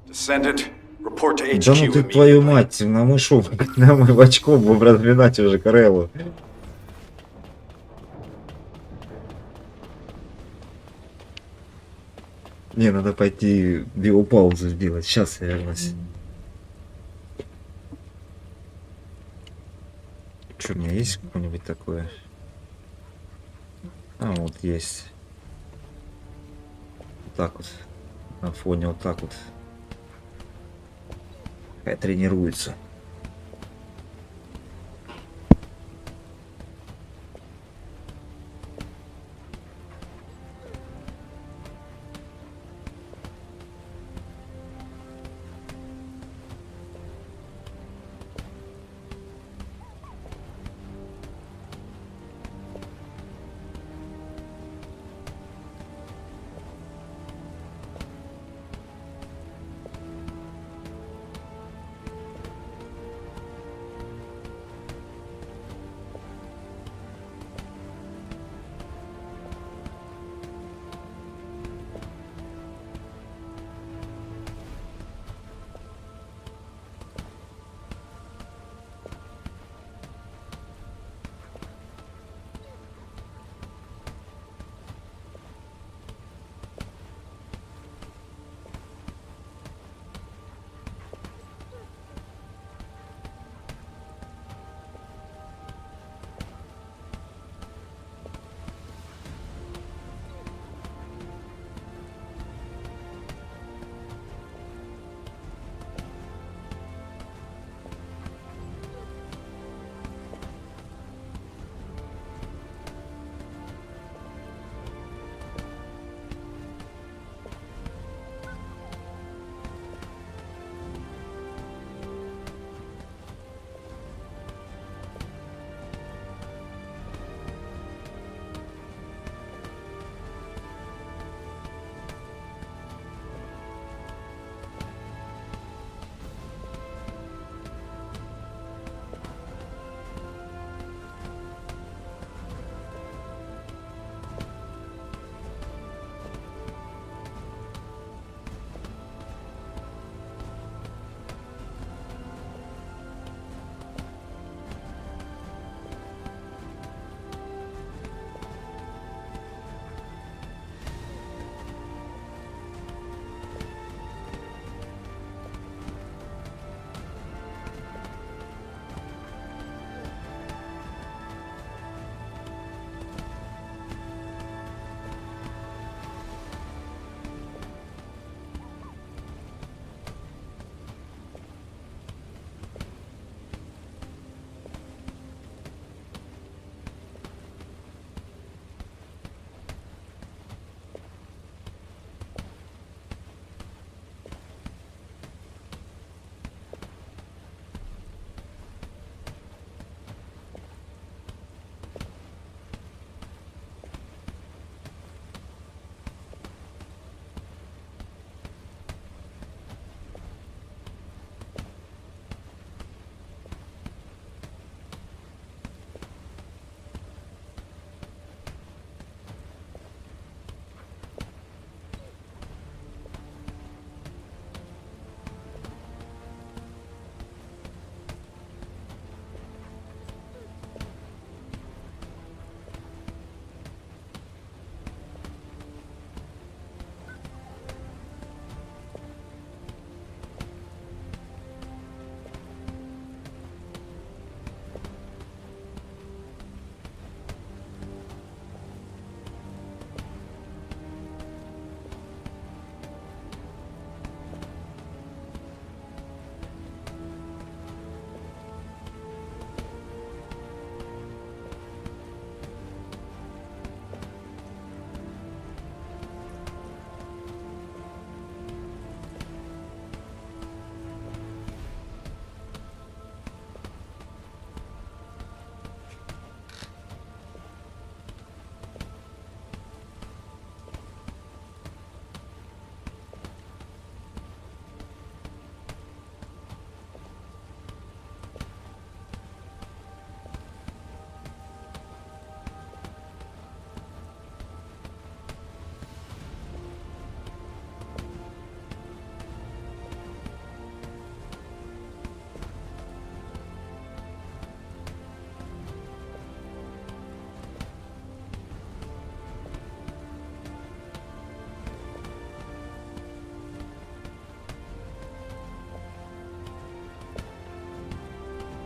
S10: Descendant, report to HQ.
S1: Да ну ты твою мать, на мышу, на мы в очко будем разминать уже Карелу. Не, надо пойти биопаузу сделать. Сейчас я вернусь. Что, у меня есть какое-нибудь такое? А, вот есть. Вот так вот. На фоне вот так вот. Хай тренируется.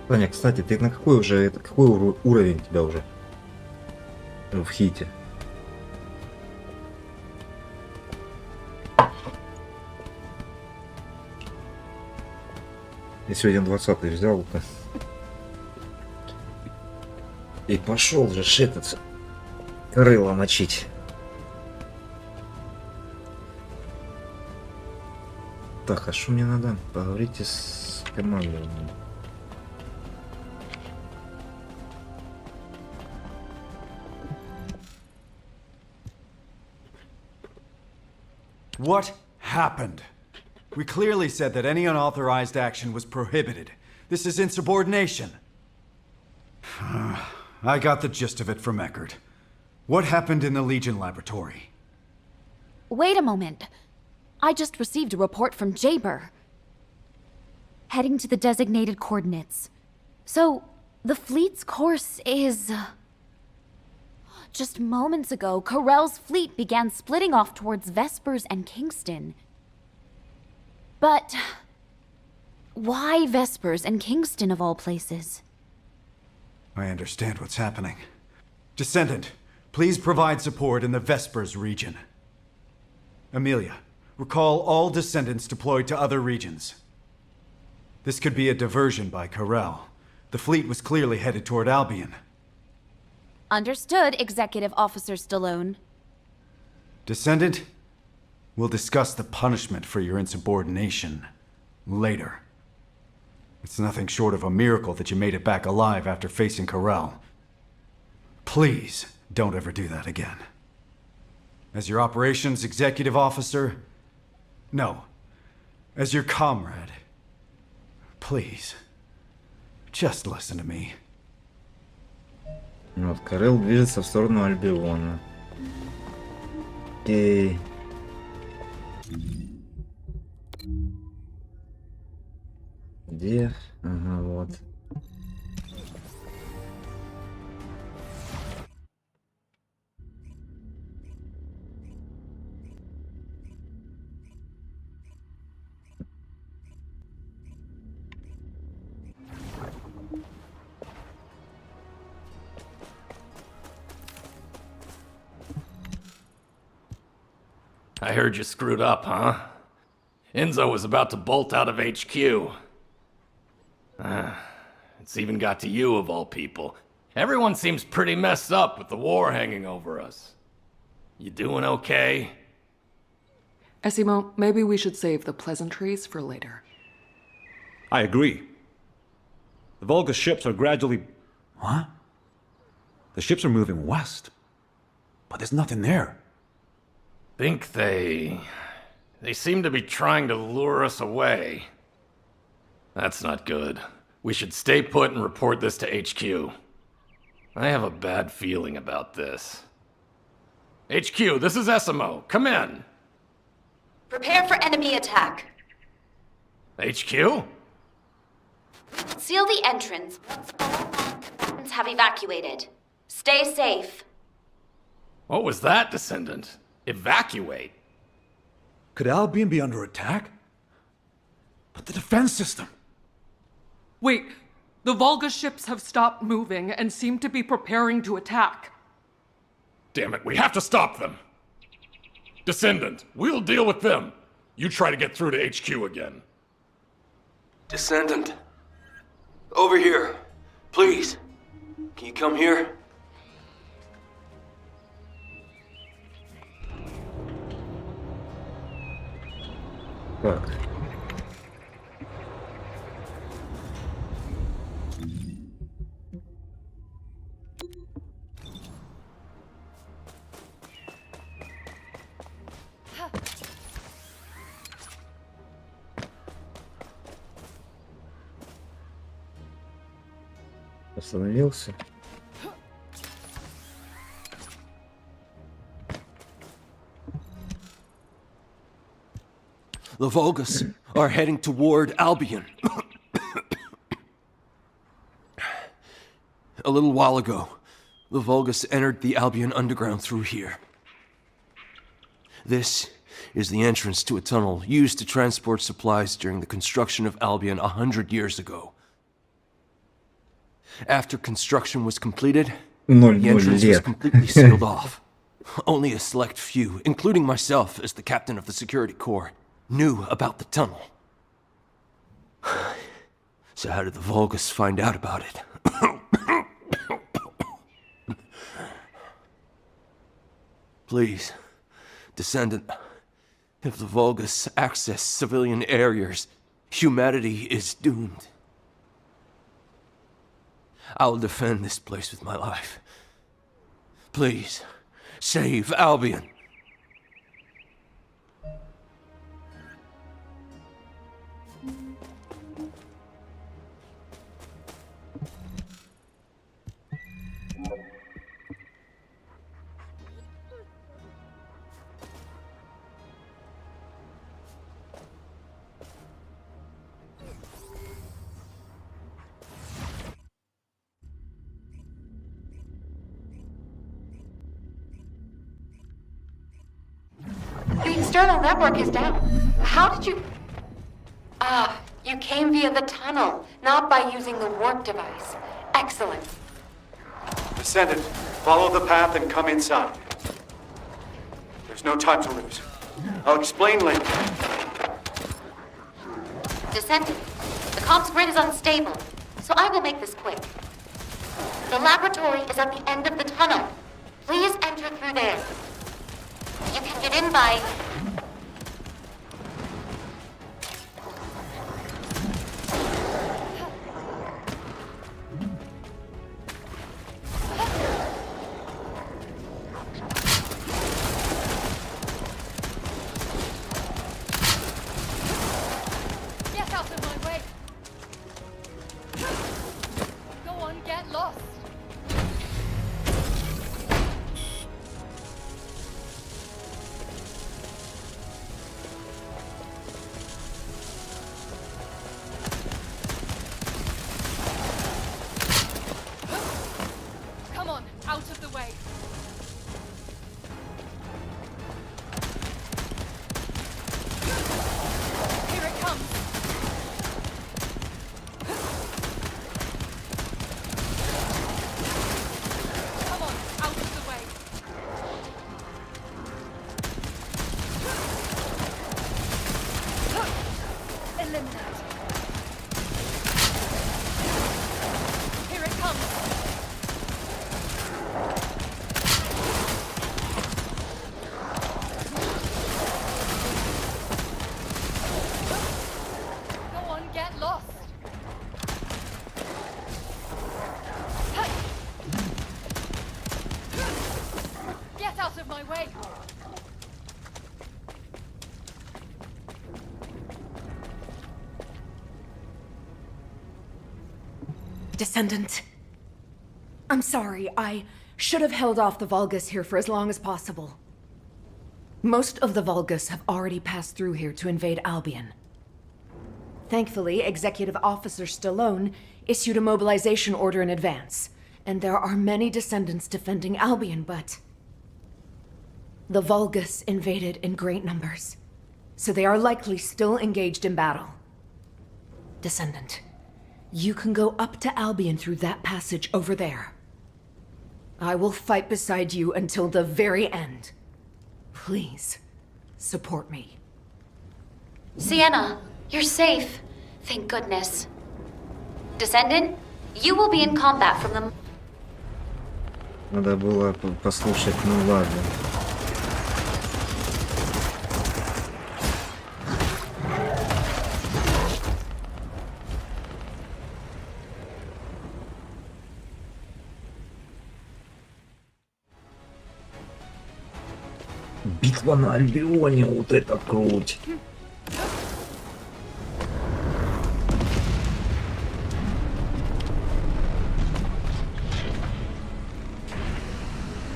S1: Таня, кстати, ты на какой уже, какой уровень у тебя уже в хите? Я сегодня 20-й взял-то. И пошел же этот крыло мочить. Так, а что мне надо? Поговорите с командованием.
S10: What happened? We clearly said that any unauthorized action was prohibited. This is insubordination. I got the gist of it from Eckert. What happened in the Legion laboratory?
S11: Wait a moment. I just received a report from Jaber. Heading to the designated coordinates. So, the fleet's course is... Just moments ago, Corell's fleet began splitting off towards Vespers and Kingston. But... why Vespers and Kingston of all places?
S10: I understand what's happening. Descendant, please provide support in the Vespers region. Amelia, recall all Descendants deployed to other regions. This could be a diversion by Corell. The fleet was clearly headed toward Albion.
S11: Understood, Executive Officer Stallone.
S10: Descendant, we'll discuss the punishment for your insubordination later. It's nothing short of a miracle that you made it back alive after facing Corell. Please, don't ever do that again. As your operations executive officer, no, as your comrade, please, just listen to me.
S1: Вот, Корелл движется в сторону Альбиона. Окей. Где? Ага, вот.
S14: I heard you screwed up, huh? Enzo was about to bolt out of HQ. It's even got to you, of all people. Everyone seems pretty messed up with the war hanging over us. You doing okay?
S17: Esimo, maybe we should save the pleasantries for later.
S18: I agree. The Volga ships are gradually... What? The ships are moving west. But there's nothing there.
S14: Think they seem to be trying to lure us away. That's not good. We should stay put and report this to HQ. I have a bad feeling about this. HQ, this is Esimo. Come in.
S7: Prepare for enemy attack.
S14: HQ?
S7: Seal the entrance once all non-combatants have evacuated. Stay safe.
S14: What was that, Descendant? Evacuate?
S18: Could Albion be under attack? But the defense system...
S17: Wait, the Volga ships have stopped moving and seem to be preparing to attack.
S14: Damn it, we have to stop them! Descendant, we'll deal with them. You try to get through to HQ again.
S23: Descendant. Over here. Please. Can you come here?
S1: Так. Остановился.
S22: The Volgas are heading toward Albion. A little while ago, the Volgas entered the Albion underground through here. This is the entrance to a tunnel used to transport supplies during the construction of Albion 100 years ago. After construction was completed,
S1: Ноль
S22: the entrance was
S1: лет.
S22: completely sealed off. Only a select few, including myself as the captain of the security corps, knew about the tunnel. So how did the Vulgus find out about it? Please, Descendant, if the Vulgus access civilian areas, humanity is doomed. I will defend this place with my life. Please, save Albion.
S7: The external network is down. How did you... Ah, you came via the tunnel, not by using the warp device. Excellent.
S10: Descendant, follow the path and come inside. There's no time to lose. I'll explain later.
S2: Descendant, the comms grid is unstable, so I will make this quick. The laboratory is at the end of the tunnel. Please enter through there. You can get in by...
S5: Get out of my way! Go on, get lost! Come on, out of the way! Here it comes! Come on, out of the way! Eliminate! Here it comes! Go on, get lost! Get out of my way!
S12: Descendant. I'm sorry, I should have held off the Vulgus here for as long as possible. Most of the Vulgus have already passed through here to invade Albion. Thankfully, Executive Officer Stallone issued a mobilization order in advance, and there are many Descendants defending Albion, but... the Vulgus invaded in great numbers, so they are likely still engaged in battle. Descendant, you can go up to Albion through that passage over there. I will fight beside you until the very end. Please, support me.
S2: Sienna, you're safe. Thank goodness. Descendant, you will be in combat from the...
S1: Надо было послушать, ну ладно. Битва на Альбионе, вот это круть.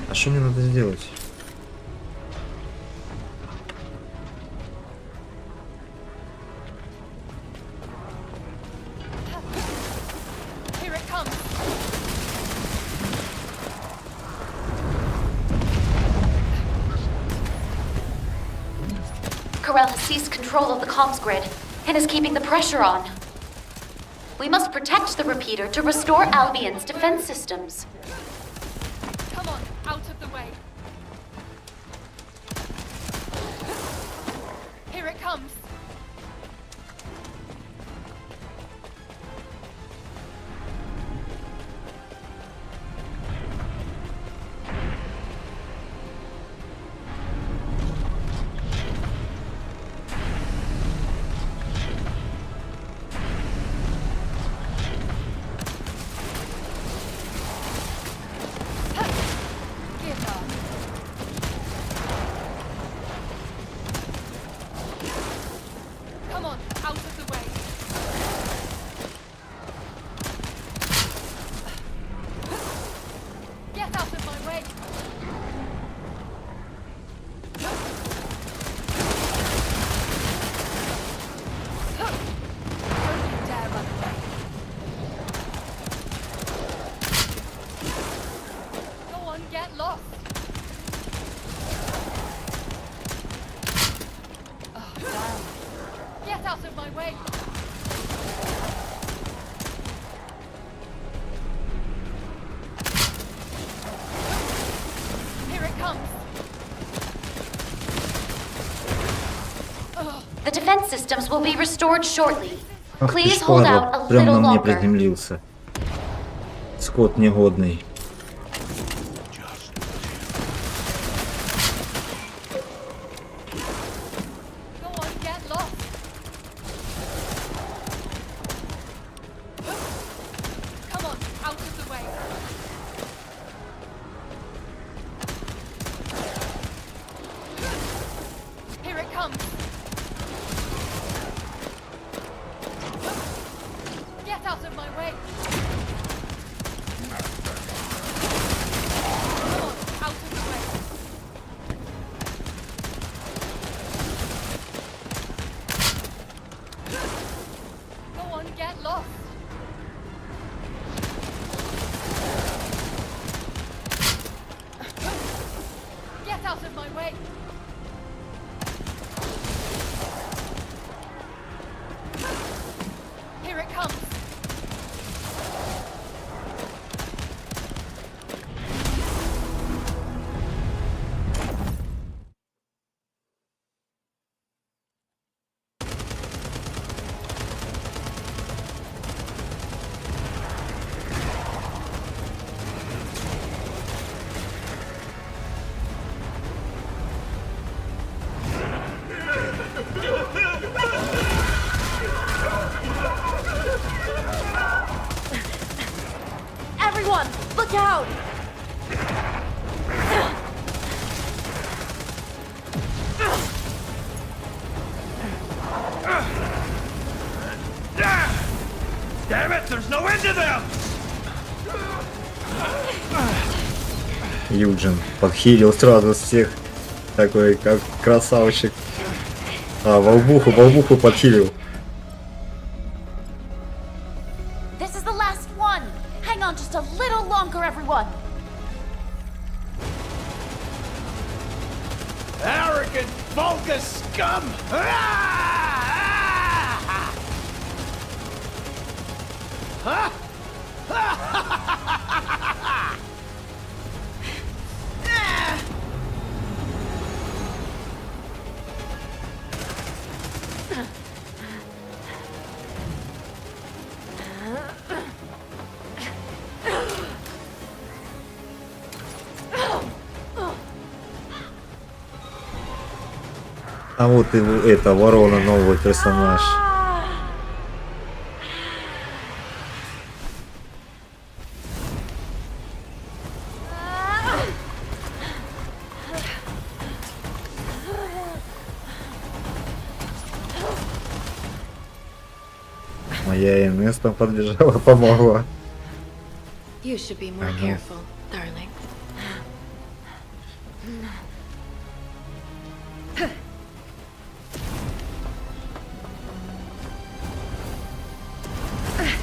S1: А что мне надо сделать?
S5: Here it comes!
S2: Corell has seized control of the comms grid and is keeping the pressure on.
S11: We must protect the repeater to restore Albion's defense systems.
S5: Come on, out of the way. Here it comes. Come on, out of the way. Get out of my way. Don't you dare run away. Go on, get lost. Oh, damn. Get out of my way! Here it comes!
S11: The defense systems will be restored shortly.
S1: Ах ты ж
S11: Please hold out
S1: падла,
S11: a
S1: прям на
S11: little
S1: мне
S11: longer.
S1: приземлился. Скот негодный.
S5: Go on, get lost! Come on, out of the way! Here it comes! Get out of my way! Come on, out of the way! Go on, get lost! Get out of my way! Here it comes!
S11: Everyone, look out!
S4: Damn it, there's no end to them!
S1: Юджин подхилил сразу всех. Такой, как красавчик. А, волбуху подхилил.
S11: This is the last one. Hang on just a little longer, everyone.
S4: Arrogant, vulgar scum! Huh?
S1: А вот и это, ворона, новый персонаж. Моя Инесс там подбежала, помогла.
S2: You should be more careful, darling.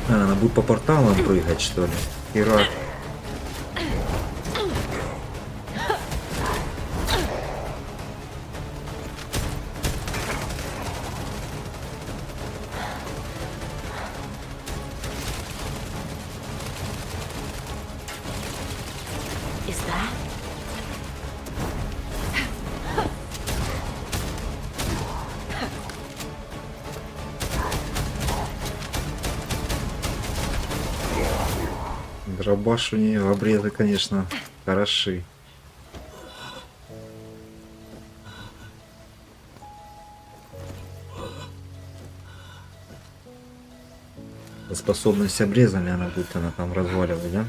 S1: А, она будет по порталам прыгать, что ли? Ира. Дробаш у нее, обрезы, конечно, хороши. Способность обрезами она будет там разваливать, да?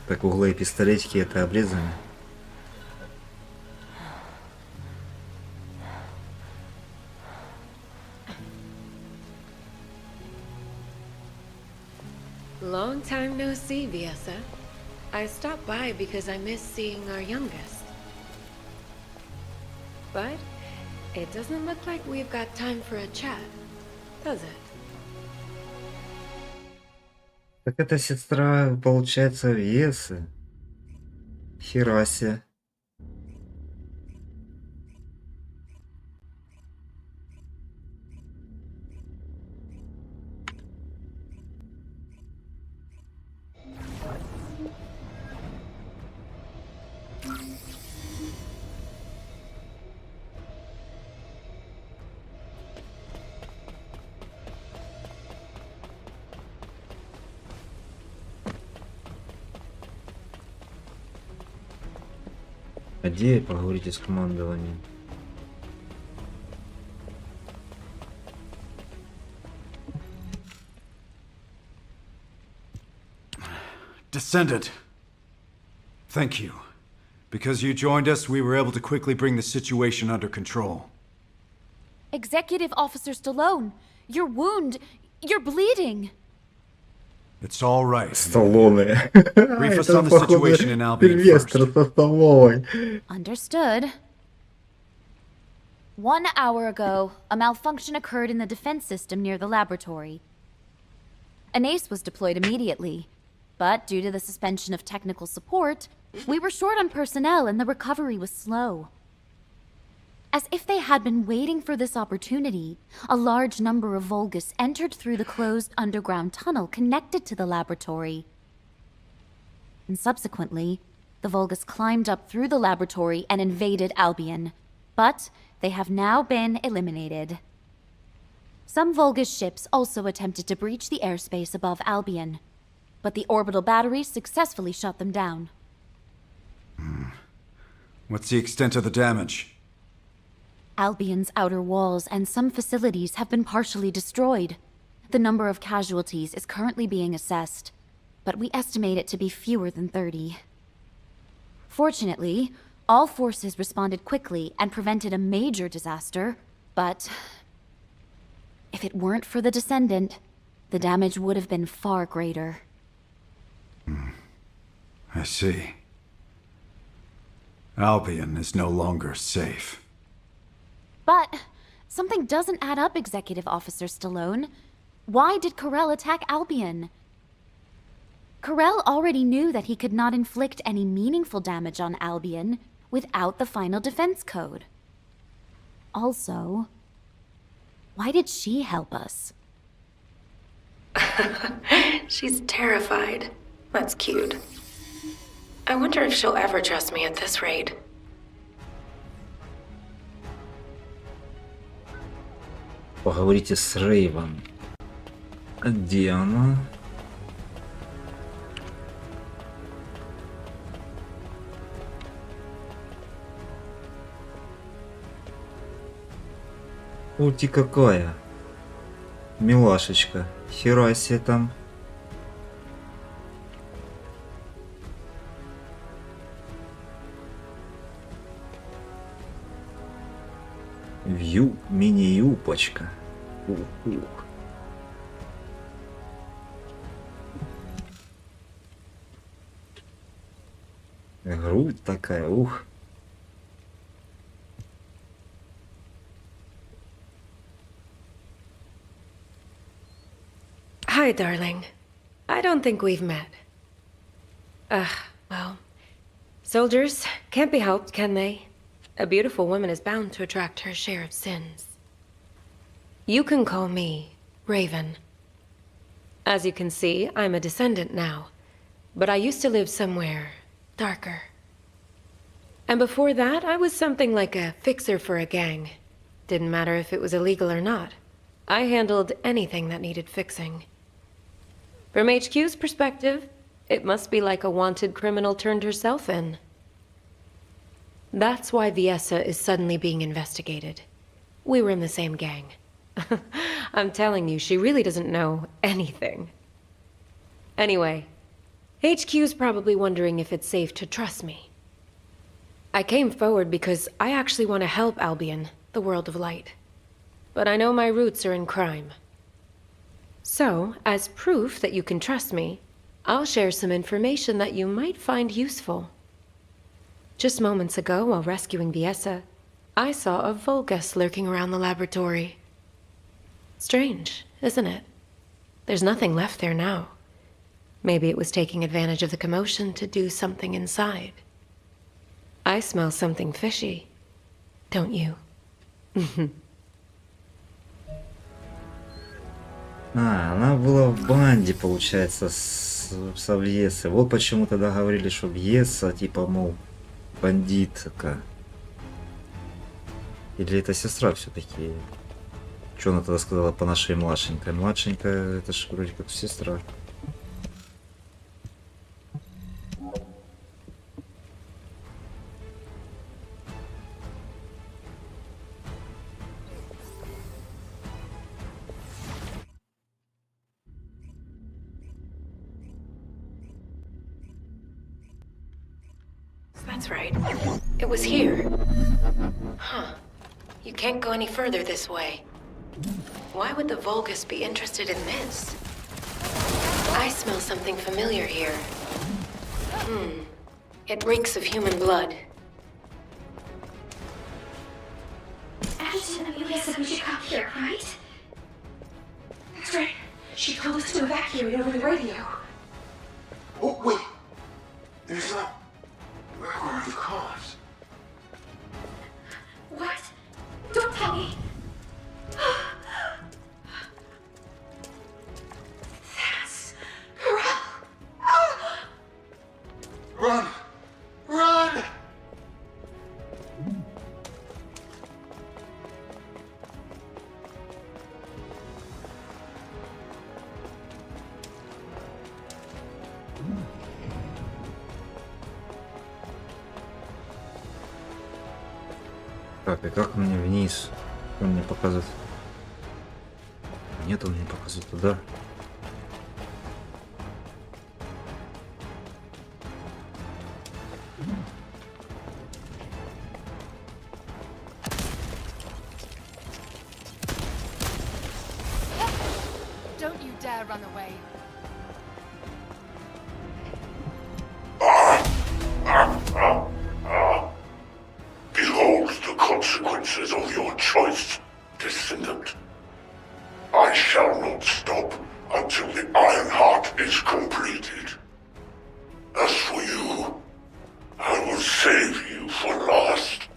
S1: Так углы и пистолетики это обрезами.
S8: Long time no see, Viesa. I stopped by because I miss seeing our youngest. But it doesn't look like we've got time for a chat, does it?
S1: Так это сестра, получается, Весы. Херасе. Где поговорите с командованием?
S10: Descendant. Thank you. Because you joined us, we were able to quickly bring the situation under control.
S11: Executive Officer Stallone, your wound, you're bleeding.
S10: It's all right.
S1: Stallone.
S10: Brief us on the situation in Albion first.
S11: Understood. 1 hour ago, a malfunction occurred in the defense system near the laboratory. An ace was deployed immediately, but due to the suspension of technical support, we were short on personnel and the recovery was slow. As if they had been waiting for this opportunity, a large number of Vulgus entered through the closed underground tunnel connected to the laboratory. And subsequently, the Vulgus climbed up through the laboratory and invaded Albion, but they have now been eliminated. Some Vulgus ships also attempted to breach the airspace above Albion, but the orbital batteries successfully shut them down.
S10: What's the extent of the damage?
S11: Albion's outer walls and some facilities have been partially destroyed. The number of casualties is currently being assessed, but we estimate it to be fewer than 30. Fortunately, all forces responded quickly and prevented a major disaster, but if it weren't for the Descendant, the damage would have been far greater.
S10: I see. Albion is no longer safe.
S11: But something doesn't add up, Executive Officer Stallone. Why did Karel attack Albion? Karel already knew that he could not inflict any meaningful damage on Albion without the final defense code. Also, why did she help us?
S8: She's terrified. That's cute. I wonder if she'll ever trust me at this rate.
S1: Поговорите с Рейвом. Где она? Ути какая. Милашечка. Хера себе там. Мини-юбочка. Ух. Грудь такая, ух.
S8: Hi, darling. I don't think we've met. Well, soldiers can't be helped, can they? A beautiful woman is bound to attract her share of sins. You can call me Raven. As you can see, I'm a descendant now, but I used to live somewhere darker. And before that, I was something like a fixer for a gang. Didn't matter if it was illegal or not. I handled anything that needed fixing. From HQ's perspective, it must be like a wanted criminal turned herself in. That's why Viessa is suddenly being investigated. We were in the same gang. I'm telling you, she really doesn't know anything. Anyway, HQ's probably wondering if it's safe to trust me. I came forward because I actually want to help Albion, the world of light. But I know my roots are in crime. So, as proof that you can trust me, I'll share some information that you might find useful. Just moments ago, while rescuing Viessa, I saw a Vulgus lurking around the laboratory. Strange, isn't it? There's nothing left there now. Maybe it was taking advantage of the commotion to do something inside. I smell something fishy, don't you?
S1: Она была в банде, получается, со Вьессой. Вот почему тогда говорили, что Вьесса, типа, мол, бандитка. Или это сестра все-таки? Что она тогда сказала по нашей младшенькой? Младшенькая, это ж вроде как сестра.
S8: That's right. It was here. Huh. You can't go any further this way. Why would the Vulgus be interested in this? I smell something familiar here. It reeks of human blood.
S2: Ashton, Amelia said we should come here, right? That's right. She told us to evacuate over the radio.
S21: Oh, wait. There's not record of cause.
S2: What? Don't tell me. That's Corral.
S21: Run! Run!
S1: Так, и как мне вниз? Он мне показывает. Нет, он мне показывает туда.
S5: Don't you dare run away.
S21: Behold the consequences of your choice, Descendant. I shall not stop until the Iron Heart is completed. As for you, I will save you for last.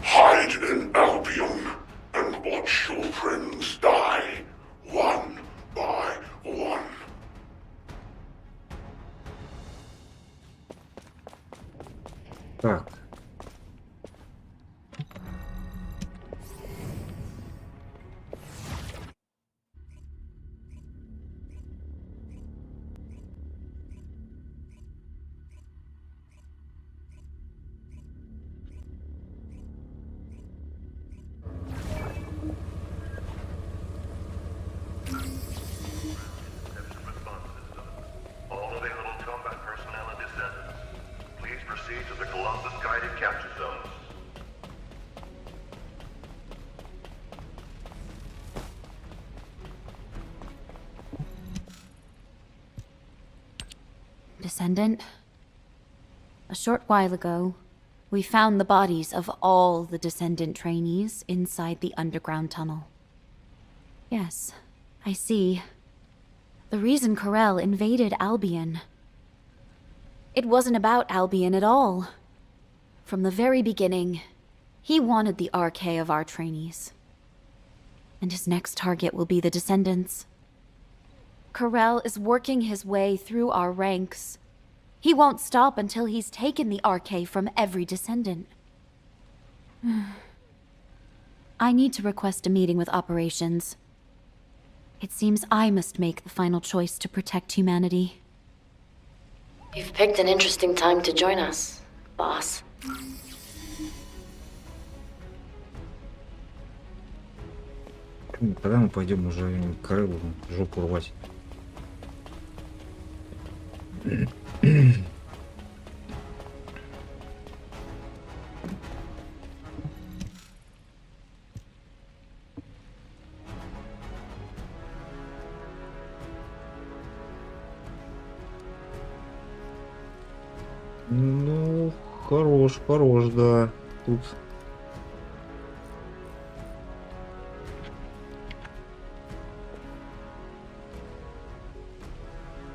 S21: Hide in Albion and watch your friends die, one by one.
S1: Так.
S21: All available combat personnel and descendants, please proceed to the Columbus guided capture zones.
S11: Descendant, a short while ago, we found the bodies of all the Descendant trainees inside the underground tunnel. Yes, I see. The reason Corell invaded Albion. It wasn't about Albion at all. From the very beginning, he wanted the RK of our trainees. And his next target will be the Descendants. Corell is working his way through our ranks. He won't stop until he's taken the RK from every Descendant. I need to request a meeting with operations. It seems I must make the final choice to protect humanity.
S2: You've picked an interesting time to join us, boss.
S1: Когда мы пойдем уже крылу жопу рвать? Ну, хорош, да. Тут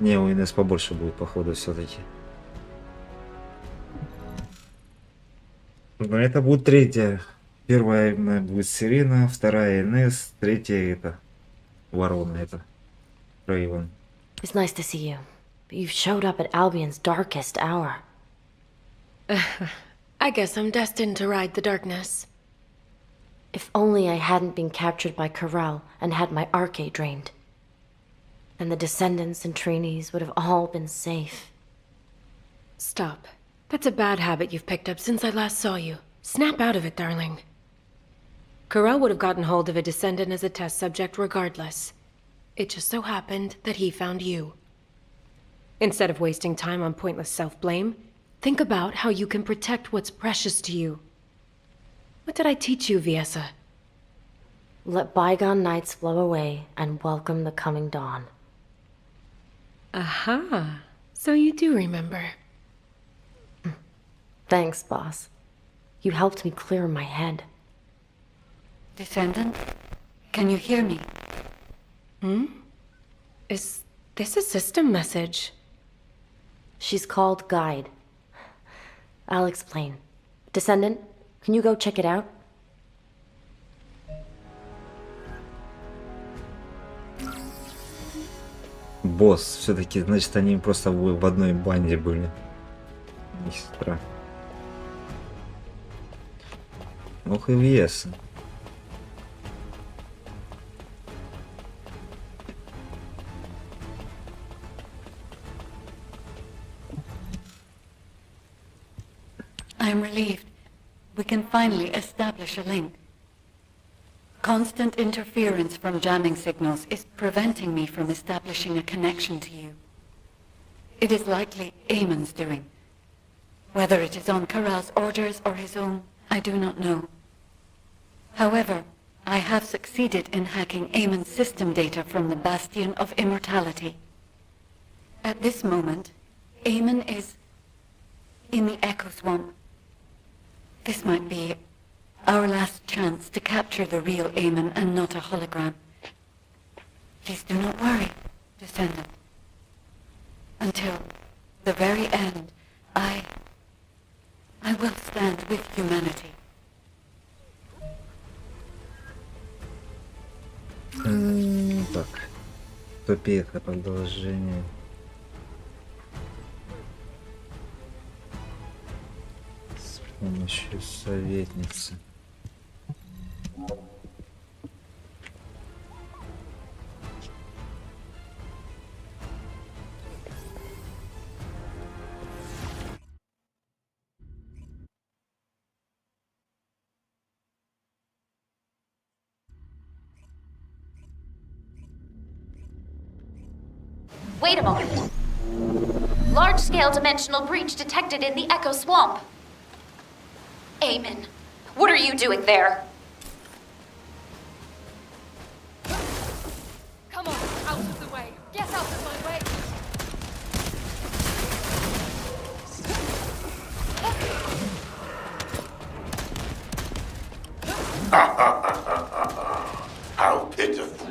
S1: не, у Инесс побольше будет, походу, все-таки. Но это будет третья. Первая будет Сирена, вторая Инесс, третья это Ворона, это Рейвен.
S2: It's nice to see you, but you've showed up at Albion's darkest hour.
S8: I guess I'm destined to ride the darkness.
S2: If only I hadn't been captured by Corel and had my arcade drained. Then the Descendants and trainees would have all been safe.
S8: Stop. That's a bad habit you've picked up since I last saw you. Snap out of it, darling. Corel would have gotten hold of a Descendant as a test subject regardless. It just so happened that he found you. Instead of wasting time on pointless self-blame, think about how you can protect what's precious to you. What did I teach you, Viessa?
S2: Let bygone nights flow away and welcome the coming dawn.
S8: Aha. So you do remember.
S2: Thanks, boss. You helped me clear my head.
S13: Descendant, can you hear me?
S8: Is this a system message?
S2: She's called Guide. I'll explain. Descendant, can you go check it out?
S1: Босс, все-таки, значит, они просто в одной банде были. И сестра. Ох и вес.
S13: I'm relieved. We can finally establish a link. Constant interference from jamming signals is preventing me from establishing a connection to you. It is likely Eamon's doing. Whether it is on Corral's orders or his own, I do not know. However, I have succeeded in hacking Eamon's system data from the Bastion of Immortality. At this moment, Eamon is in the Echo Swamp. This might be our last chance to capture the real Eamon and not a hologram. Please do not worry, Descendant. Until the very end, I will stand with humanity.
S1: Так. Тупик это продолжение. С помощью советницы.
S11: Wait a moment. Large-scale dimensional breach detected in the Echo Swamp. Eamon, what are you doing there?
S5: Come on, out of the way. Get out of my way.
S3: How pitiful.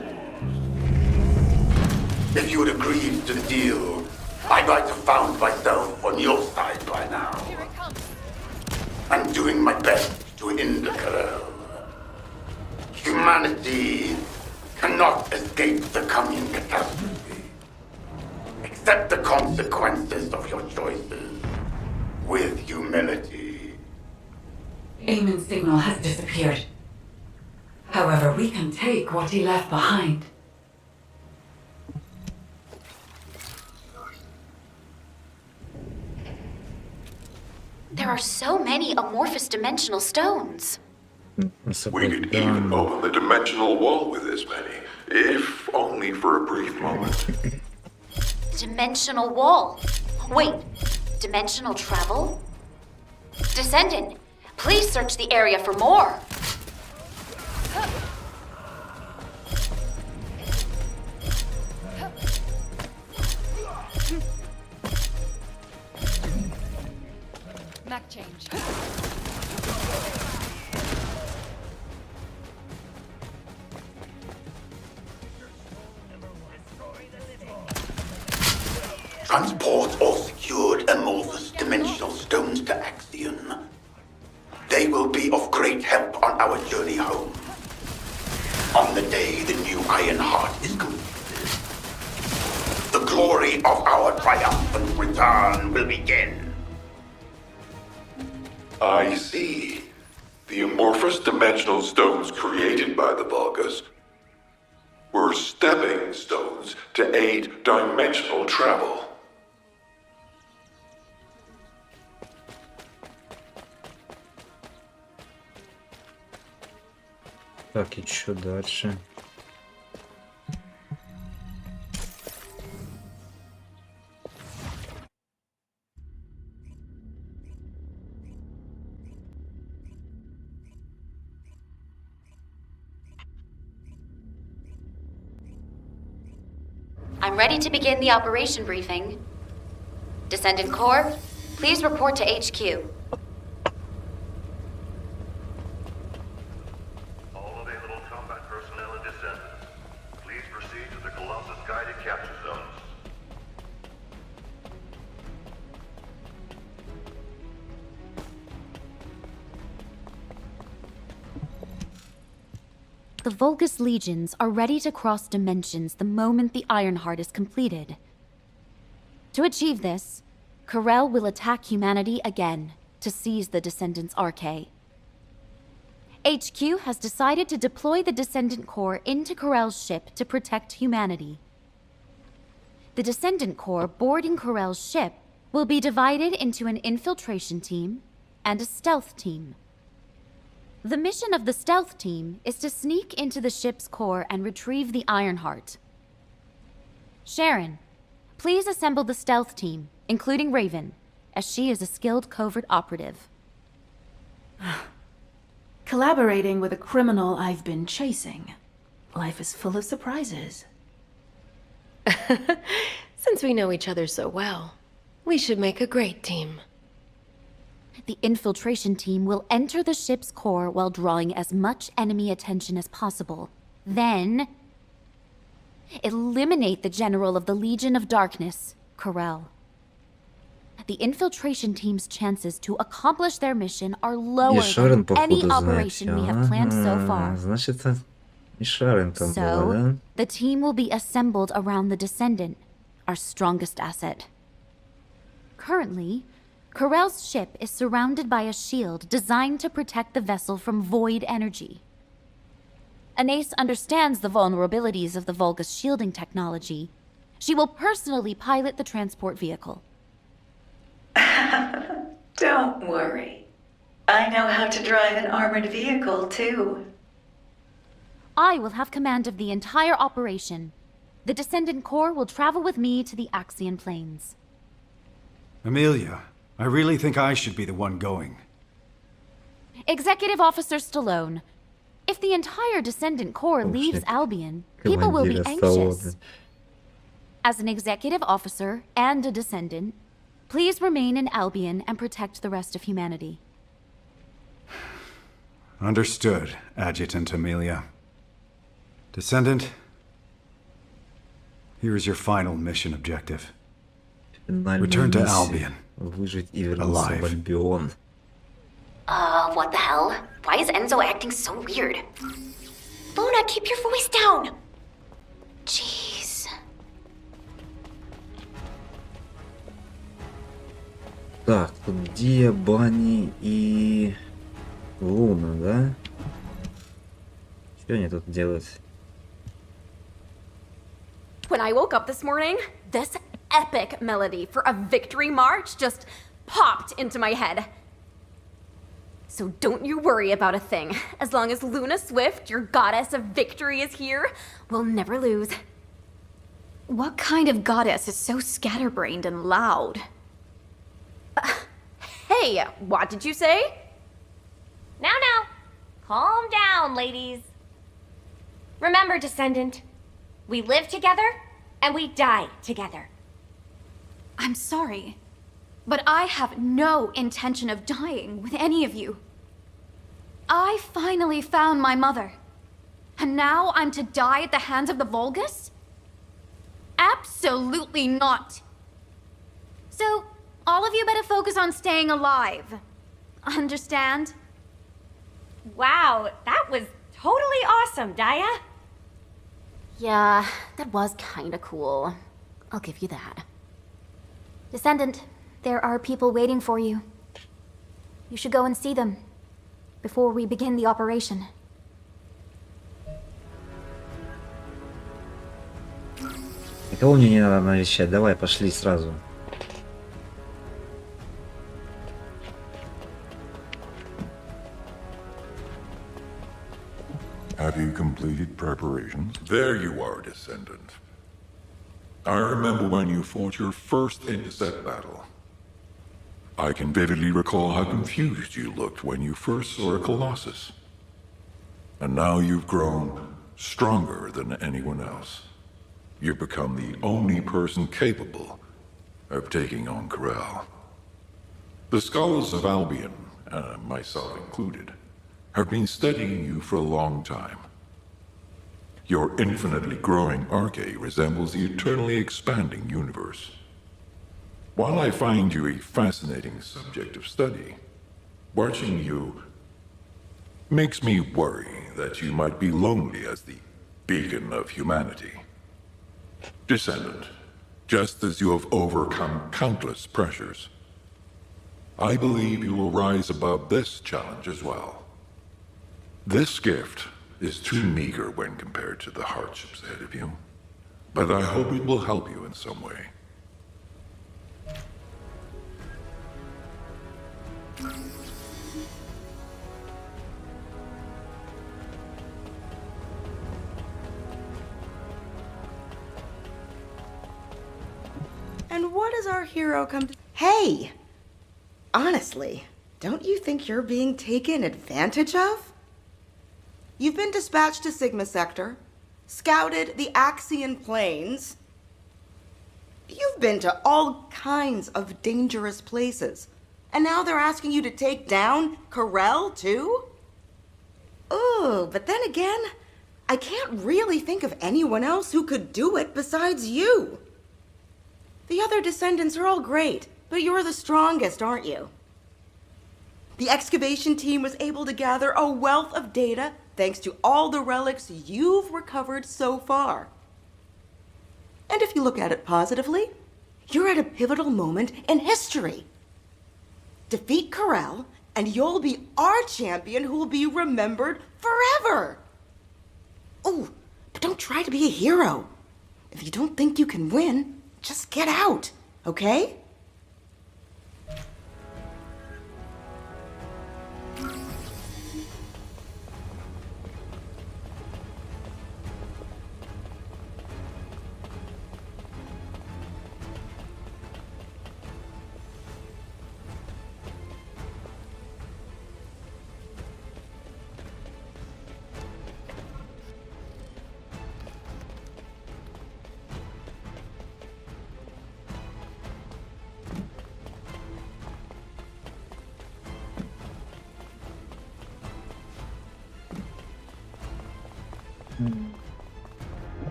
S3: If you had agreed to the deal, I might have found myself on your side by now.
S5: Here it comes.
S3: I'm doing my best to end the Corel. Humanity cannot escape the coming catastrophe. Accept the consequences of your choices with humility.
S13: Eamon's signal has disappeared. However, we can take what he left behind.
S11: are so many amorphous dimensional stones.
S21: We could even open the dimensional wall with this many, if only for a brief moment.
S11: Dimensional wall. Wait, dimensional travel? Descendant, please search the area for more.
S5: Mech change.
S3: Transport or secured amorphous dimensional stones to Axion. They will be of great help on our journey home. On the day the new Iron Heart is completed, the glory of our triumphant return will begin.
S21: I see. The amorphous dimensional stones created by the Vulgus were stepping stones to aid dimensional travel.
S1: Так, и чё дальше?
S11: I'm ready to begin the operation briefing. Descendant Corps, please report to HQ.
S21: All available combat personnel and descendants, please proceed to the Colossus guided capture zones.
S11: The Vulgus legions are ready to cross dimensions the moment the Ironheart is completed. To achieve this, Corel will attack humanity again to seize the Descendant's Arche. HQ has decided to deploy the Descendant Corps into Corel's ship to protect humanity. The Descendant Corps boarding Corel's ship will be divided into an infiltration team and a stealth team. The mission of the stealth team is to sneak into the ship's core and retrieve the Ironheart. Sharon, please assemble the stealth team, including Raven, as she is a skilled covert operative.
S15: Collaborating with a criminal I've been chasing. Life is full of surprises.
S8: Since we know each other so well, we should make a great team.
S11: The infiltration team will enter the ship's core while drawing as much enemy attention as possible. Then, eliminate the general of the Legion of Darkness, Corel. The infiltration team's chances to accomplish their mission are lower
S1: Шарен,
S11: than any
S1: походу, знает
S11: operation
S1: всё.
S11: we have planned so far.
S1: Значит, и Шарен там была, да?
S11: So, the team will be assembled around the Descendant, our strongest asset. Currently, Corel's ship is surrounded by a shield designed to protect the vessel from void energy. Anais understands the vulnerabilities of the Vulgus shielding technology. She will personally pilot the transport vehicle.
S16: Don't worry. I know how to drive an armored vehicle, too.
S11: I will have command of the entire operation. The Descendant Corps will travel with me to the Axion Plains.
S10: Amelia, I really think I should be the one going.
S11: Executive Officer Stallone, if the entire Descendant Corps leaves Albion, people will be anxious. As an executive officer and a Descendant, please remain in Albion and protect the rest of humanity.
S10: Understood, Adjutant Amelia. Descendant, here is your final mission objective. Return to Albion.
S1: Выжить и вернуться в Альбион.
S11: What the hell? Why is Enzo acting so weird? Luna, keep your voice down! Jeez.
S1: Так, тут Дия, Банни и Луна, да? Что они тут делают?
S12: When I woke up this morning, this epic melody for a victory march just popped into my head.
S11: So don't you worry about a thing. As long as Luna Swift, your goddess of victory, is here, we'll never lose. What kind of goddess is so scatterbrained and loud? Hey, what did you say?
S6: Now, calm down, ladies. Remember, Descendant, we live together and we die together.
S11: I'm sorry, but I have no intention of dying with any of you. I finally found my mother, and now I'm to die at the hands of the Vulgus? Absolutely not. So, all of you better focus on staying alive. Understand?
S6: Wow, that was totally awesome, Daya.
S11: Yeah, that was kinda cool. I'll give you that. Descendant, there are people waiting for you. You should go and see them before we begin the operation.
S1: Никого мне не надо навещать, давай, пошли сразу.
S21: Have you completed preparations? There you are, Descendant. I remember when you fought your first intercept battle. I can vividly recall how confused you looked when you first saw a Colossus. And now you've grown stronger than anyone else. You've become the only person capable of taking on Corel. The scholars of Albion, myself included, have been studying you for a long time. Your infinitely growing arche resembles the eternally expanding universe. While I find you a fascinating subject of study, watching you makes me worry that you might be lonely as the beacon of humanity. Descendant, just as you have overcome countless pressures, I believe you will rise above this challenge as well. This gift is too meager when compared to the hardships ahead of you, but I hope it will help you in some way.
S19: And what does our hero come to? Hey! Honestly, don't you think you're being taken advantage of? You've been dispatched to Sigma Sector, scouted the Axian Plains. You've been to all kinds of dangerous places. And now they're asking you to take down Corel, too? Ooh, but then again, I can't really think of anyone else who could do it besides you. The other descendants are all great, but you're the strongest, aren't you? The excavation team was able to gather a wealth of data thanks to all the relics you've recovered so far. And if you look at it positively, you're at a pivotal moment in history. Defeat Corel, and you'll be our champion who will be remembered forever. Oh, but don't try to be a hero. If you don't think you can win, just get out, okay?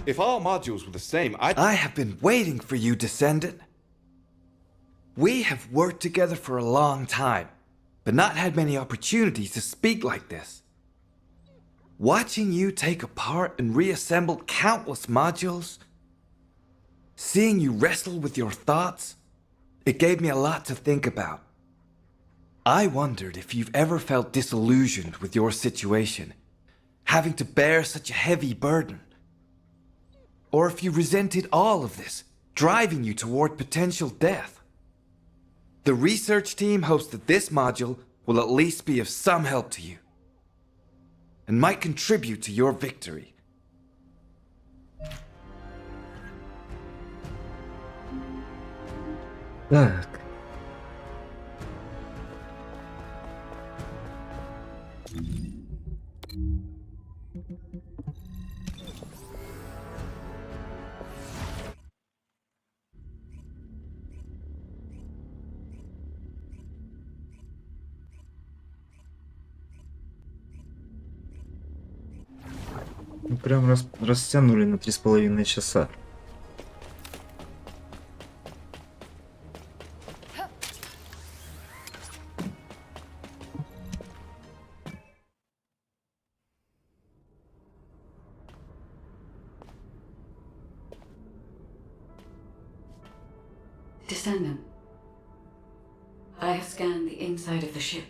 S20: If all modules were the same,
S24: I have been waiting for you, Descendant. We have worked together for a long time, but not had many opportunities to speak like this. Watching you take apart and reassemble countless modules, seeing you wrestle with your thoughts, it gave me a lot to think about. I wondered if you've ever felt disillusioned with your situation, having to bear such a heavy burden. Or if you resented all of this, driving you toward potential death. The research team hopes that this module will at least be of some help to you, and might contribute to your victory.
S1: Так. Ну, прям растянули на 3,5 часа.
S13: Descendant, I have scanned the inside of the ship.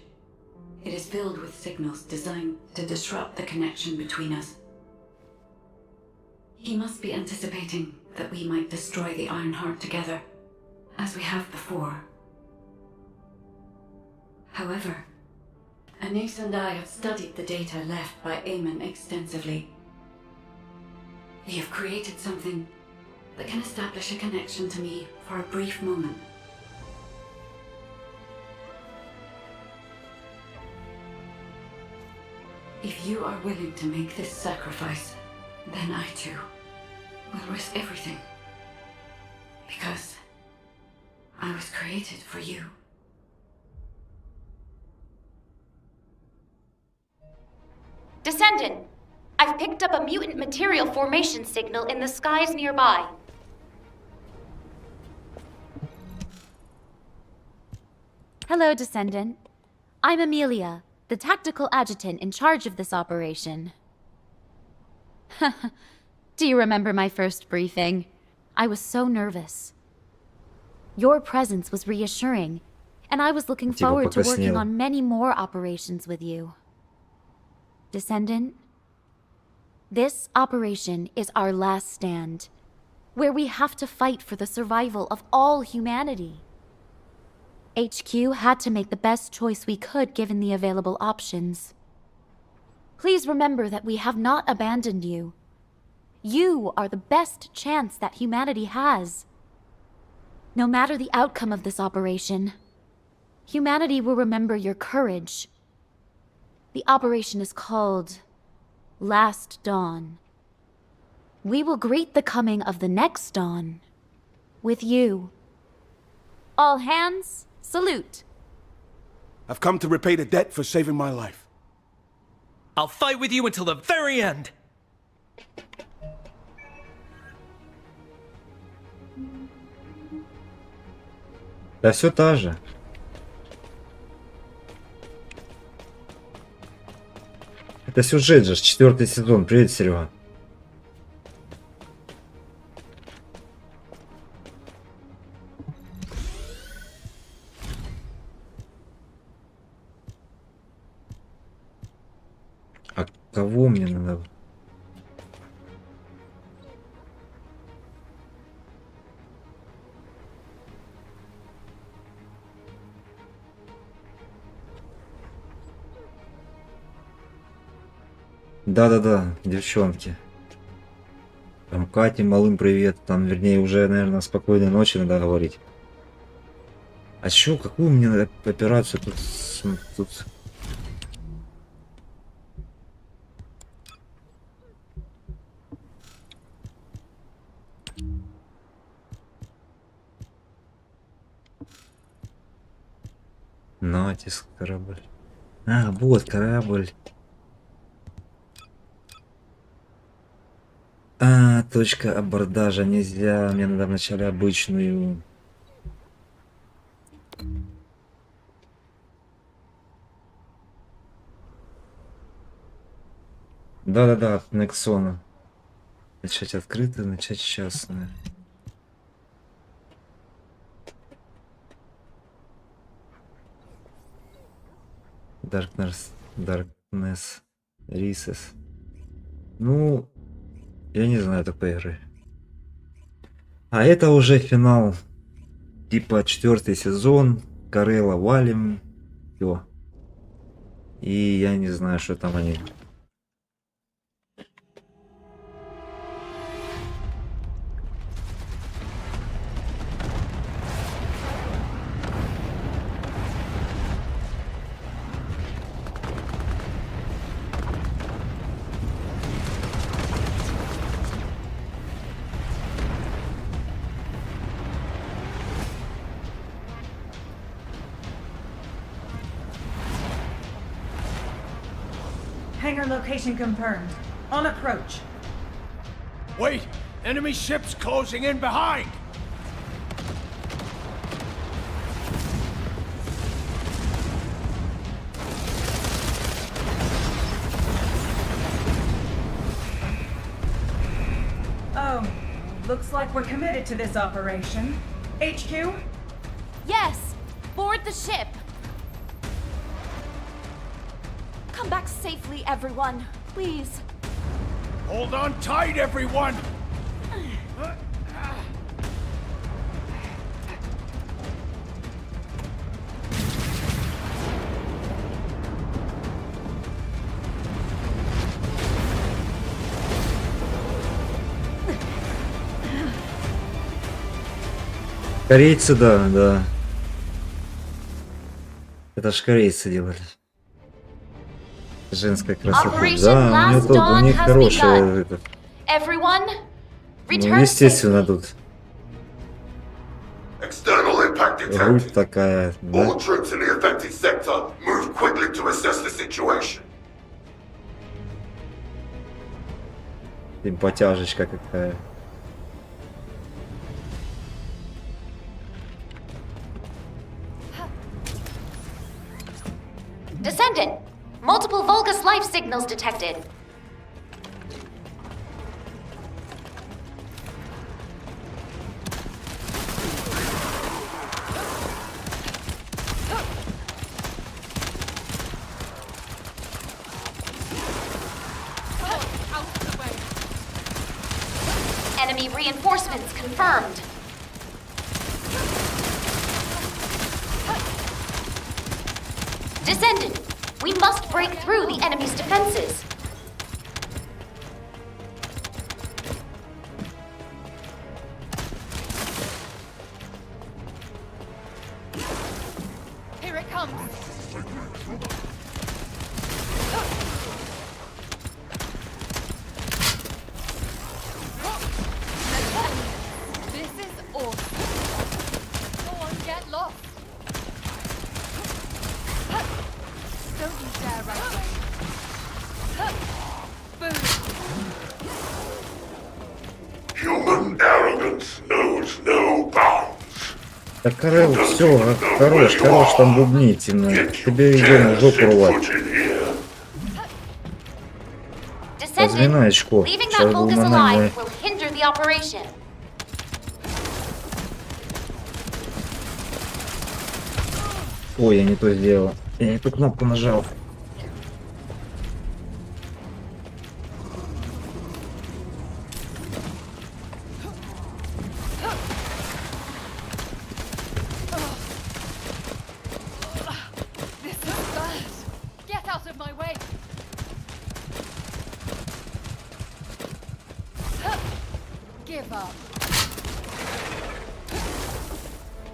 S13: It is filled with signals designed to disrupt the connection between us. He must be anticipating that we might destroy the Ironheart together, as we have before. However, Anais and I have studied the data left by Eamon extensively. We have created something that can establish a connection to me for a brief moment. If you are willing to make this sacrifice, then I too will risk everything. Because I was created for you.
S6: Descendant, I've picked up a mutant material formation signal in the skies nearby.
S11: Hello, Descendant. I'm Amelia, the tactical adjutant in charge of this operation. Do you remember my first briefing? I was so nervous. Your presence was reassuring, and I was looking forward to working on many more operations with you. Descendant, this operation is our last stand, where we have to fight for the survival of all humanity. HQ had to make the best choice we could given the available options. Please remember that we have not abandoned you. You are the best chance that humanity has. No matter the outcome of this operation, humanity will remember your courage. The operation is called Last Dawn. We will greet the coming of the next dawn with you. All hands, salute.
S9: I've come to repay the debt for saving my life.
S4: I'll fight with you until the very end.
S1: Да все та же. Это сюжет же, 4-й сезон. Привет, Серега. А кого мне надо? Да-да-да, девчонки. Там Кате, малым привет. Там, вернее, уже, наверное, спокойной ночи надо говорить. А чё, какую мне надо операцию тут... Натиск, корабль. А, вот корабль. А, точка абордажа нельзя. Мне надо вначале обычную. Да-да-да, от Нексона. Начать открытое, начать частное. Darkness Recess. Ну, я не знаю такой игры. А это уже финал. Типа 4-й сезон. Карелла валим. Всё. И я не знаю, что там они.
S14: Hangar location confirmed. On approach.
S9: Wait! Enemy ships closing in behind!
S14: Oh, looks like we're committed to this operation. HQ?
S11: Yes! Board the ship! Come back safely, everyone. Please.
S9: Hold on tight, everyone!
S1: Корейцы, да, да. Это ж корейцы делали. Женская красота. Да, у них хорошая это.
S11: Everyone,
S1: Ну,
S11: return
S1: естественно, тут
S21: External impact
S1: грудь
S21: detected.
S1: такая, да.
S21: All troops in the affected sector move quickly to assess the situation.
S1: Симпатяжечка какая.
S6: Descendant! Multiple Vulgus life signals detected. Enemy reinforcements confirmed. Descendant, we must break through the enemy's defenses.
S5: Here it comes. This is awesome. No one get lost. Don't you dare run away. Boom.
S21: Human arrogance knows no bounds.
S1: Да, Карел, все, хорош там бубнить, именно. Тебе идем в жопу рвать. Разминай очко.
S6: Leaving
S1: Сейчас
S6: that
S1: был
S6: Vulgus
S1: нормальный.
S6: alive will hinder the operation.
S1: Ой, я не то сделал. Я не ту кнопку нажал.
S5: This is bad. Get out of my way. Give up.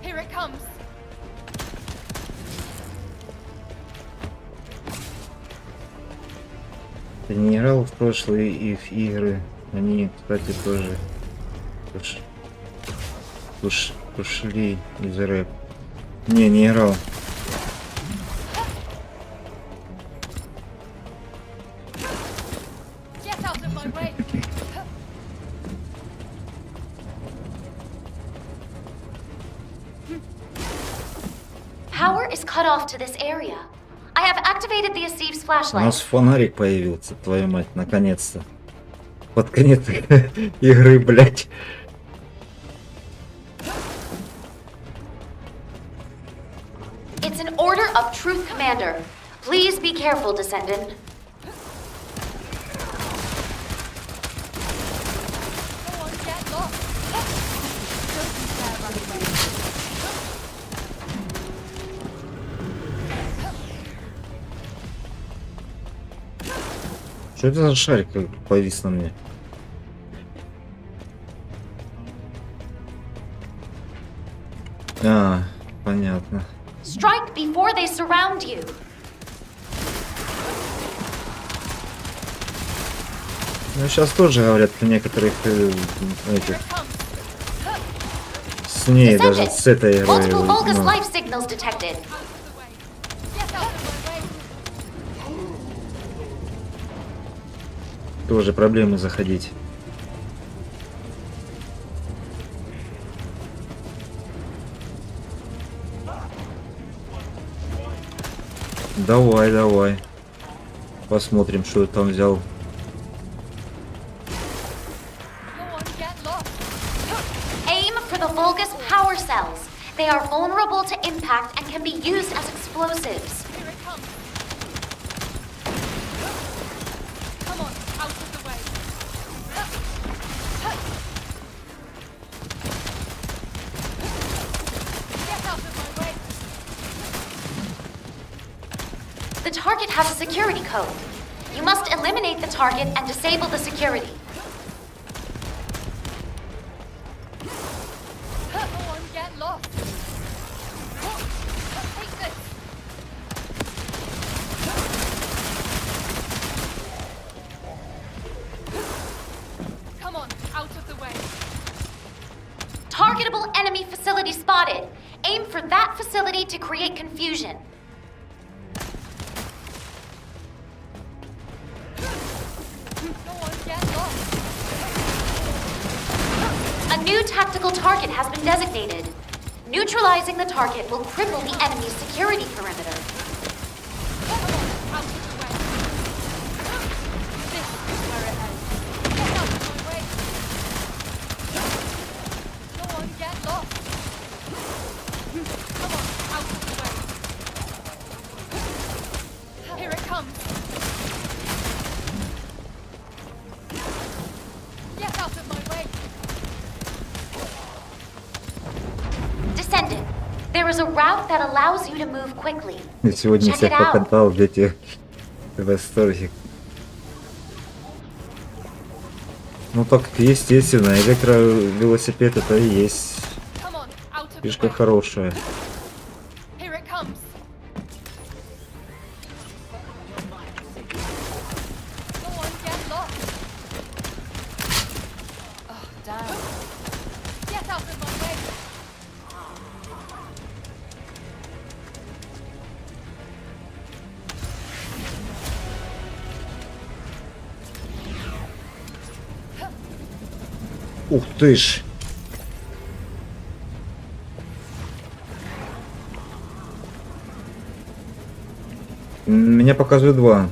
S5: Here it comes.
S1: Ты не играл в прошлые их игры? Они, кстати, тоже ушли из рэп. Не играл.
S5: Get out of my way.
S6: Power is cut off to this area. I have activated the Asiv's
S1: У
S6: flashlight.
S1: нас фонарик появился, твою мать, наконец-то. Под конец игры, блять.
S6: It's an order of truth, Commander. Please be careful, Descendant.
S5: No one get lost. Don't you dare run away.
S1: Что это за шарик повис на мне? А, понятно.
S6: Strike before they surround you.
S1: Ну, сейчас тоже говорят в некоторых этих... С ней, даже с этой игрой.
S6: Multiple Vulgus
S1: Ну,
S6: life signals detected.
S1: тоже проблемы заходить. Давай, давай. Посмотрим, что я там взял.
S6: Aim for the Vulgus power cells. They are vulnerable to impact and can be used as explosives.
S5: Come on, out of the way. Get out of my way.
S6: The target has a security code. You must eliminate the target and disable the security.
S5: Go on, get lost. Take this. Come on, out of the way.
S6: Targetable enemy facility spotted. Aim for that facility to create confusion.
S5: Go on, get lost.
S6: A new tactical target has been designated. Neutralizing the target will cripple the enemy's security perimeter.
S5: Out of the way. This is where it ends. Get out of my way. Go on, get lost. Come on, out of the way. Here it comes. Get out of my way.
S6: Descendant, there is a route that allows you to move quickly.
S1: Я сегодня
S6: Check
S1: всех
S6: it out.
S1: покатал, дети. В восторге. Ну так, естественно, электровелосипед это и есть
S5: Come on, out of the
S1: фишка
S5: way.
S1: хорошая.
S5: Here it comes. Go on, get lost. Oh, damn. Get out of my way.
S1: Ух ты ж! Меня показывают 2.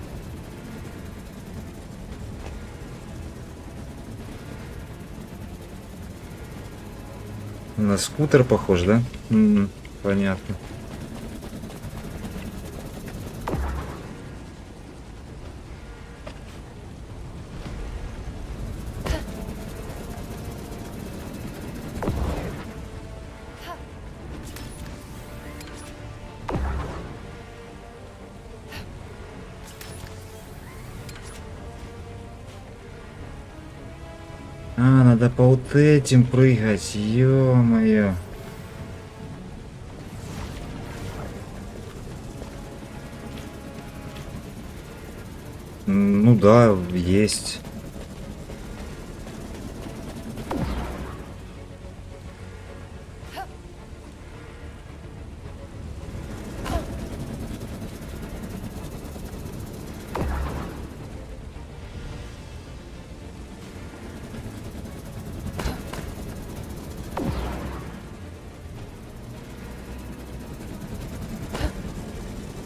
S1: На скутер похож, да? Понятно. А, надо по вот этим прыгать, ё-моё. Ну да, есть.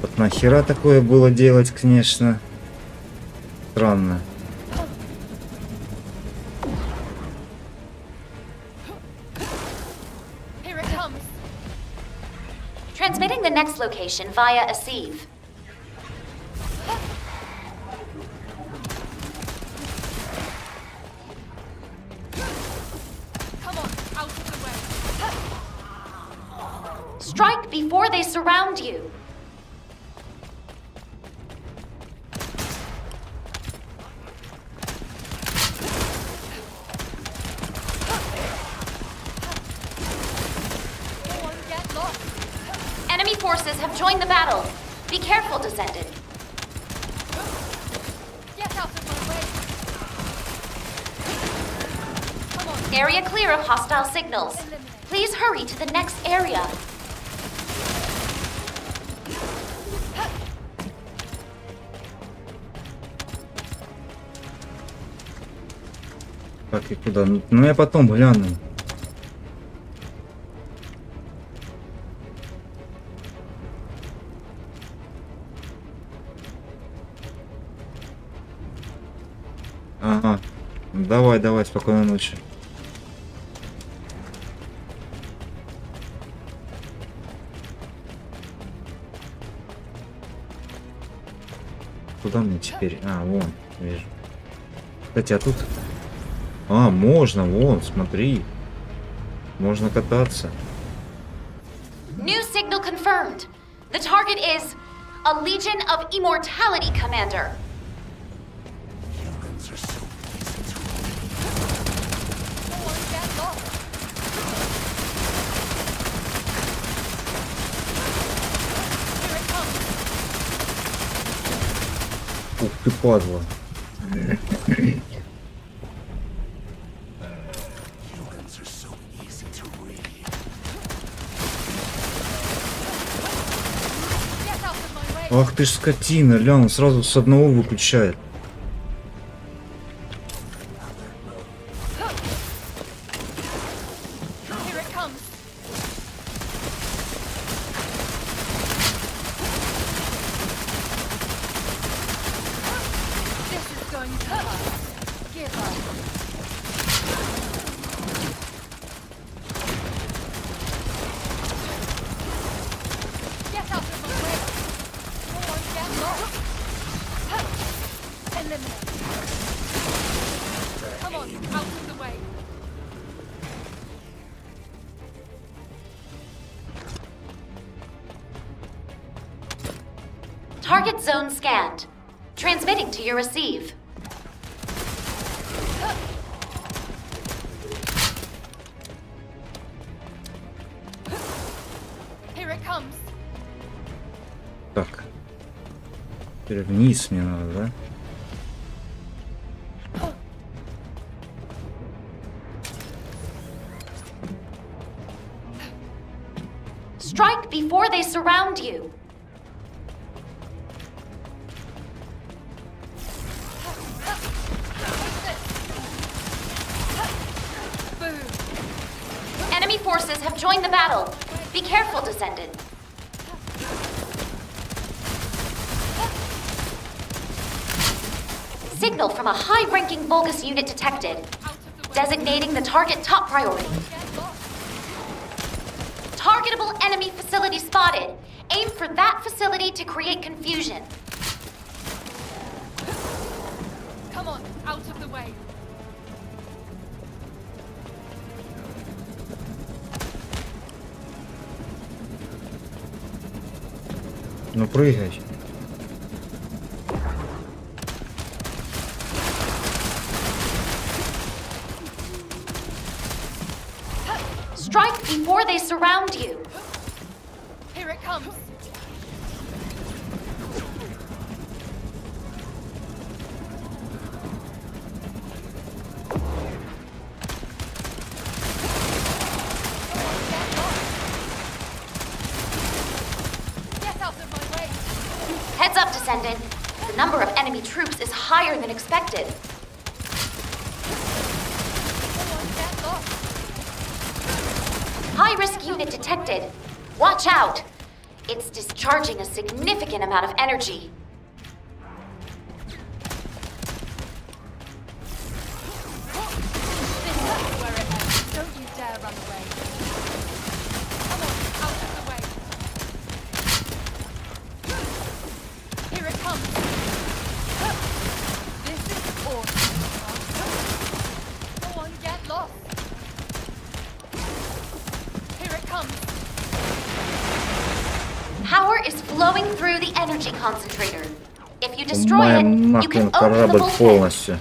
S1: Вот нахера такое было делать, конечно. Странно.
S5: Here it comes.
S6: Transmitting the next location via a sieve.
S5: Come on, out of the way.
S6: Strike before they surround you. forces have joined the battle. Be careful, Descendant.
S5: Get out of my way! Come on.
S6: Area clear of hostile signals. Please hurry to the next area.
S1: Так, и куда? Ну я потом гляну. Ага. Давай, давай, спокойной ночи. Куда мне теперь? А, вон, вижу. Кстати, а тут... А, можно, вон, смотри. Можно кататься.
S6: New signal confirmed. The target is a Legion of Immortality Commander.
S1: Ух ты, падла. Ах ты ж скотина, ля, он сразу с одного выключает.
S6: Target zone scanned. Transmitting to your receive.
S5: Here it comes.
S1: Так. Теперь вниз мне надо, да?
S6: Strike before they surround you. Enemy forces have joined the battle. Be careful, Descendant. Signal from a high-ranking Vulgus unit detected. Designating the target top priority. Targetable enemy facility spotted. Aim for that facility to create confusion.
S5: Come on, out of the way.
S1: Ну прыгай.
S6: Strike before they surround you.
S5: Here it comes. Get out of my way.
S6: Heads up, Descendant. The number of enemy troops is higher than expected. High-risk unit detected. Watch out! It's discharging a significant amount of energy.
S5: This is where it ends. Don't you dare run away. Come on, out of the way. Here it comes. This is awesome. Go on, get lost. Here it comes.
S6: Power is flowing through the energy concentrator. If you destroy
S1: Ломаем
S6: it, you can
S1: нахрен
S6: open the
S1: корабль
S6: bulkhead.
S1: полностью.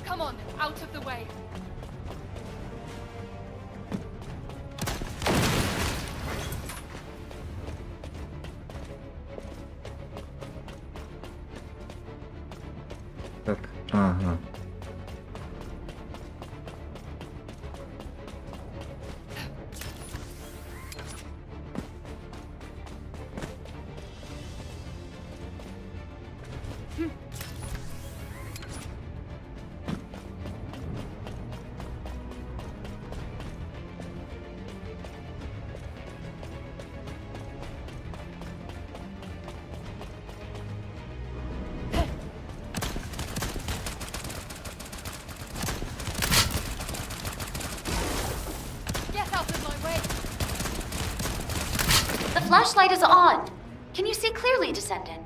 S5: Come on, out of the way.
S6: flashlight is on. Can you see clearly, Descendant?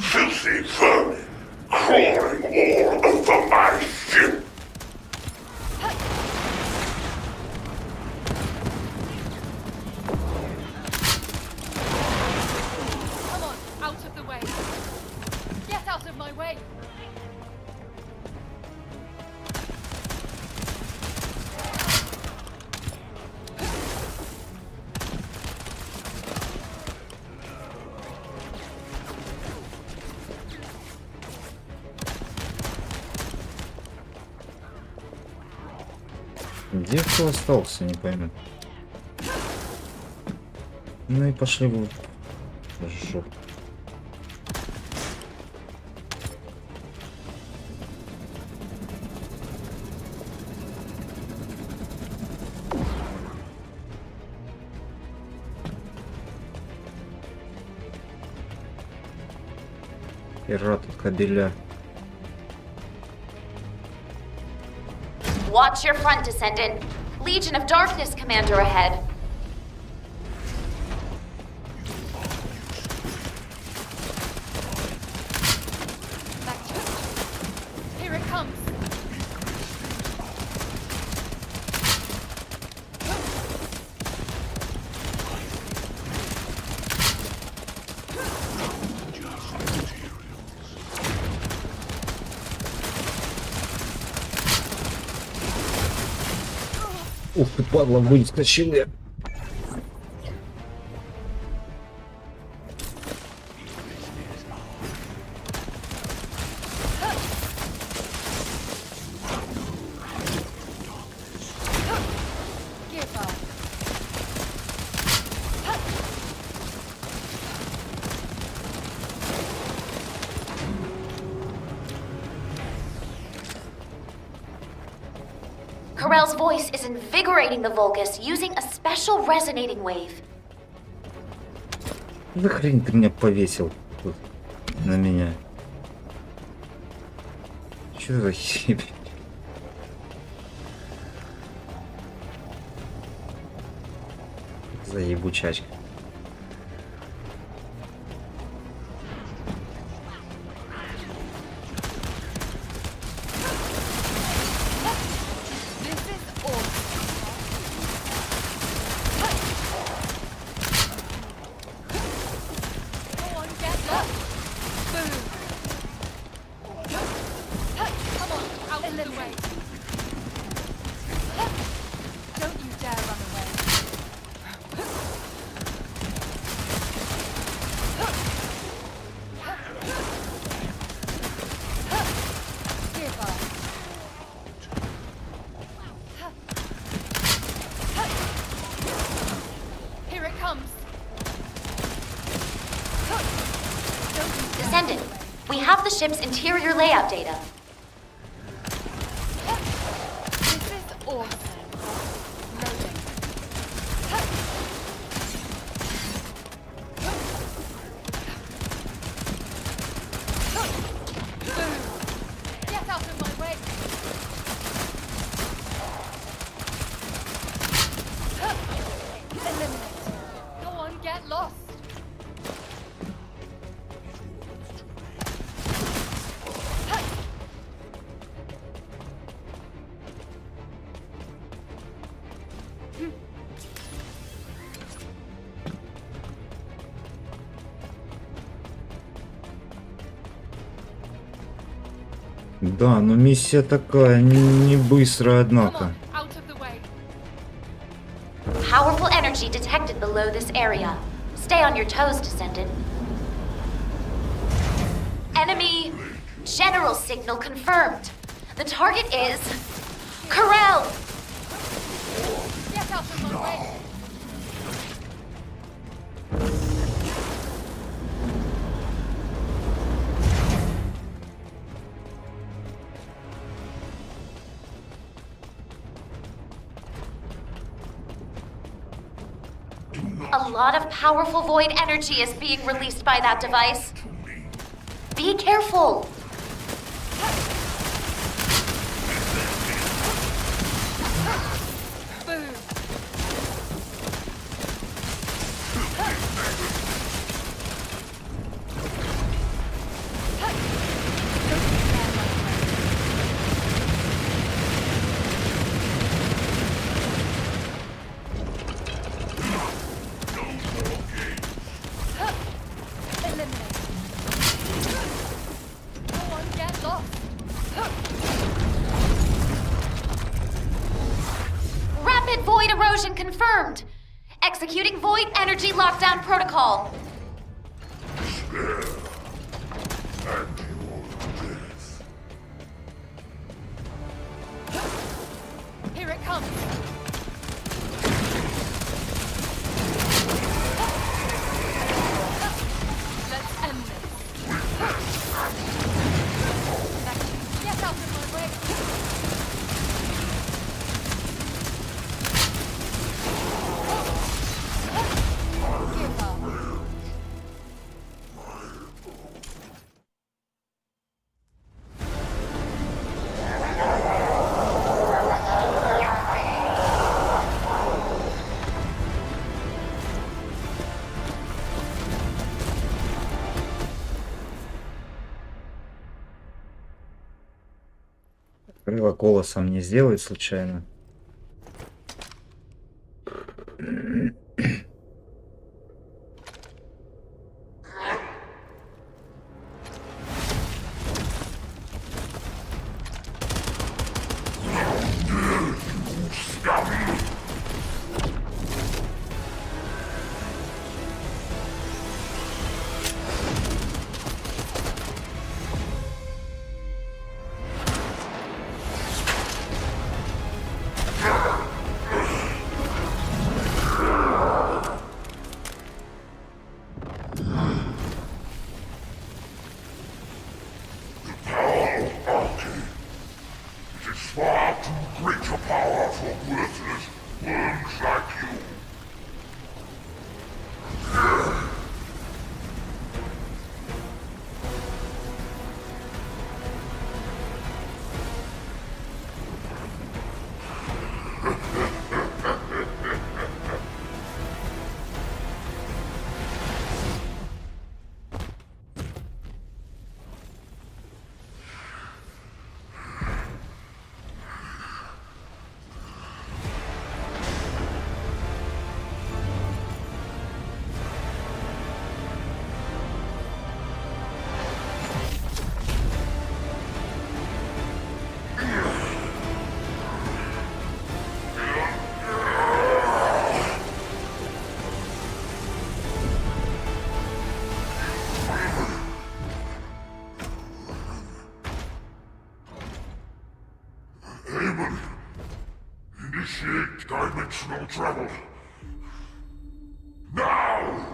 S21: Filthy vermin crawling all over my ship.
S5: Come on, out of the way. Get out of my way.
S1: Где кто остался, не пойму. Ну и пошли в жопу. Хера тут кабеля.
S6: Watch your front, Descendant. Legion of Darkness Commander ahead.
S5: Here it comes.
S1: Ух ты, падла, выскочил я.
S5: Give up.
S6: Corell's voice is invigorating the Vulgus using a special resonating wave.
S1: Да хрень ты меня повесил тут на меня. Чё за херь? За ебучачка.
S6: Descendant, we have the ship's interior layout data.
S5: This is awesome. Loading. Boom. Get out of my way. Eliminate. Go on, get lost.
S1: Да, но миссия такая, не быстрая, однако.
S6: Powerful energy detected below this area. Stay on your toes, Descendant. Enemy general signal confirmed. The target is Corell.
S5: Get out of my way.
S6: A lot of powerful void energy is being released by that device. Be careful. Rapid void erosion confirmed. Executing void energy lockdown protocol.
S5: Here it comes. Let's end this. Get out of my way. Give up.
S1: Крыло колосом не сделать случайно?
S21: Far too great a power for worthless worms like you. Initiate dimensional travel. Now!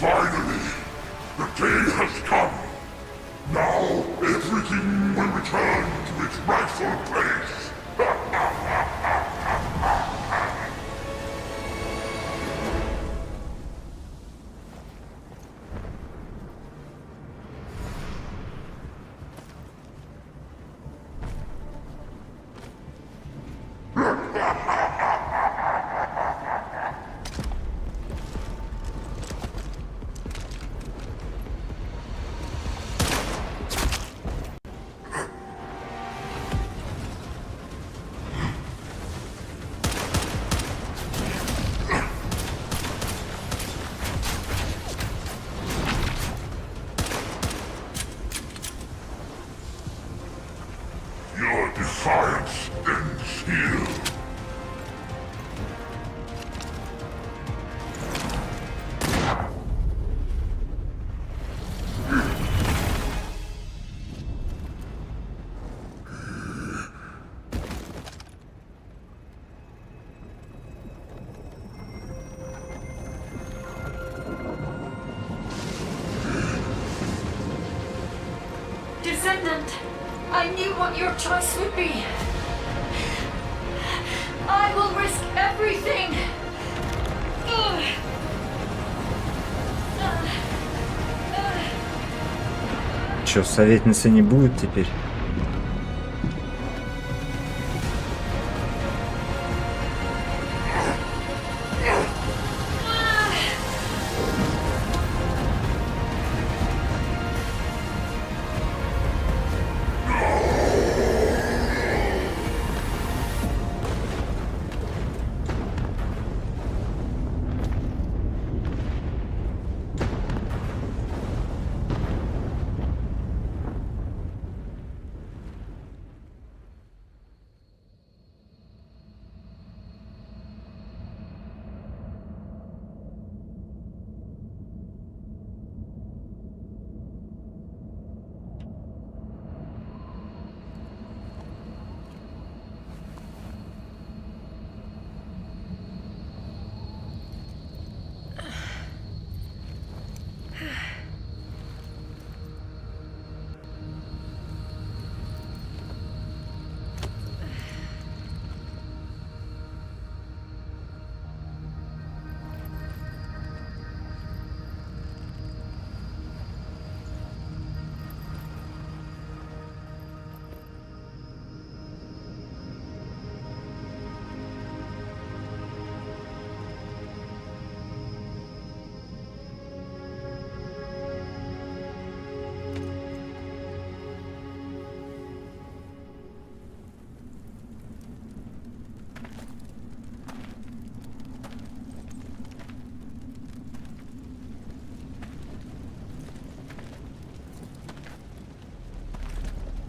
S21: Finally, the day has come. Now everything return to its rightful place. Your defiance ends here.
S2: Descendant, I knew what your choice would be. I will risk everything.
S1: Чё, советницы не будет теперь?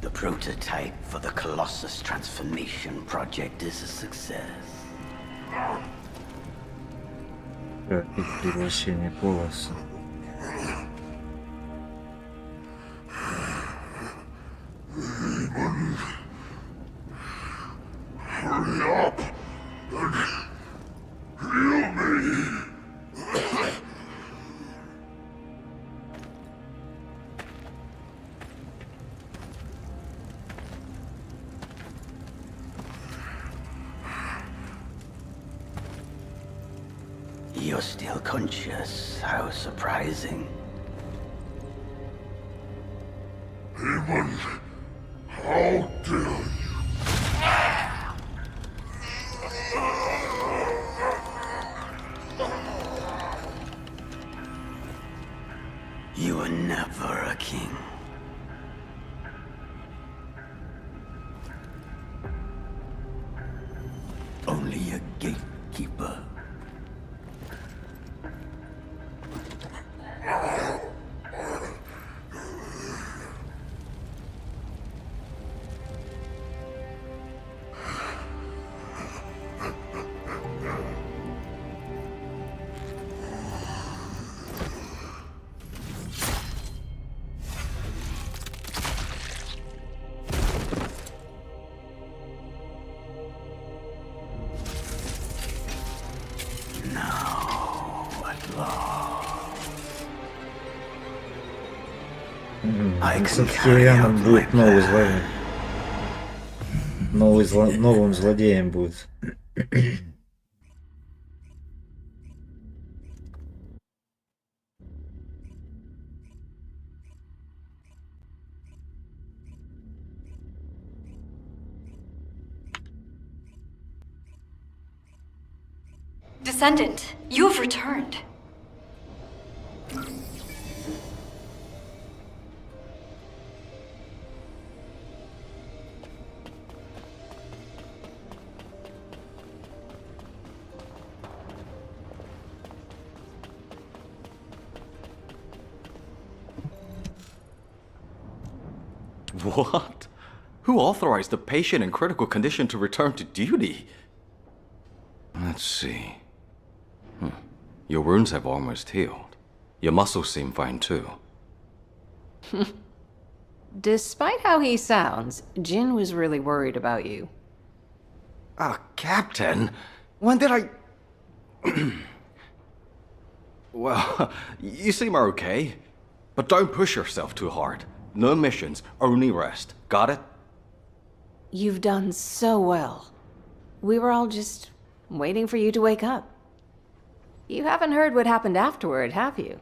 S17: The prototype for the Colossus transformation project is a success.
S1: Приглашение Колосса.
S21: Hurry up and heal me.
S17: You're still conscious. How surprising.
S21: Hammond, how dare you?
S17: You were never a king. Only a gatekeeper.
S1: Все-таки Яна будет новый злодей. новым злодеем будет.
S6: Descendant, you have returned.
S7: What? Who authorized a patient in critical condition to return to duty? Let's see. Your wounds have almost healed. Your muscles seem fine too.
S18: Despite how he sounds, Jin was really worried about you.
S7: Captain? When did I... Well, you seem okay. But don't push yourself too hard. No missions, only rest. Got it?
S18: You've done so well. We were all just waiting for you to wake up. You haven't heard what happened afterward, have you?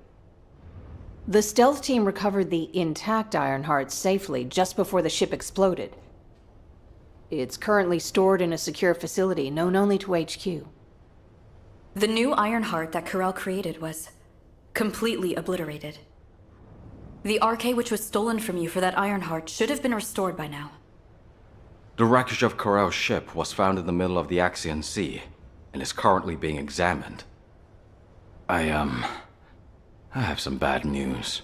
S18: The stealth team recovered the intact Ironheart safely just before the ship exploded. It's currently stored in a secure facility known only to HQ.
S22: The new Ironheart that Corel created was completely obliterated. The RK which was stolen from you for that Ironheart should have been restored by now.
S7: The wreckage of Corel's ship was found in the middle of the Axian Sea, and is currently being examined. I have some bad news.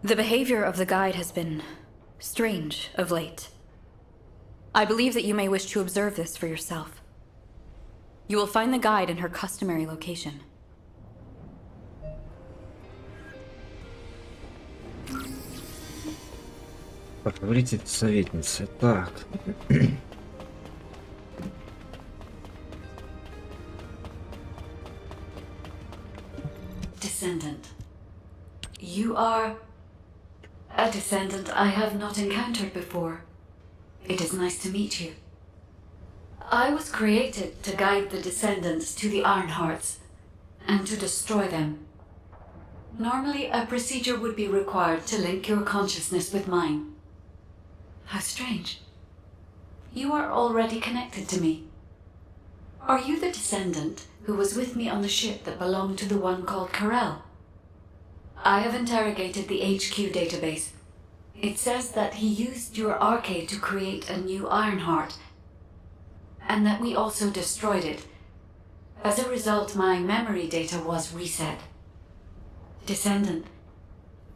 S22: The behavior of the guide has been strange of late. I believe that you may wish to observe this for yourself. You will find the guide in her customary location.
S1: Поговорите с советницей. Так.
S22: Descendant. You are a descendant I have not encountered before. It is nice to meet you. I was created to guide the descendants to the Ironhearts and to destroy them. Normally, a procedure would be required to link your consciousness with mine. How strange. You are already connected to me. Are you the descendant who was with me on the ship that belonged to the one called Corel? I have interrogated the HQ database. It says that he used your RK to create a new Ironheart, and that we also destroyed it. As a result, my memory data was reset. Descendant,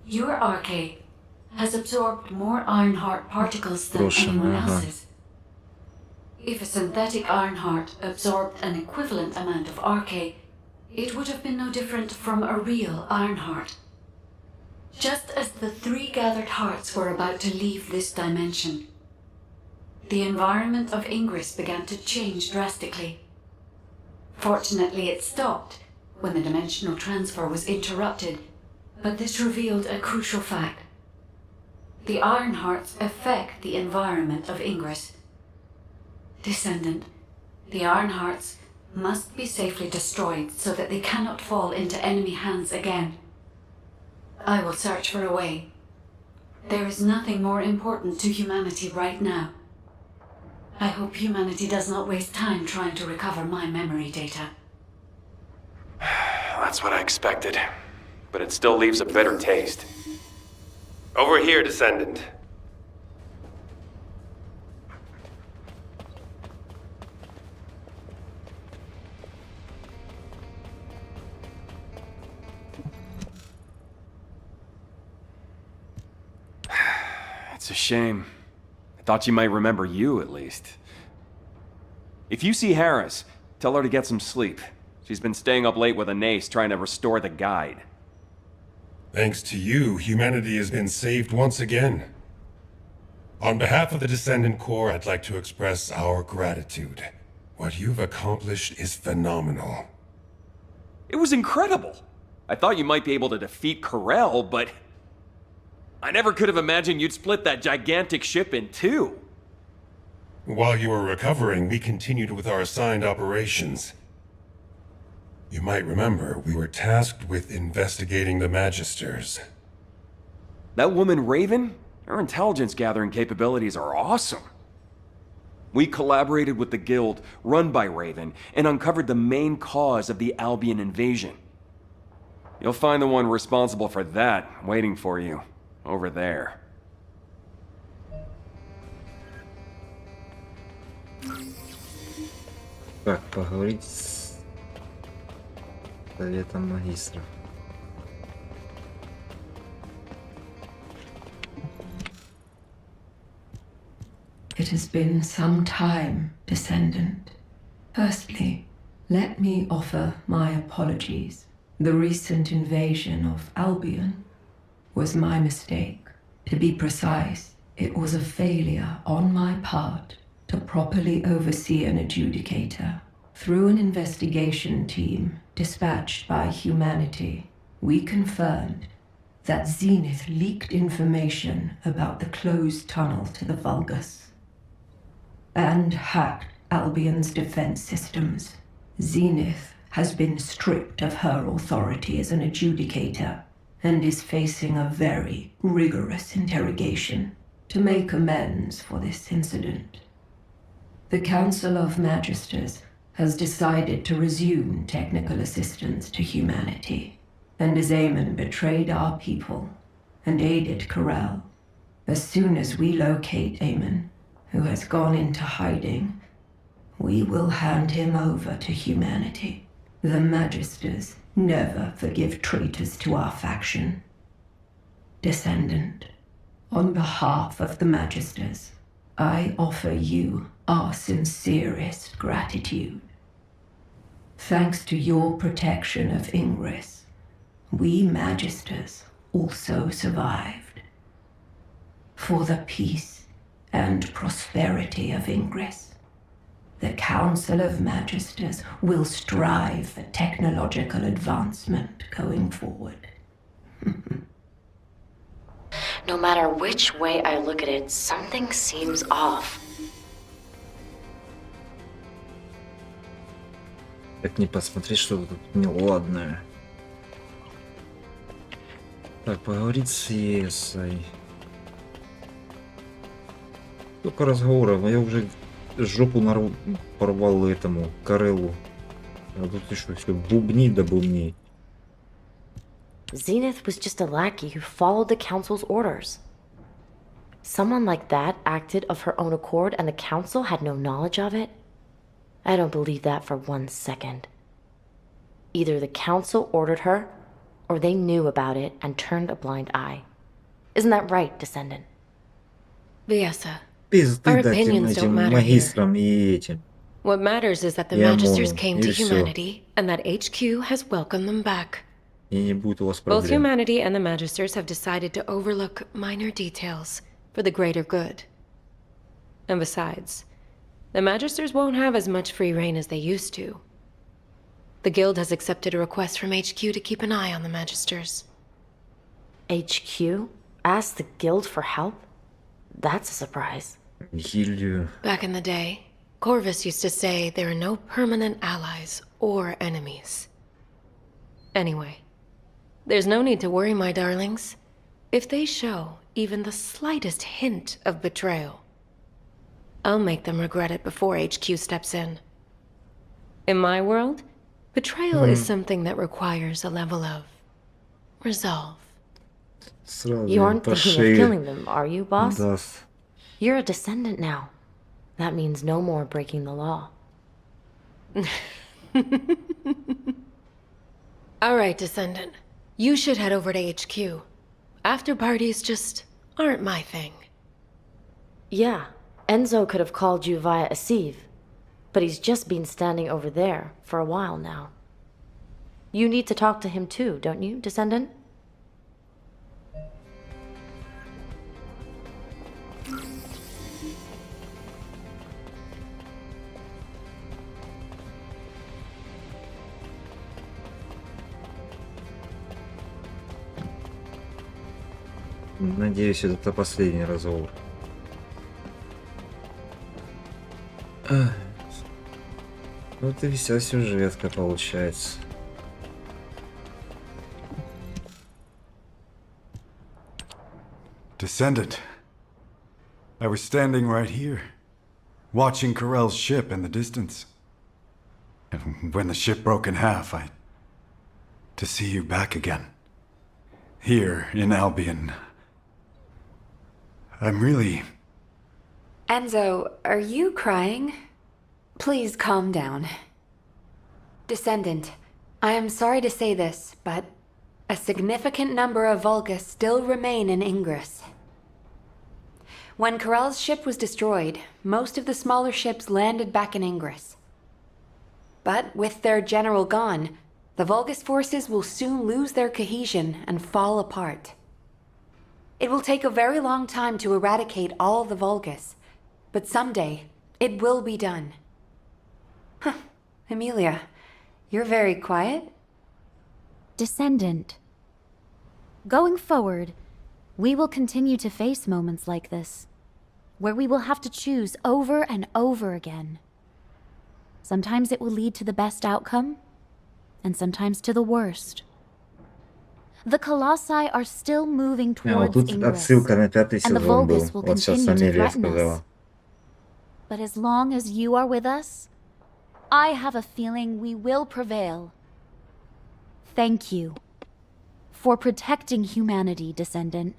S22: your RK has absorbed more Ironheart particles than anyone else's. If a synthetic Ironheart absorbed an equivalent amount of RK, it would have been no different from a real Ironheart. Just as the 3 gathered hearts were about to leave this dimension, the environment of Ingress began to change drastically. Fortunately, it stopped when the dimensional transfer was interrupted, but this revealed a crucial fact. The Ironhearts affect the environment of Ingress. Descendant, the Ironhearts must be safely destroyed so that they cannot fall into enemy hands again. I will search for a way. There is nothing more important to humanity right now. I hope humanity does not waste time trying to recover my memory data.
S23: That's what I expected. But it still leaves a bitter taste. Over here, Descendant. It's a shame. I thought you might remember you, at least. If you see Harris, tell her to get some sleep. She's been staying up late with a nace trying to restore the guide.
S21: Thanks to you, humanity has been saved once again. On behalf of the Descendant Corps, I'd like to express our gratitude. What you've accomplished is phenomenal.
S23: It was incredible! I thought you might be able to defeat Corel, but... I never could have imagined you'd split that gigantic ship in 2.
S3: While you were recovering, we continued with our assigned operations. You might remember, we were tasked with investigating the Magisters.
S23: That woman Raven? Her intelligence gathering capabilities are awesome. We collaborated with the guild, run by Raven, and uncovered the main cause of the Albion invasion. You'll find the one responsible for that waiting for you, over there.
S1: Так, поговорить с Советом Магистров.
S8: It has been some time, Descendant. Firstly, let me offer my apologies. The recent invasion of Albion was my mistake. To be precise, it was a failure on my part to properly oversee an adjudicator. Through an investigation team dispatched by humanity, we confirmed that Zenith leaked information about the closed tunnel to the Vulgus and hacked Albion's defense systems. Zenith has been stripped of her authority as an adjudicator and is facing a very rigorous interrogation to make amends for this incident. The Council of Magisters has decided to resume technical assistance to humanity, and as Eamon betrayed our people and aided Corel, as soon as we locate Eamon, who has gone into hiding, we will hand him over to humanity. The Magisters never forgive traitors to our faction. Descendant, on behalf of the Magisters, I offer you our sincerest gratitude. Thanks to your protection of Ingress, we Magisters also survived. For the peace and prosperity of Ingress, the Council of Magisters will strive for technological advancement going forward.
S2: No matter which way I look at it, something seems off.
S1: Как не посмотреть, что тут неладное. Так, поговорить с Есой. Только разговоров, а я уже жопу порвал этому Карелу. А тут еще все бубни да бубни.
S2: Zenith was just a lackey who followed the Council's orders. Someone like that acted of her own accord and the Council had no knowledge of it? I don't believe that for 1 second. Either the Council ordered her, or they knew about it and turned a blind eye. Isn't that right, Descendant?
S18: Viessa,
S1: Пизды
S18: our
S1: дать этим
S18: opinions don't matter here.
S1: магистрам и этим.
S18: What matters is that the
S1: Я
S18: Magisters
S1: молод,
S18: came
S1: и
S18: to
S1: всё.
S18: humanity, and that HQ has welcomed them back.
S1: И не будет у вас
S18: Both
S1: проблем.
S18: humanity and the Magisters have decided to overlook minor details for the greater good. And besides, the Magisters won't have as much free reign as they used to. The Guild has accepted a request from HQ to keep an eye on the Magisters.
S2: HQ? Asked the Guild for help? That's a surprise.
S1: Гильдию.
S18: Back in the day, Corvus used to say there are no permanent allies or enemies. Anyway, there's no need to worry, my darlings. If they show even the slightest hint of betrayal, I'll make them regret it before HQ steps in. In my world, betrayal is something that requires a level of resolve.
S1: Сразу
S2: You aren't
S1: по
S2: thinking
S1: шее
S2: of killing them, are you, boss?
S1: даст.
S2: You're a Descendant now. That means no more breaking the law.
S18: All right, Descendant. You should head over to HQ. After parties just aren't my thing.
S2: Yeah, Enzo could have called you via a sieve, but he's just been standing over there for a while now. You need to talk to him too, don't you, Descendant?
S1: Надеюсь, это последний разговор. Вот и вся сюжетка получается.
S10: Descendant. I was standing right here, watching Corell's ship in the distance. And when the ship broke in half, to see you back again. Here in Albion. I'm really...
S18: Enzo, are you crying? Please calm down. Descendant, I am sorry to say this, but a significant number of Vulgus still remain in Ingress. When Corell's ship was destroyed, most of the smaller ships landed back in Ingress. But with their general gone, the Vulgus forces will soon lose their cohesion and fall apart. It will take a very long time to eradicate all the Vulgus, but someday it will be done. Huh, Emilia, you're very quiet.
S11: Descendant. Going forward, we will continue to face moments like this, where we will have to choose over and over again. Sometimes it will lead to the best outcome, and sometimes to the worst. The Colossi are still moving
S1: А вот
S11: towards
S1: тут
S11: Ingress,
S1: отсылка на 5-й
S11: and the
S1: сезон был.
S11: Vulgus will
S1: Вот сейчас
S11: continue to
S1: Амелия
S11: threaten us.
S1: сказала.
S11: But as long as you are with us, I have a feeling we will prevail. Thank you for protecting humanity, Descendant.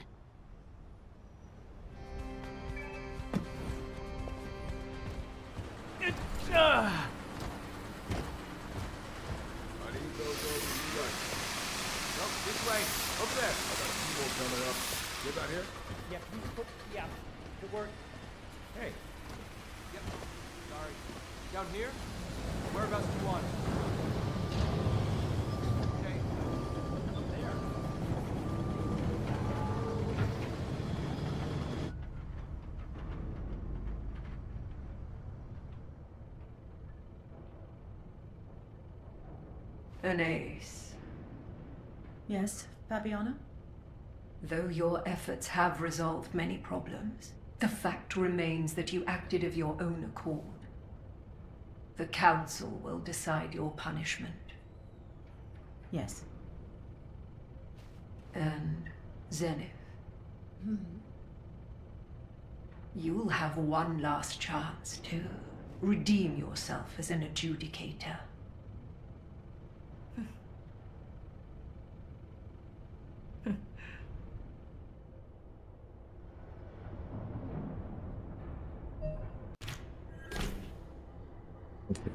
S9: This way. Over there. I got a few more coming up. Get down here?
S4: Yeah, good work.
S23: Hey. Yep. Sorry. Down here? Whereabouts do you want it? Okay. Up there.
S8: An ace.
S14: Yes, Fabiana?
S8: Though your efforts have resolved many problems, the fact remains that you acted of your own accord. The Council will decide your punishment.
S14: Yes.
S8: And Zenith. You'll have one last chance to redeem yourself as an adjudicator.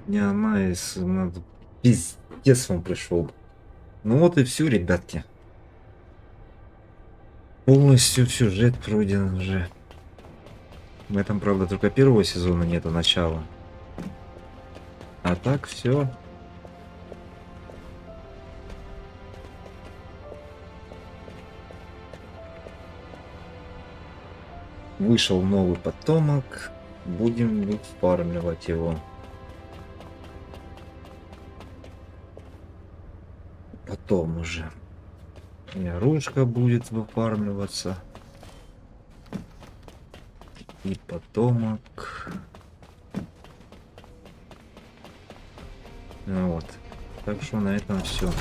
S1: Не она из... Надо... Пиздец он пришел. Ну вот и все, ребятки. Полностью сюжет пройден уже. В этом, правда, только первого сезона нету начала. А так все. Вышел новый потомок. Будем фармливать его. Потом уже. И оружка будет выфармливаться. И потомок. Вот. Так что на этом все.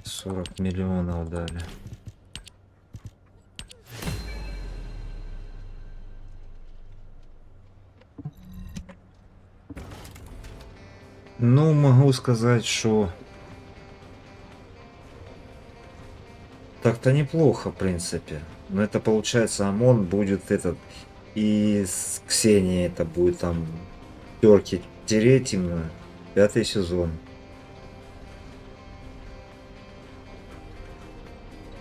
S1: 40 миллионов дали. Ну, могу сказать, что так-то неплохо, в принципе. Но это получается, ОМОН будет этот, и с Ксенией это будет там терки тереть именно. 5-й сезон.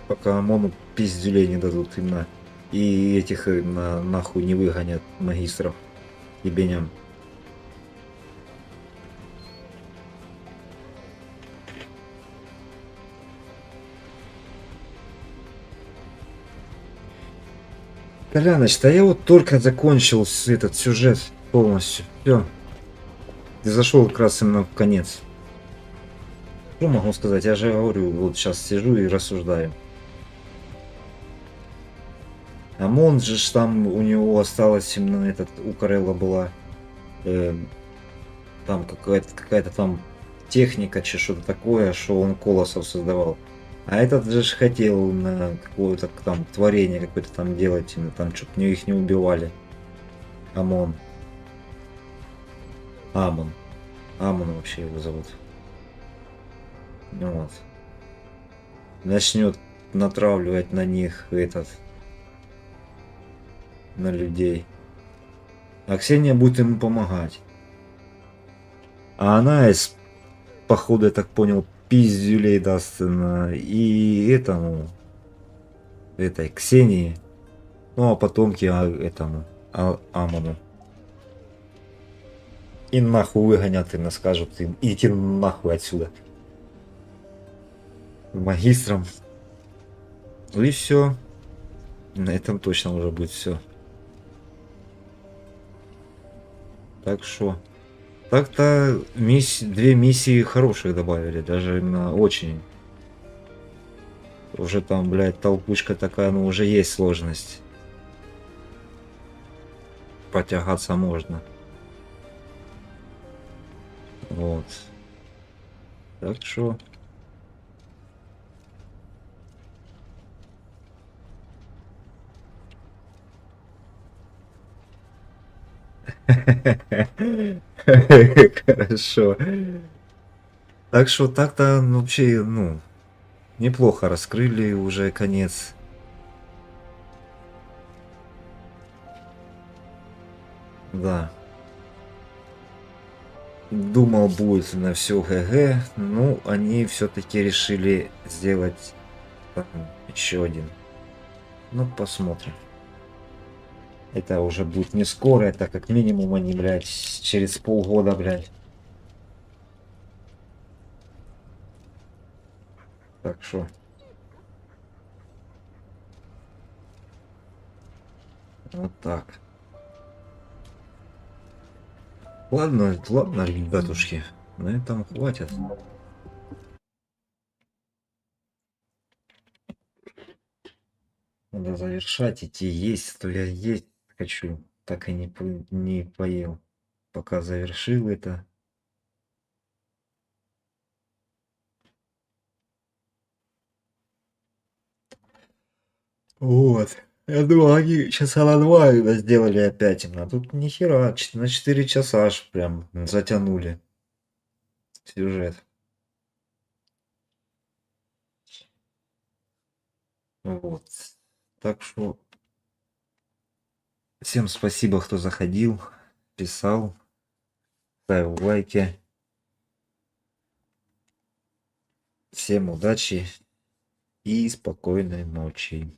S1: Пока ОМОНу пиздюлей не дадут именно. И этих нахуй не выгонят магистров ебеням. Коляныч, да я вот только закончил этот сюжет полностью. Все. И зашел как раз именно в конец. Что могу сказать? Я же говорю, вот сейчас сижу и рассуждаю. Амон же ж там у него осталось именно этот, у Карелла была там какая-то там техника, чи что-то такое, что он колоссов создавал. А этот же ж хотел на какое-то там творение какое-то там делать, именно там, чтоб их не убивали. Амон. Амон. Амон вообще его зовут. Ну вот. Начнет натравливать на них этот, на людей. А Ксения будет ему помогать. А она из, походу, я так понял, пиздюлей даст на и этому, этой Ксении. Ну а потомки этому, Амону. И нахуй выгонят, и скажут им идти нахуй отсюда. Магистром. Ну и все. На этом точно уже будет все. Так что. Так-то две миссии хороших добавили. Даже именно очень. Уже там, блядь, толкучка такая, ну уже есть сложность. Потягаться можно. Вот. Так что. Хорошо. Так что так-то вообще, ну, неплохо раскрыли уже конец. Да. Думал, будет на все ГГ, ну, они все-таки решили сделать еще один. Ну, посмотрим. Это уже будет не скоро, это как минимум они, блядь, через полгода, блядь. Так что. Вот так. Ладно, ладно, ребятушки. На этом хватит. Надо завершать, идти есть, то я есть хочу. Так и не поел. Пока завершил это. Вот. Я думал, они часа на 2 это сделали опять именно. Тут ни хера, на 4 часа аж прям затянули сюжет. Вот. Так что всем спасибо, кто заходил, писал, ставил лайки. Всем удачи и спокойной ночи.